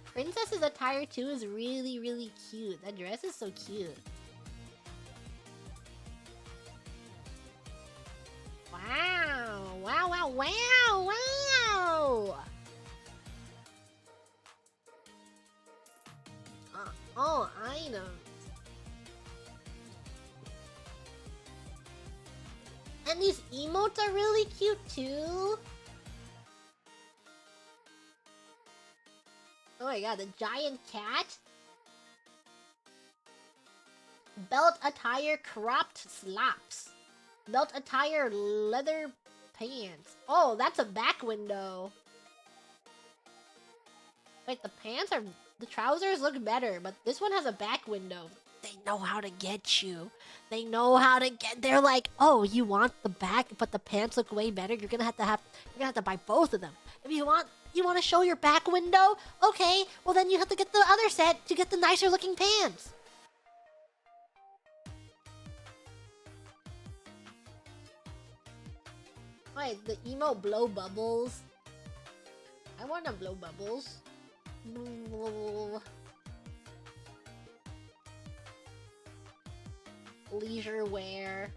princess's attire too. Is really, really cute. That dress is so cute. Wow! Wow! Wow! Wow! Wow! Oh, items. And these emotes are really cute too. Oh my god, the giant cat. Belt attire cropped slaps. Belt attire, leather pants. Oh, that's a back window. Wait, the trousers look better, but this one has a back window. They know how to get you. They're like, oh, you want the back, but the pants look way better. You're gonna have to buy both of them. If you want to show your back window, okay, well then you have to get the other set to get the nicer looking pants. Wait, the emote blow bubbles. I want to blow bubbles. Leisure wear.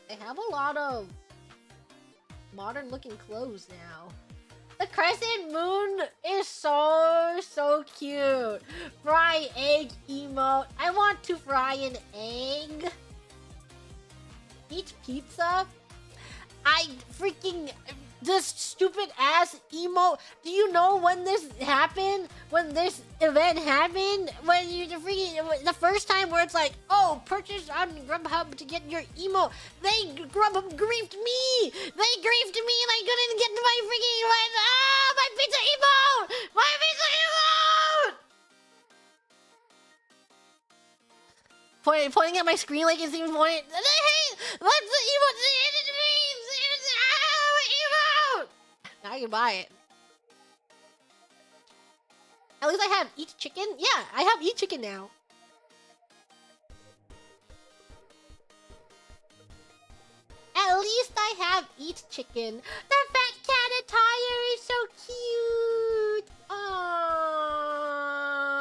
They have a lot of modern looking clothes now. The crescent moon is so cute. Fry egg emote. I want to fry an egg. Eat pizza. This stupid ass emote. Do you know when this happened? When this event happened? When the first time where it's like, oh, purchase on Grubhub to get your emote. Grubhub griefed me. They griefed me and I couldn't get my freaking my pizza emote. My pizza emote. Pointing at my screen like it's even pointing. Hey, what's the emote? Now I can buy it. At least I have Eat Chicken. Yeah, I have Eat Chicken now. At least I have Eat Chicken. The fat cat attire is so cute. Oh,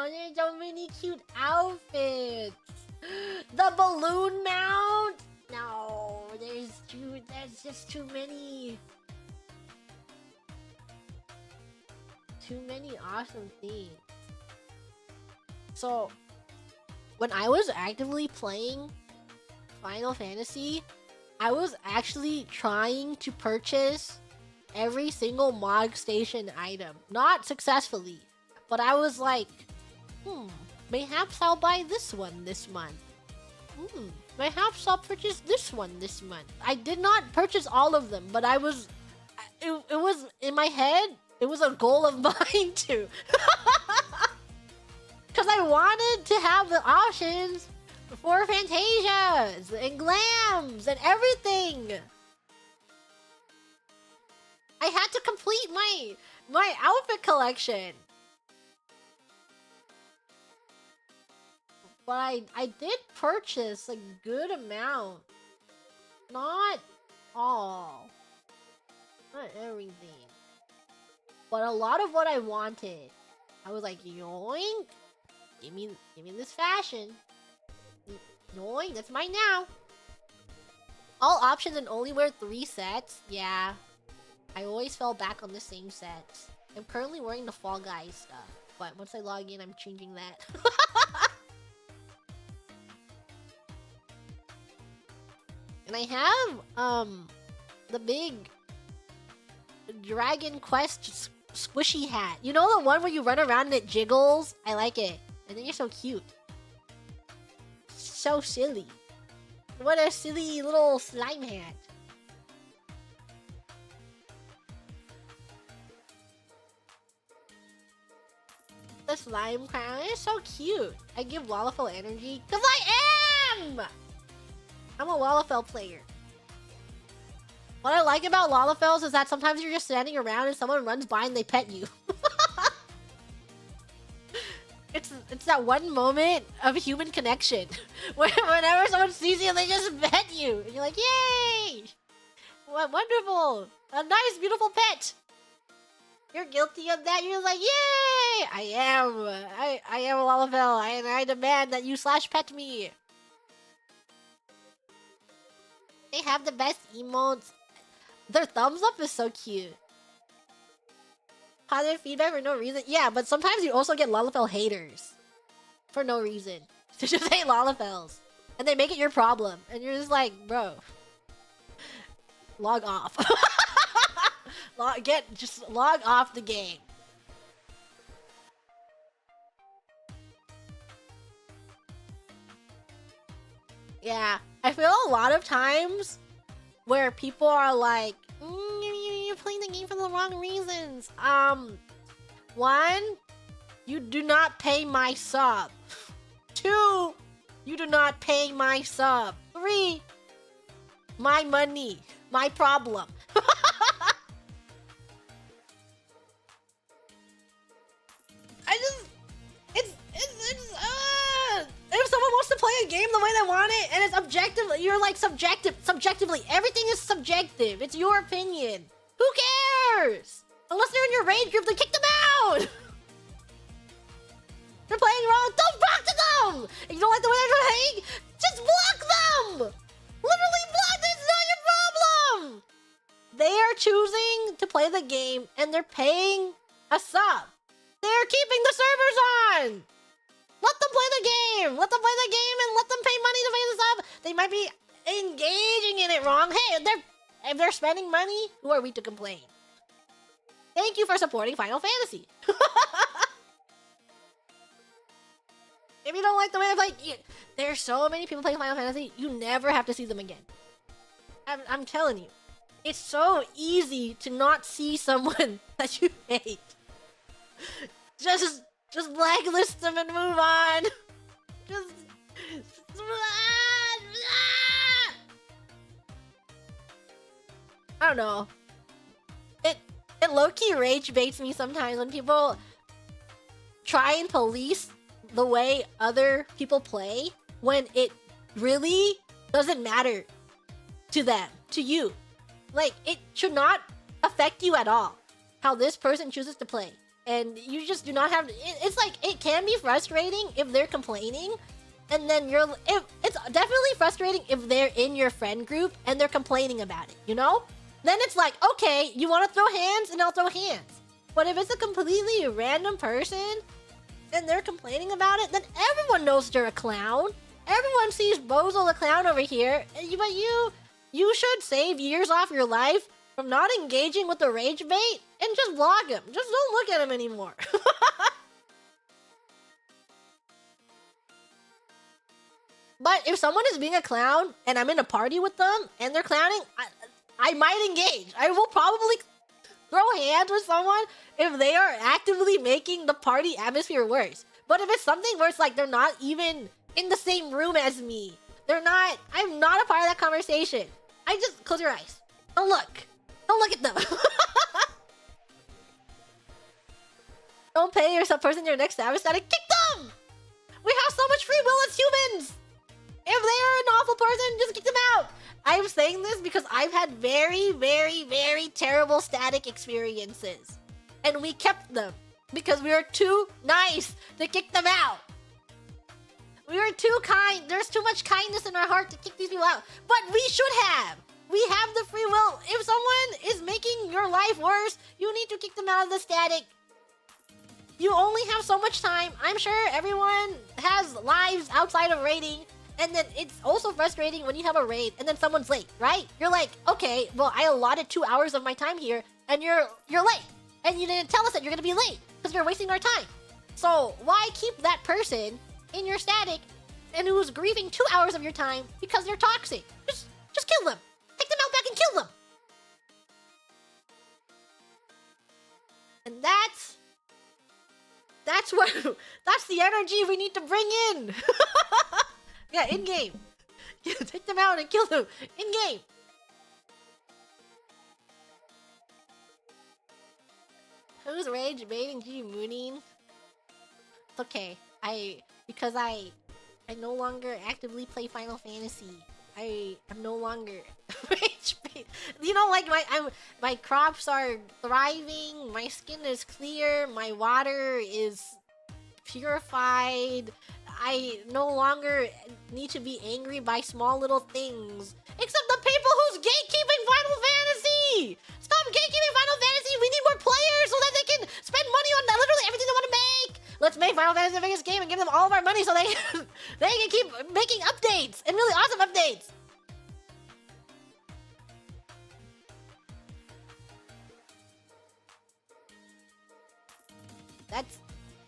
there's so many cute outfits. The balloon mount. No, there's just too many. Too many awesome things. So, when I was actively playing Final Fantasy, I was actually trying to purchase every single Mog Station item. Not successfully, but I was like, mayhaps I'll buy this one this month. Mayhaps I'll purchase this one this month. I did not purchase all of them, but it was in my head. It was a goal of mine too. Because I wanted to have the options for Fantasias and Glams and everything. I had to complete my outfit collection. But I did purchase a good amount. Not all. Not everything. But a lot of what I wanted. I was like, yoink! Give me this fashion. Yoink, that's mine now. All options and only wear 3 sets? Yeah. I always fell back on the same sets. I'm currently wearing the Fall Guys stuff. But once I log in, I'm changing that. And I have, the big Dragon Quest squishy hat. You know the one where you run around and it jiggles? I like it. I think you're so cute. So silly. What a silly little slime hat. The slime crown is so cute. I give Wallafel energy because I am! I'm a Wallafel player. What I like about Lalafels is that sometimes you're just standing around and someone runs by and they pet you. It's that one moment of human connection. Whenever someone sees you, they just pet you. And you're like, yay! What wonderful! A nice, beautiful pet! You're guilty of that, you're like, yay! I am a Lalafel, and I demand that you /pet me. They have the best emotes. Their thumbs up is so cute. Positive feedback for no reason. Yeah, but sometimes you also get Lalafel haters. For no reason. To just hate Lalafels. And they make it your problem. And you're just like, bro. Log off. Just log off the game. Yeah, I feel a lot of times where people are like, you're playing the game for the wrong reasons. One, you do not pay my sub. Two, you do not pay my sub. Three, my money, my problem. If someone wants to play a game the way they want it, and it's objectively, you're like subjectively, everything is subjective. It's your opinion. Who cares? Unless they're in your rage group, then kick them out. They're playing wrong, don't talk to them. If you don't like the way they're playing, just block them. Literally block them, it's not your problem. They are choosing to play the game, and they're paying a sub. They're keeping the servers on. Let them play the game. Let them play the game and let them pay money to pay the sub. They might be engaging in it wrong. Hey, if they're spending money, who are we to complain? Thank you for supporting Final Fantasy. If you don't like the way they play, there's so many people playing Final Fantasy, you never have to see them again. I'm telling you. It's so easy to not see someone that you hate. Just blacklist them and move on. Just I don't know. It low-key rage baits me sometimes when people try and police the way other people play when it really doesn't matter to them, to you. Like, it should not affect you at all how this person chooses to play. And you just do not have... It's like, it can be frustrating if they're complaining. And then it's definitely frustrating if they're in your friend group and they're complaining about it, you know? Then it's like, okay, you want to throw hands and I'll throw hands. But if it's a completely random person and they're complaining about it, then everyone knows they're a clown. Everyone sees Bozo the clown over here. But you should save years off your life from not engaging with the rage bait and just block him. Just don't look at him anymore. But if someone is being a clown and I'm in a party with them and they're clowning, I might engage. I will probably throw hands with someone if they are actively making the party atmosphere worse. But if it's something where it's like they're not even in the same room as me, I'm not a part of that conversation. I just close your eyes. Don't look at them. Don't pay yourself person your next savage static. Kick them! We have so much free will as humans. If they are an awful person, just kick them out. I'm saying this because I've had very, very, very terrible static experiences. And we kept them because we were too nice to kick them out. We were too kind. There's too much kindness in our heart to kick these people out. But we should have. We have the free will. If someone is making your life worse, you need to kick them out of the static. You only have so much time. I'm sure everyone has lives outside of raiding. And then it's also frustrating when you have a raid and then someone's late, right? You're like, okay, well, I allotted 2 hours of my time here and you're late. And you didn't tell us that you're gonna be late because you're wasting our time. So why keep that person in your static and who's grieving 2 hours of your time because they're toxic? Just kill them. Take them out back and kill them. And that's the energy we need to bring in. Yeah, in-game. Take them out and kill them. In-game. Who's rage baiting G Mooning? It's okay. Because I no longer actively play Final Fantasy. I'm no longer rage bait. You know, like my crops are thriving, my skin is clear, my water is purified. I no longer need to be angry by small little things. Except the people who's gatekeeping Final Fantasy! Stop gatekeeping Final Fantasy! We need more players so that they can spend money on literally everything they want to make! Let's make Final Fantasy the biggest game and give them all of our money so they can keep making updates! And really awesome updates! That's...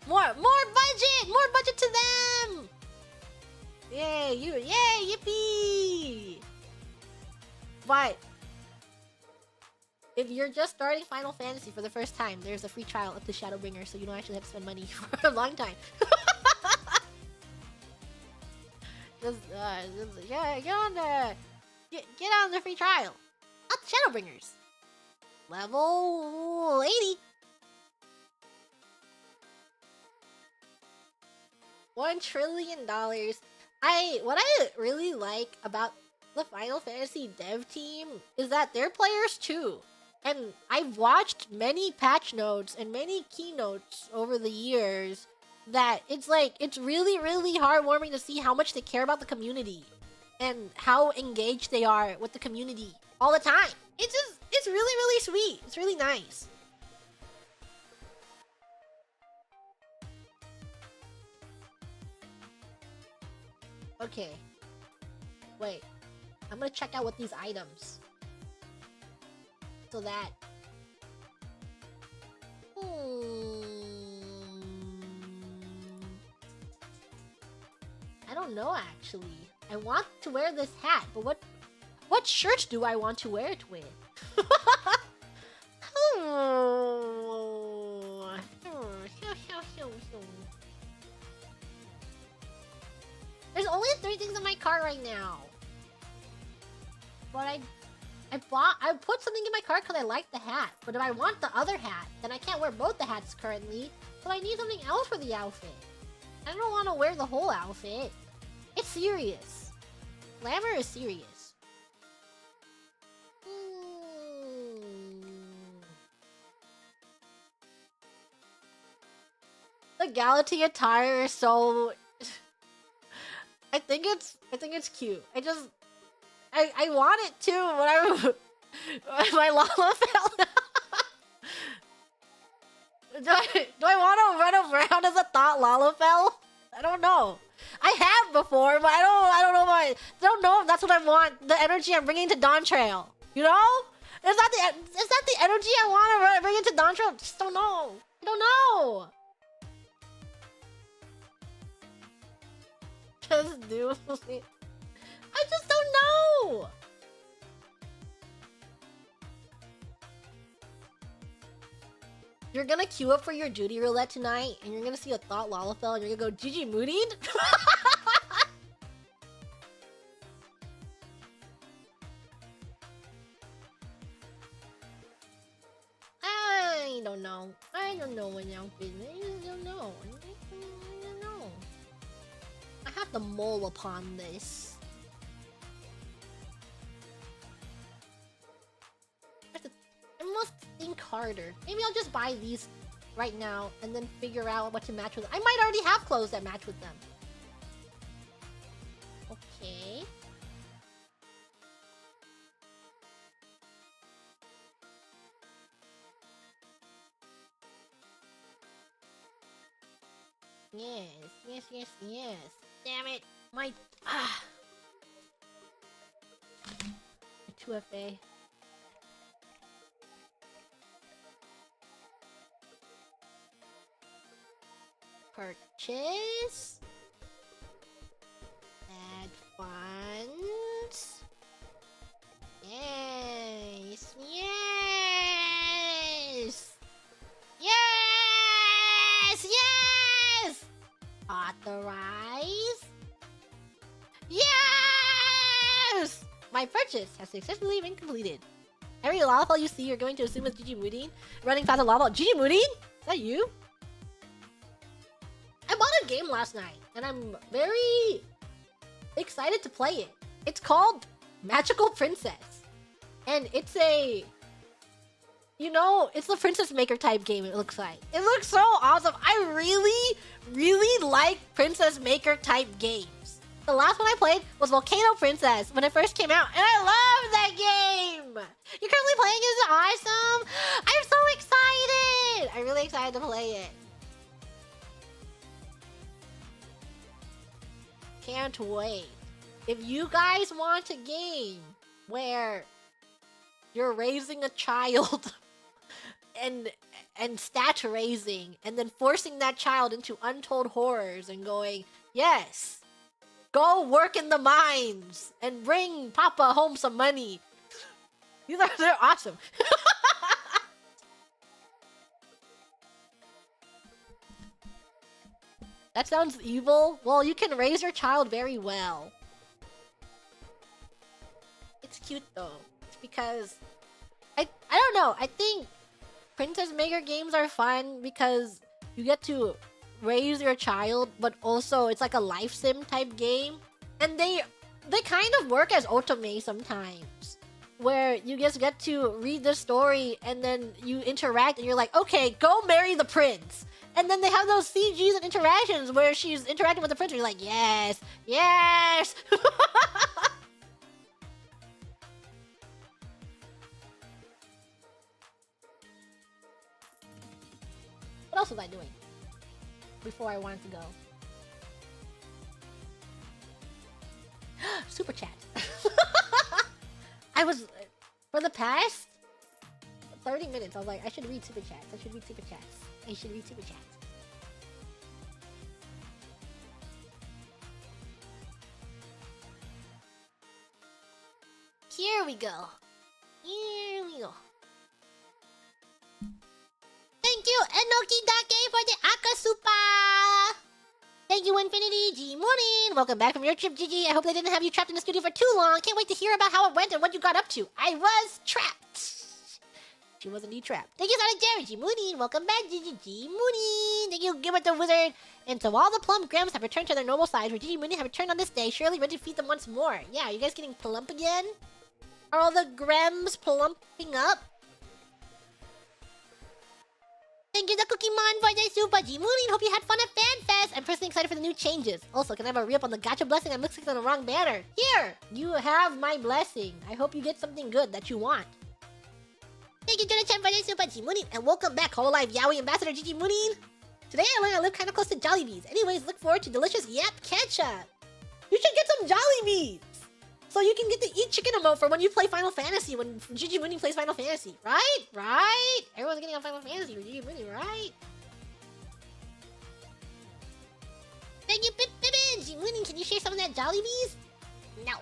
More budget to them! Yay, yay, yippee! But if you're just starting Final Fantasy for the first time, there's a free trial up to Shadowbringer, so you don't actually have to spend money for a long time. Yeah, get on the free trial. Not the Shadowbringers. Level 80. $1 trillion. What I really like about the Final Fantasy dev team is that they're players too. And I've watched many patch notes and many keynotes over the years that it's like, it's really, really heartwarming to see how much they care about the community and how engaged they are with the community all the time. It's really, really sweet. It's really nice. Okay. Wait. I'm gonna check out what these items. So that... I don't know, actually. I want to wear this hat, but what shirt do I want to wear it with? There's only 3 things in my cart right now. But I put something in my cart because I like the hat. But if I want the other hat, then I can't wear both the hats currently. So I need something else for the outfit. I don't want to wear the whole outfit. It's serious. Glamour is serious. The Galaxy attire is so... I think it's cute. I want it too, but my llama fell. do I want to run around as a thought Lalafell? I don't know. I have before, but I don't know if that's what I want. The energy I'm bringing to Dawn Trail, you know? Is that the energy I want to bring into Dawn Trail? Just don't know. I don't know. Just do it. I just don't know. You're gonna queue up for your Judy roulette tonight, and you're gonna see a thought Lalafell, and you're gonna go, Gigi Moodied? I don't know. I don't know what outfit. I don't know. I don't know. I have to mull upon this. I must think harder. Maybe I'll just buy these right now and then figure out what to match with them. I might already have clothes that match with them. Okay. Yes. Damn it. My 2FA. Purchase. Add funds. Yes. Authorize. Yes! My purchase has successfully been completed. Every Lalafell you see, you're going to assume it's Gigi Moodine. Running fast at Lalafell. Gigi Moodine? Is that you? I bought a game last night, and I'm very excited to play it. It's called Magical Princess. And it's a... You know, it's the Princess Maker type game, it looks like. It looks so awesome. I really like Princess Maker type games. The last one I played was Volcano Princess when it first came out, and I love that game! You're currently playing it, is awesome! I'm so excited! I'm really excited to play it. Can't wait. If you guys want a game where you're raising a child and stat raising and then forcing that child into untold horrors and going, yes, Go work in the mines and bring Papa home some money. They're awesome. That sounds evil. Well, you can raise your child very well. It's cute though. It's because I don't know. I think Princess Maker games are fun because you get to raise your child, but also it's like a life sim type game, and they kind of work as otome sometimes, where you just get to read the story and then you interact and you're like, okay, go marry the prince. And then they have those CGs and interactions where she's interacting with the prince and you're like, yes, yes. What else was I doing before I wanted to go? Super chat. I was, for the past 30 minutes, I was like, I should read super chats. I should read super chats. I should read super chats. Here we go. Here we go. Thank you, Enoki-dake, for the Akasupa! Thank you, Infinity G Morning! Welcome back from your trip, Gigi. I hope they didn't have you trapped in the studio for too long. Can't wait to hear about how it went and what you got up to. I was trapped. She was indeed trapped. Thank you, Sonic Jerry G Morning. Welcome back, Gigi G Morning. Thank you, Gilbert the Wizard. And so all the plump Grems have returned to their normal size, where Gigi Morning have returned on this day. Surely ready to feed them once more. Yeah, are you guys getting plump again? Are all the Grems plumping up? Thank you, the Cookie Mon, for the Super G Mooning. Hope you had fun at FanFest. I'm personally excited for the new changes. Also, can I have a re-up on the gacha blessing? I'm looking on the wrong banner. Here, you have my blessing. I hope you get something good that you want. Thank you, Jonathan, for the Super G Mooning. And welcome back, Hololive Yaoi Ambassador Gigi Mooning. Today I learned I live kind of close to Jollibees. Anyways, look forward to delicious Yap Catchup. You should get some Jollibees, so you can get the eat chicken emote for when you play Final Fantasy, when Gigi Mooning plays Final Fantasy. Right? Right? Everyone's getting on Final Fantasy for Gigi Mooning, right? Thank you, Pippin! Gigi Mooning, can you share some of that Jollibees? No.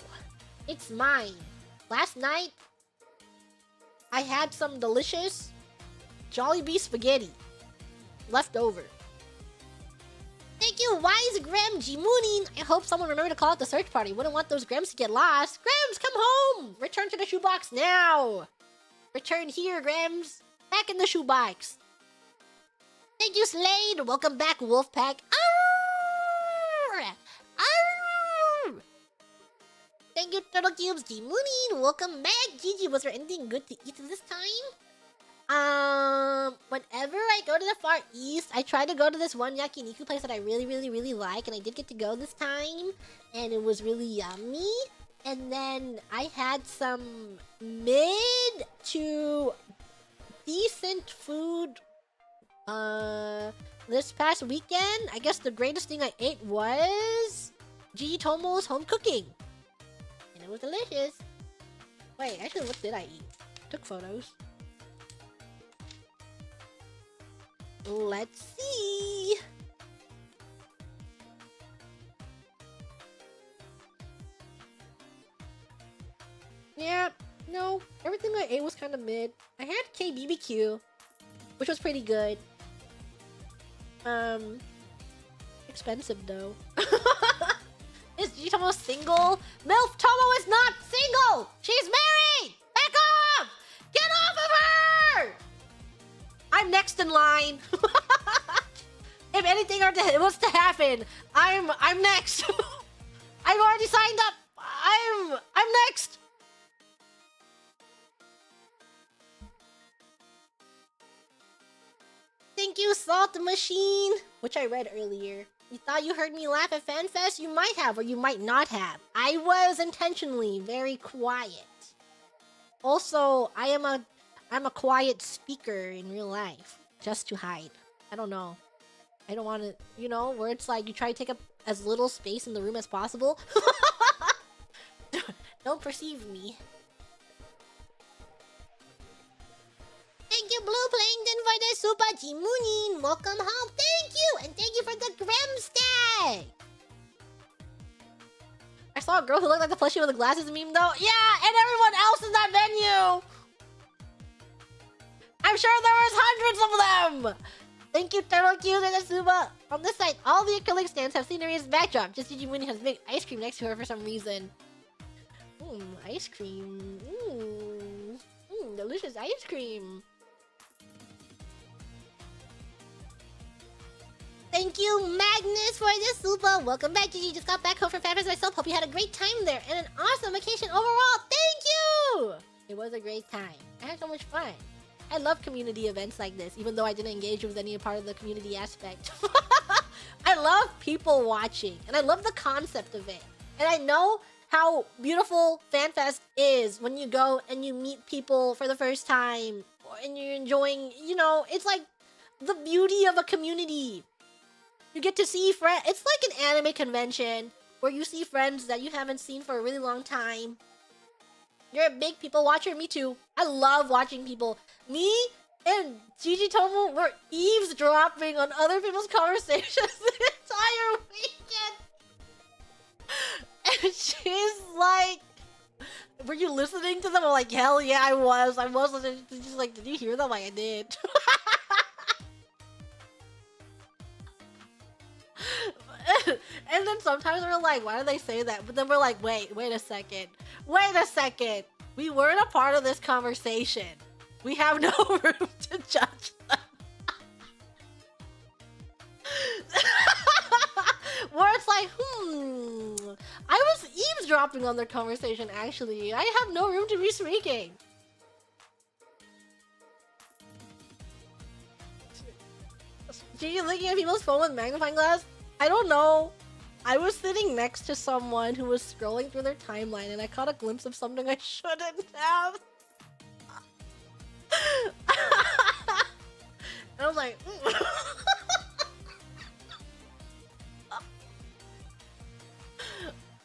It's mine. Last night, I had some delicious Jollibee spaghetti left over. Thank you, Wise Grem G Mooning. I hope someone remembered to call out the search party. Wouldn't want those Grems to get lost. Grems, come home! Return to the shoebox now! Return here, Grems. Back in the shoebox. Thank you, Slade. Welcome back, Wolfpack. Arr! Arr! Thank you, Turtle Cubes G Mooning. Welcome back. Gigi, was there anything good to eat this time? Whenever I go to the Far East, I try to go to this one yakiniku place that I really like, and I did get to go this time, and it was really yummy. And then I had some mid to decent food, this past weekend. I guess the greatest thing I ate was Gigi Tomo's home cooking, and it was delicious. Wait, actually, what did I eat? Took photos. Let's see. Yeah, no, everything I ate was kind of mid. I had KBBQ, which was pretty good. Expensive though. Is Gitomo single? MILF Tomo is not single! She's married! Back off! Get off of her! I'm next in line. If anything was to happen, I'm next. I've already signed up. I'm next. Thank you, Salt Machine, which I read earlier. You thought you heard me laugh at FanFest? You might have, or you might not have. I was intentionally very quiet. Also, I'm a quiet speaker in real life, just to hide. I don't know. I don't want to, you know, where it's like you try to take up as little space in the room as possible. Don't perceive me. Thank you, Blue Plankton, for the Super G Mooning. Welcome home. Thank you, and thank you for the Grem Stag. I saw a girl who looked like the plushie with the glasses meme though. Yeah, and everyone else in that venue. I'm sure there was hundreds of them. Thank you, Turtle Q and Asuba. On this site, all the acrylic stands have scenery as backdrop. Just Gigi Mooney has big ice cream next to her for some reason. Ice cream. Delicious ice cream. Thank you, Magnus, for the super. Welcome back, Gigi. Just got back home from FanFest myself. Hope you had a great time there and an awesome vacation overall. Thank you! It was a great time. I had so much fun. I love community events like this, even though I didn't engage with any part of the community aspect. I love people watching, and I love the concept of it. And I know how beautiful FanFest is when you go and you meet people for the first time, and you're enjoying, you know, it's like the beauty of a community. You get to see friends. It's like an anime convention where you see friends that you haven't seen for a really long time. You're a big people watcher. Me too. I love watching people. Me and Gigi Tomo were eavesdropping on other people's conversations the entire weekend. And she's like, were you listening to them? I'm like, hell yeah, I was. I was listening. She's like, did you hear them? Like, I did. And then sometimes we're like, why do they say that? But then we're like, wait a second. Wait a second. We weren't a part of this conversation. We have no room to judge them. Where it's like, I was eavesdropping on their conversation, actually. I have no room to be speaking. Gigi looking at people's phone with magnifying glass? I don't know. I was sitting next to someone who was scrolling through their timeline and I caught a glimpse of something I shouldn't have. And I was like,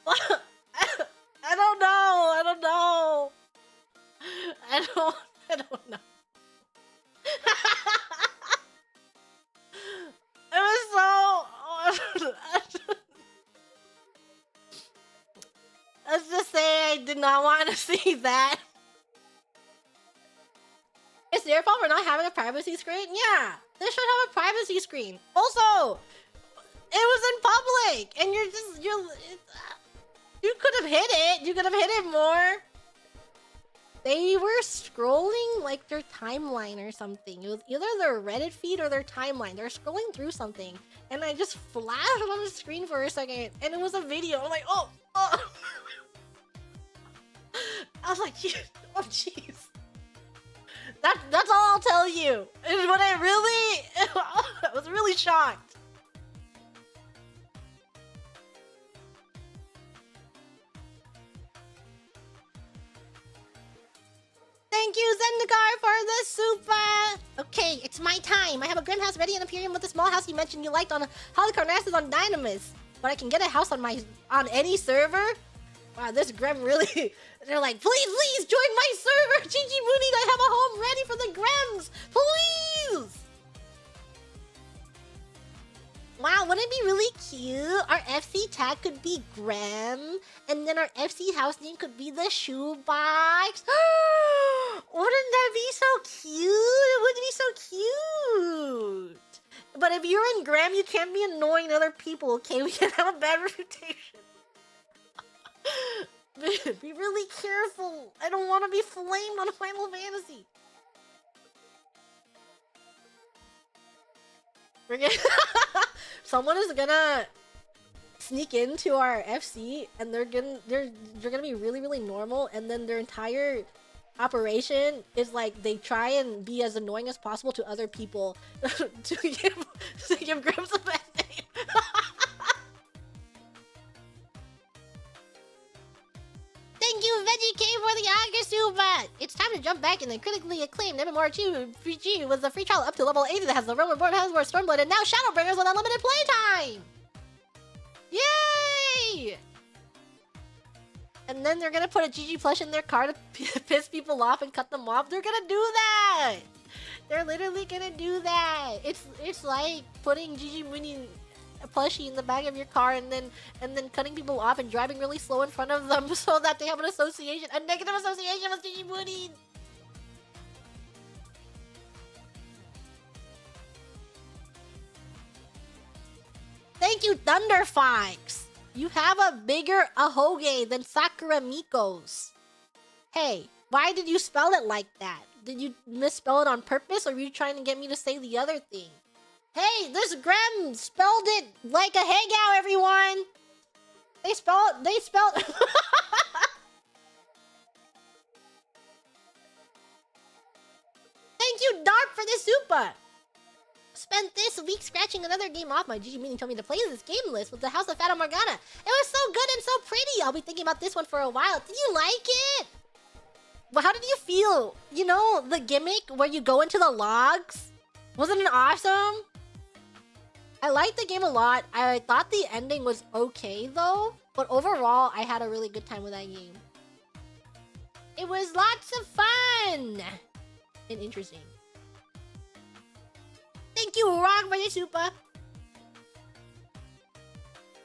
I don't know. I don't know. It was so... Let's just say I did not want to see that. It's their fault for not having a privacy screen? Yeah, they should have a privacy screen. Also, it was in public, and you could have hit it. You could have hit it more. They were scrolling like their timeline or something. It was either their Reddit feed or their timeline. They're scrolling through something, and I just flashed on the screen for a second, and it was a video. I'm like, oh. I was like, oh jeez. That's all I'll tell you. But I was really shocked. Thank you, Zendikar, for the super. Okay, it's my time. I have a Grem house ready in Imperium with the small house you mentioned you liked on Holocarnassus on Dynamis. But I can get a house on any server? Wow, this Grem really... They're like, please, join my server! Gigi Mooney, I have a home ready for the Grems! Please! Wow, wouldn't it be really cute? Our FC tag could be Grem, and then our FC house name could be the Shoebox. Wouldn't that be so cute? It would be so cute! But if you're in Grem, you can't be annoying other people, okay? We can have a bad reputation. Be really careful. I don't want to be flamed on Final Fantasy. Someone is gonna sneak into our FC, and they're gonna be really normal, and then their entire operation is like they try and be as annoying as possible to other people to give Grims a bad name. Thank you, Veggie K, for the Agasuba! It's time to jump back in the critically acclaimed MMORPG with a free trial up to level 80 that has the Realm Reborn, Hellsborn, Stormblood, and now Shadowbringers with unlimited playtime! Yay! And then they're gonna put a GG plush in their car to piss people off and cut them off. They're gonna do that! They're literally gonna do that! It's like putting GG Mooney a plushie in the back of your car and then cutting people off and driving really slow in front of them so that they have an association, a negative association with Gigi Moonin. Thank you, Thunderfox. You have a bigger ahoge than Sakura Miko's. Hey, why did you spell it like that? Did you misspell it on purpose, or were you trying to get me to say the other thing? Hey, this Grem spelled it like a Hegao, everyone! They spelled... Thank you, Dark, for the super! Spent this week scratching another game off. My Gigi Meaning told me to play this game list with the House of Fata Morgana. It was so good and so pretty. I'll be thinking about this one for a while. Did you like it? Well, how did you feel? You know, the gimmick where you go into the logs? Wasn't it awesome? I liked the game a lot. I thought the ending was okay, though. But overall, I had a really good time with that game. It was lots of fun! And interesting. Thank you, Rock, for the super.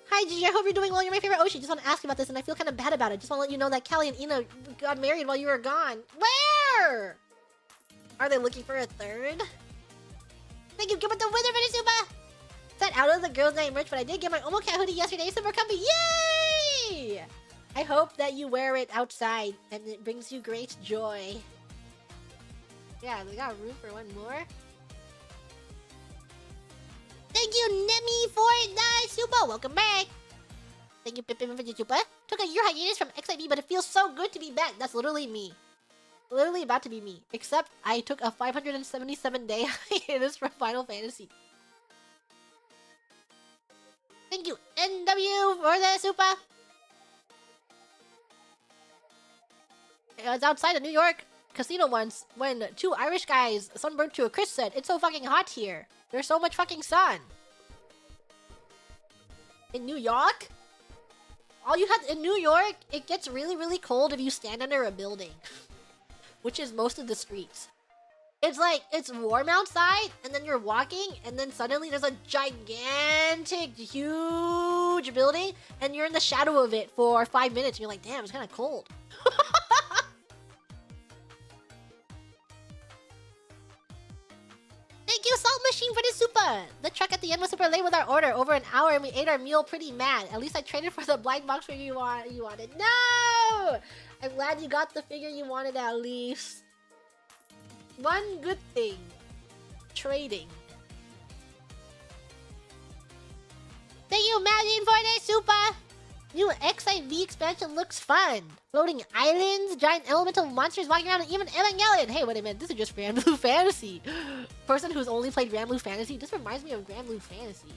Hi, Gigi. I hope you're doing well. You're my favorite Oshi. Just want to ask you about this, and I feel kind of bad about it. Just want to let you know that Callie and Ina got married while you were gone. Where? Are they looking for a third? Thank you, Gilbert the Wither, for the super. Set out of the girls' night merch, but I did get my Omo Cat hoodie yesterday. Super comfy. Yay! I hope that you wear it outside, and it brings you great joy. Yeah, we got room for one more. Thank you, Nemi, for the super. Welcome back. Thank you, Pippin, for the super. Took a year hiatus from XIV, but it feels so good to be back. That's literally me. Literally about to be me. Except I took a 577-day hiatus from Final Fantasy. Thank you, NW, for the super. I was outside of New York casino once when two Irish guys sunburned to a crisp said, "It's so fucking hot here. There's so much fucking sun." In New York? All you had in New York, it gets really, really cold if you stand under a building. Which is most of the streets. It's like, it's warm outside, and then you're walking, and then suddenly there's a gigantic, huge building, and you're in the shadow of it for 5 minutes, and you're like, damn, it's kind of cold. Thank you, Salt Machine, for the super! The truck at the end was super late with our order, over an hour, and we ate our meal pretty mad. At least I traded for the blind box figure you wanted. No! I'm glad you got the figure you wanted at least. One good thing. Trading. Thank you, Imagine, for the super! New XIV expansion looks fun. Floating islands, giant elemental monsters walking around, and even Evangelion. Hey, wait a minute, this is just Grand Blue Fantasy. Person who's only played Grand Blue Fantasy. This reminds me of Grand Blue Fantasy.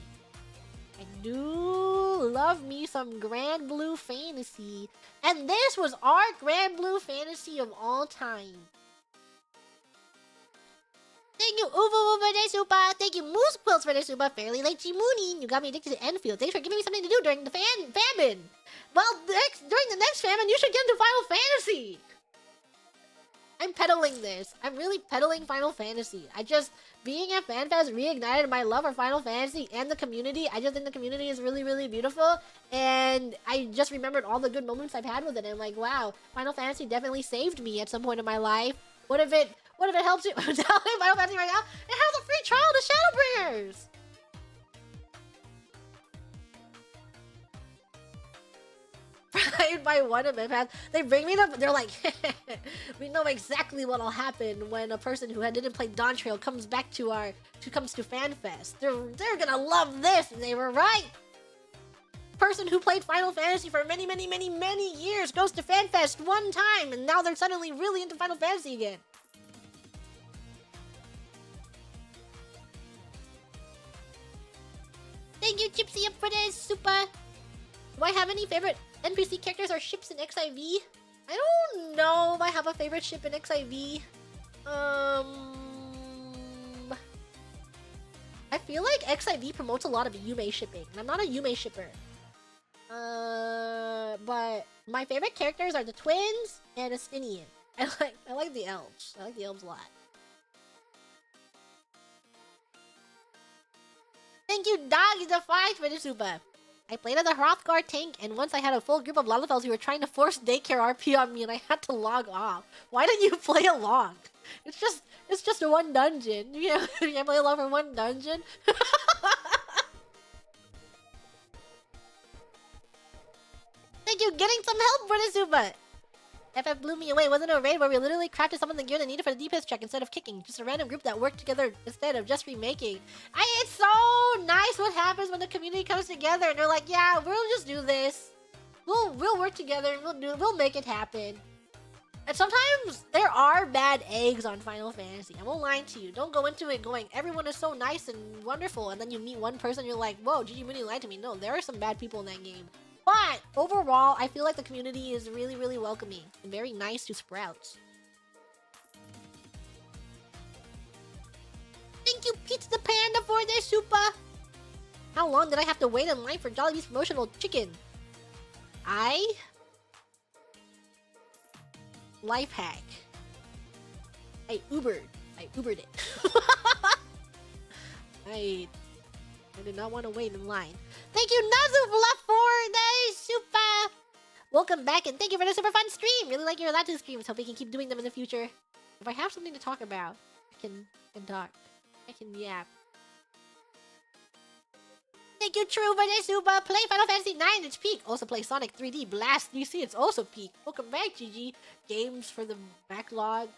I do love me some Grand Blue Fantasy. And this was our Grand Blue Fantasy of all time. Thank you, Uvu, for the super. Thank you, Moose Quills, for the super. Fairly late, Moonie. You got me addicted to Enfield. Thanks for giving me something to do during the famine. Well, during the next famine, you should get into Final Fantasy. I'm peddling this. I'm really peddling Final Fantasy. Being at FanFest reignited my love for Final Fantasy and the community. I just think the community is really, really beautiful. And I just remembered all the good moments I've had with it. And I'm like, wow, Final Fantasy definitely saved me at some point in my life. What if it helps you? I'm downloading Final Fantasy right now. It has a free trial to Shadowbringers. Pride by one of them. They bring me to. They're like, we know exactly what'll happen when a person who didn't play Dawn Trail comes back to FanFest. They're gonna love this, and they were right. Person who played Final Fantasy for many, many, many, many years goes to FanFest one time, and now they're suddenly really into Final Fantasy again. Thank you, Gypsy, up for this super. Do I have any favorite NPC characters or ships in XIV? I don't know if I have a favorite ship in XIV. I feel like XIV promotes a lot of Yume shipping, and I'm not a Yume shipper. But my favorite characters are the twins and Estinian. I like the elves. I like the elves a lot. Thank you, Doggy the 5 for the super. I played as a Hrothgar tank, and once I had a full group of Lalafels who were trying to force daycare RP on me, and I had to log off. Why didn't you play along? It's just one dungeon. You can't play along for one dungeon. Thank you, getting some help for the super. FF blew me away. Wasn't a raid where we literally crafted some of the gear they needed for the DPS check instead of kicking. Just a random group that worked together instead of just remaking. It's so nice what happens when the community comes together and they're like, yeah, we'll just do this. We'll work together and we'll make it happen. And sometimes there are bad eggs on Final Fantasy. I won't lie to you. Don't go into it going, everyone is so nice and wonderful, and then you meet one person, you're like, whoa, Gigi Mooney lied to me. No, there are some bad people in that game. But overall, I feel like the community is really, really welcoming and very nice to Sprouts. Thank you, Pizza the Panda, for the super. How long did I have to wait in line for Jollibee's promotional chicken? Life hack. I Ubered it. I did not want to wait in line. Thank you, Nazufla, for the super. Welcome back, and thank you for the super fun stream. Really like your Zatsu streams. Hope we can keep doing them in the future. If I have something to talk about, I can talk. I can yap. Thank you, True, for the super. Play Final Fantasy 9, it's peak. Also play Sonic 3D Blast UC, it's also peak. Welcome back, GG. Games for the backlog.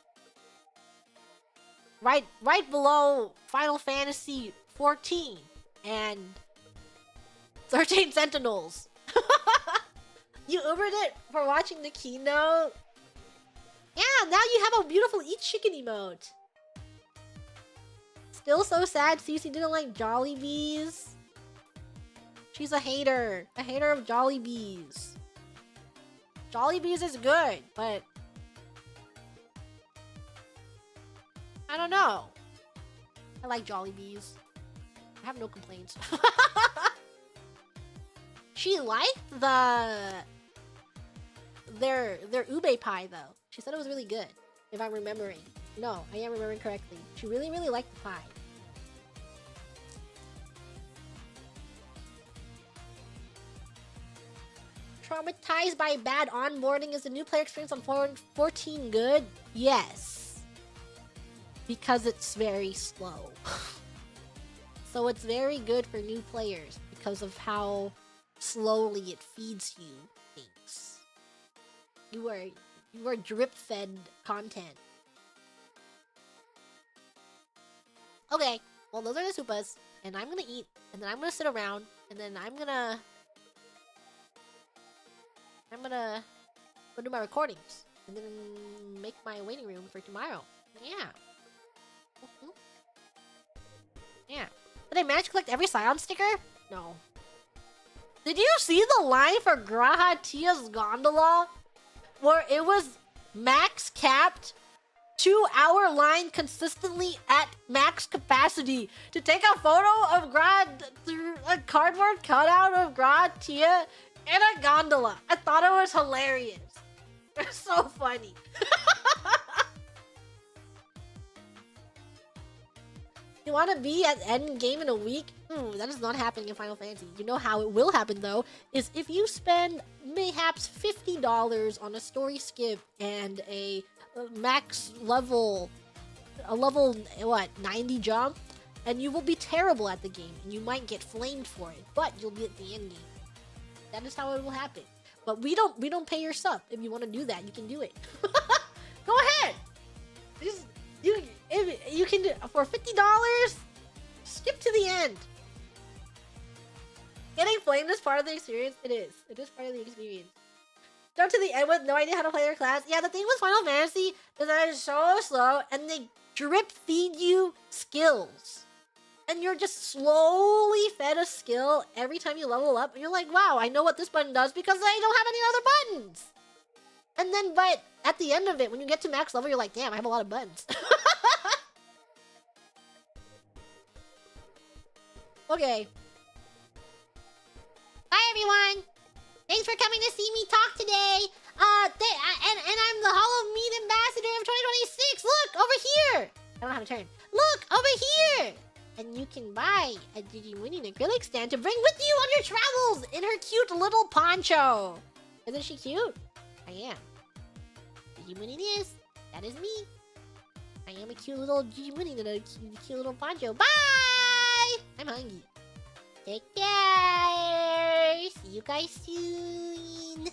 Right below Final Fantasy 14 and 13 Sentinels. You Ubered it for watching the keynote? Yeah, now you have a beautiful Eat Chicken emote. Still so sad Cece didn't like Jollibees. She's a hater of Jollibees. Jollibees is good, but I don't know. I like Jollibees. I have no complaints. She liked their ube pie though. She said it was really good, if I'm remembering. No, I am remembering correctly. She really, really liked the pie. Traumatized by bad onboarding, is the new player experience on 14 good? Yes. Because it's very slow. So it's very good for new players because of how slowly it feeds you things. You are drip fed content. Okay, well those are the supas, and I'm gonna eat, and then I'm gonna sit around, and then I'm gonna go do my recordings, and then make my waiting room for tomorrow. Yeah. Yeah. Did I manage to collect every Scion sticker? No. Did you see the line for Graha Tia's gondola? Where it was max capped 2-hour line consistently at max capacity to take a photo of a cardboard cutout of Graha Tia in a gondola. I thought it was hilarious. It's so funny. You want to be at end game in a week? That is not happening in Final Fantasy. You know how it will happen though, is if you spend mayhaps $50 on a story skip and a max level, 90 jump, and you will be terrible at the game, and you might get flamed for it, but you'll be at the end game. That is how it will happen. But we don't pay your sub. If you want to do that, you can do it. Go ahead. You can do for $50. Skip to the end. Getting flamed is part of the experience. It is. It is part of the experience. Jump to the end with no idea how to play their class. Yeah, the thing with Final Fantasy is that it's so slow, and they drip feed you skills. And you're just slowly fed a skill every time you level up, and you're like, wow, I know what this button does because I don't have any other buttons. And then, but at the end of it, when you get to max level, you're like, damn, I have a lot of buttons. Okay. Bye, everyone. Thanks for coming to see me talk today. And I'm the Hollow Meat Ambassador of 2026. Look, over here. I don't know how to turn. Look, over here. And you can buy a Digimuni acrylic stand to bring with you on your travels in her cute little poncho. Isn't she cute? I am. Digimuni is. That is me. I am a cute little Digimuni in a cute little poncho. Bye! I'm hungry. Take care. See you guys soon.